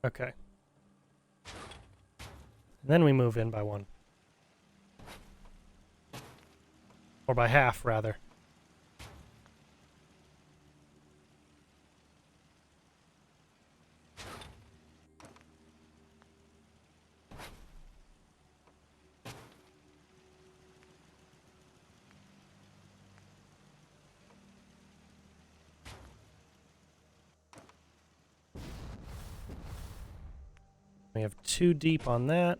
Okay. And then we move in by one. Or by half, rather. We have 2 deep on that.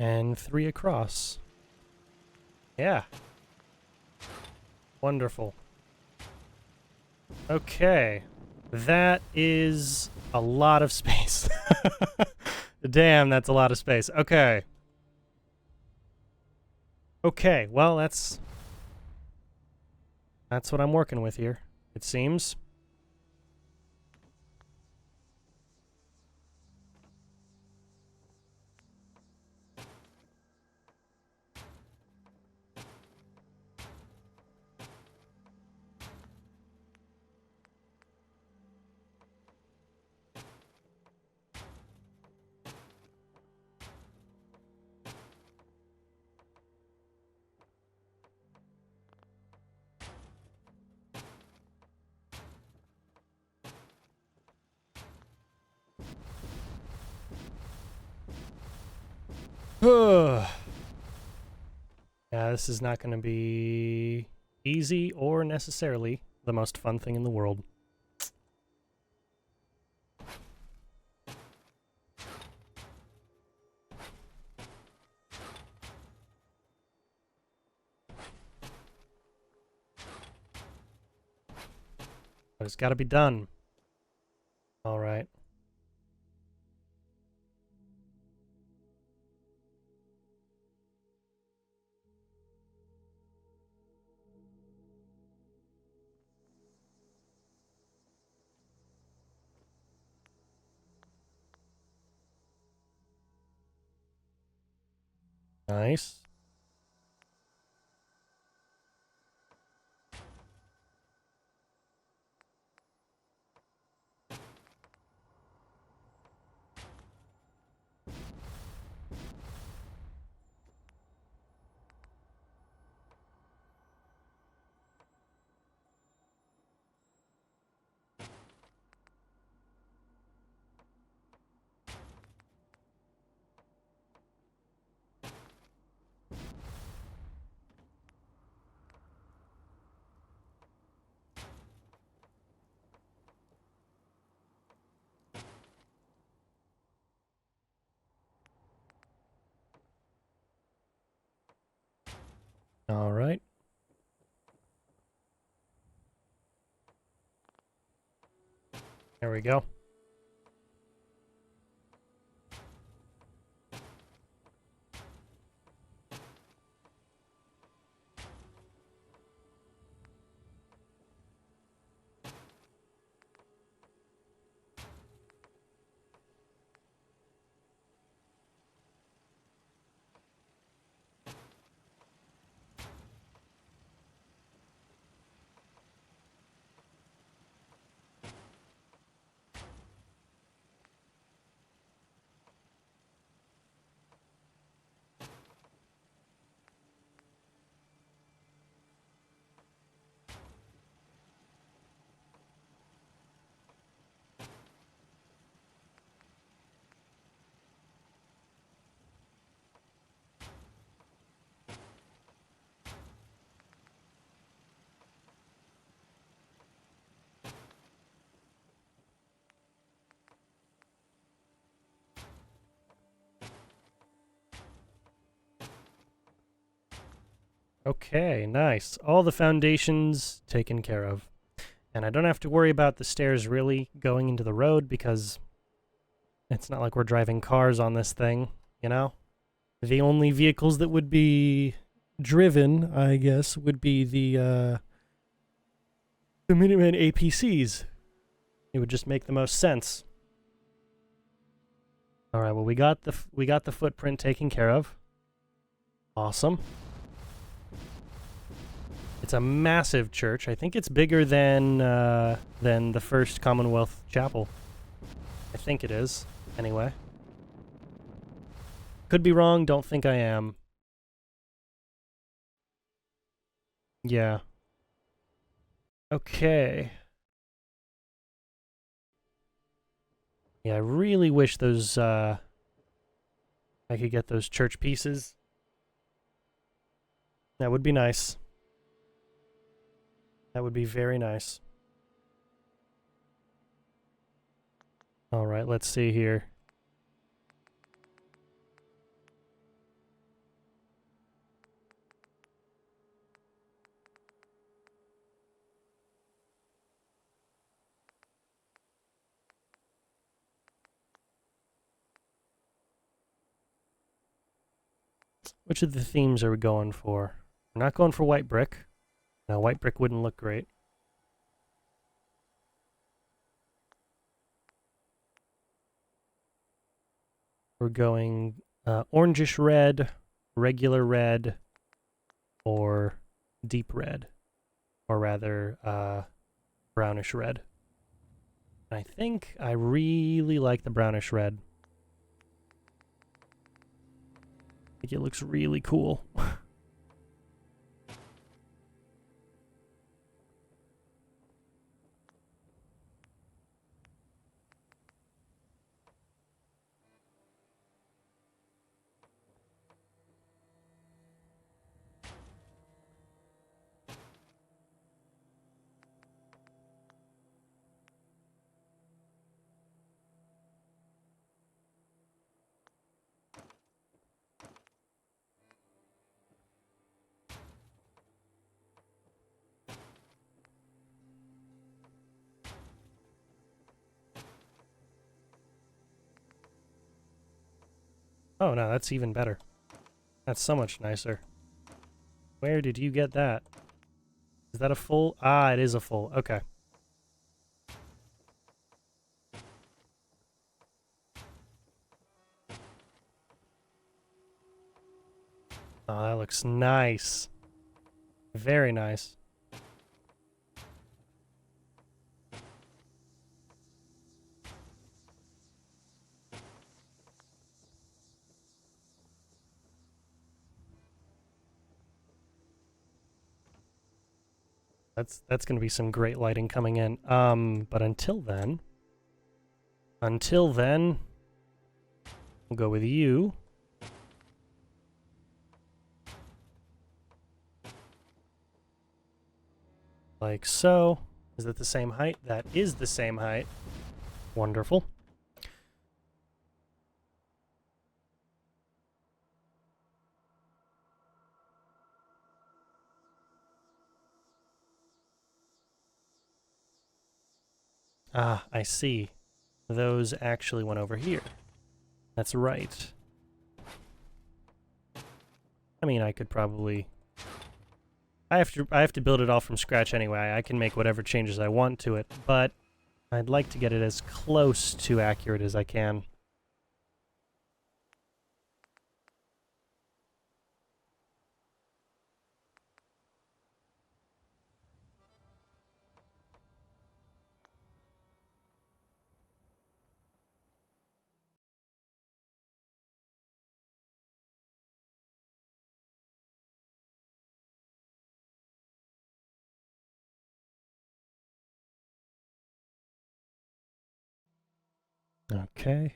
And 3 across. Yeah. Wonderful. Okay. That is a lot of space. Damn, that's a lot of space. Okay. Okay, well, that's what I'm working with here, it seems. Yeah, this is not going to be easy or necessarily the most fun thing in the world. But it's got to be done. All right. Nice. All right. There we go. Okay, nice. All the foundations taken care of. And I don't have to worry about the stairs really going into the road because it's not like we're driving cars on this thing, you know? The only vehicles that would be driven, I guess, would be the Minutemen APCs. It would just make the most sense. All right, well we got the footprint taken care of. Awesome. It's a massive church. I think it's bigger than the first Commonwealth Chapel. I think it is. Anyway. Could be wrong, don't think I am. Yeah. Okay. Yeah, I really wish those, I could get those church pieces. That would be nice. That would be very nice. Alright, let's see here. Which of the themes are we going for? We're not going for white brick. No, white brick wouldn't look great. We're going orangish red, regular red, or deep red. Or rather, brownish red. I think I really like the brownish red. I think it looks really cool. Oh, no, that's even better. That's so much nicer. Where did you get that? Is that a full? Ah, it is a full. Okay. Oh, that looks nice. Very nice. That's going to be some great lighting coming in. But until then, we'll go with you. Like so. Is that the same height? That is the same height. Wonderful. Ah, I see. Those actually went over here. That's right. I mean, I could probably... I have to build it all from scratch anyway. I can make whatever changes I want to it, but I'd like to get it as close to accurate as I can. Okay.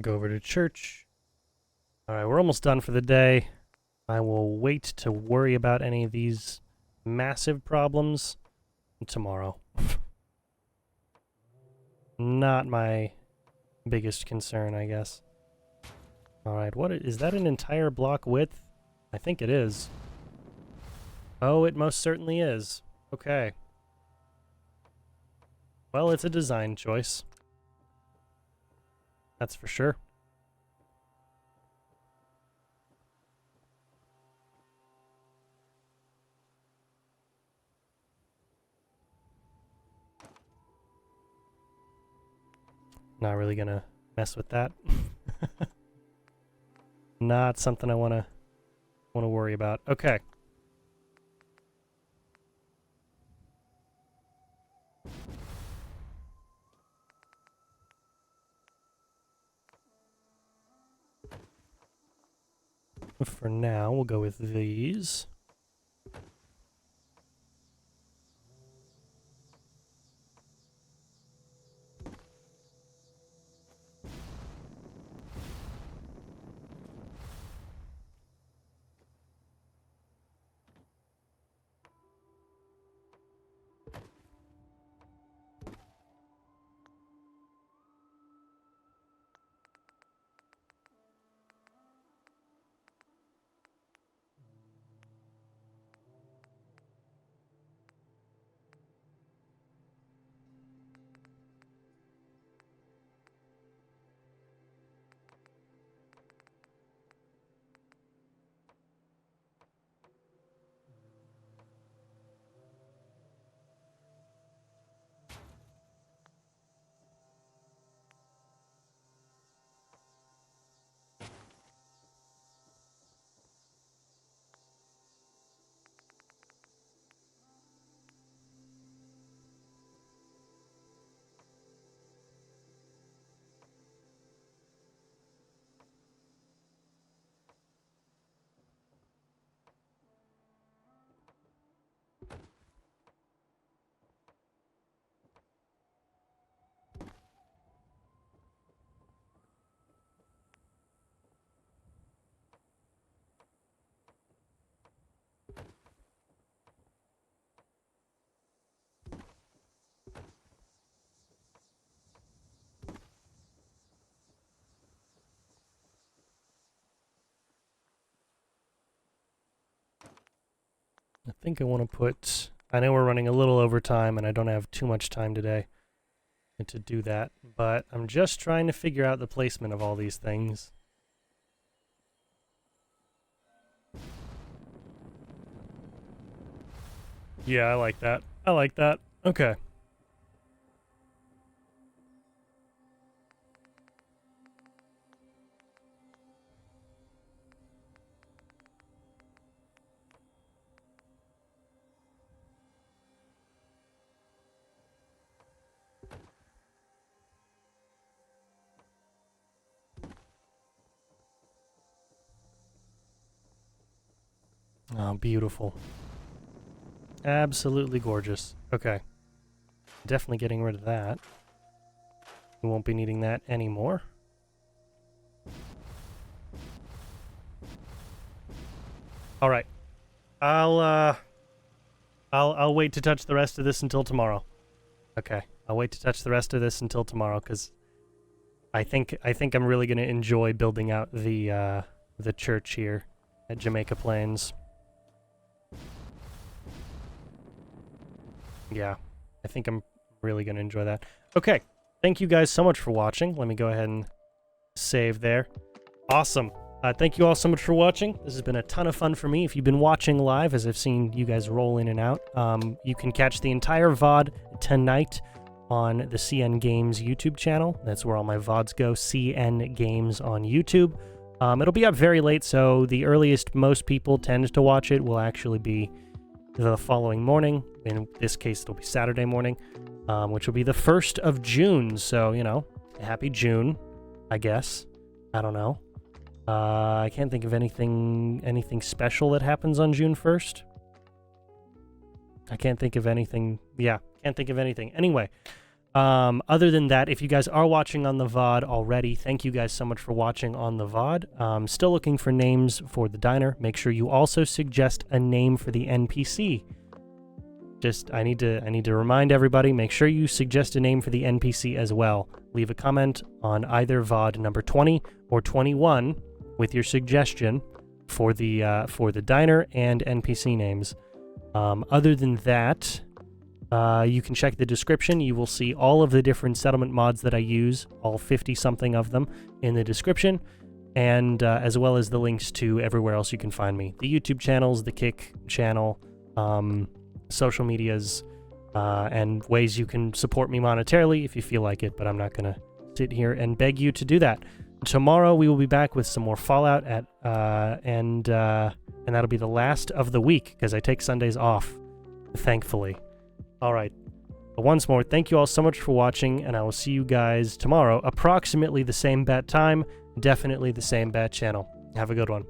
Go over to church. Alright, we're almost done for the day. I will wait to worry about any of these massive problems tomorrow. Not my biggest concern, I guess. Alright, is that an entire block width? I think it is. Oh, it most certainly is. Okay. Well, it's a design choice. That's for sure. Not really gonna mess with that. Not something I wanna worry about. Okay. For now, we'll go with these. think I want to put... I know we're running a little over time, and I don't have too much time today to do that, but I'm just trying to figure out the placement of all these things. Yeah, I like that. I like that. Okay. Oh, beautiful. Absolutely gorgeous. Okay. Definitely getting rid of that. We won't be needing that anymore. All right. I'll wait to touch the rest of this until tomorrow. Okay. I'll wait to touch the rest of this until tomorrow cuz I think I'm really going to enjoy building out the church here at Jamaica Plains. Yeah, I think I'm really going to enjoy that. Okay, thank you guys so much for watching. Let me go ahead and save there. Awesome. Thank you all so much for watching. This has been a ton of fun for me. If you've been watching live, as I've seen you guys roll in and out, you can catch the entire VOD tonight on the CN Games YouTube channel. That's where all my VODs go, CN Games on YouTube. It'll be up very late, so the earliest most people tend to watch it will actually be the following morning. In this case, it'll be Saturday morning, which will be the 1st of June. So, you know, happy June, I guess. I don't know. I can't think of anything special that happens on June 1st. I can't think of anything. Yeah, can't think of anything. Anyway, other than that, if you guys are watching on the VOD already, thank you guys so much for watching on the VOD. Still looking for names for the diner. Make sure you also suggest a name for the NPC. I need to remind everybody, make sure you suggest a name for the NPC as well. Leave a comment on either VOD number 20 or 21 with your suggestion for the diner and NPC names. Other than that, you can check the description. You will see all of the different settlement mods that I use, all 50-something of them, in the description, and as well as the links to everywhere else you can find me. The YouTube channels, the Kick channel, social medias, and ways you can support me monetarily if you feel like it, but I'm not going to sit here and beg you to do that. Tomorrow we will be back with some more Fallout and that'll be the last of the week because I take Sundays off, thankfully. All right. Once more, thank you all so much for watching, and I will see you guys tomorrow, approximately the same bat time, definitely the same bat channel. Have a good one.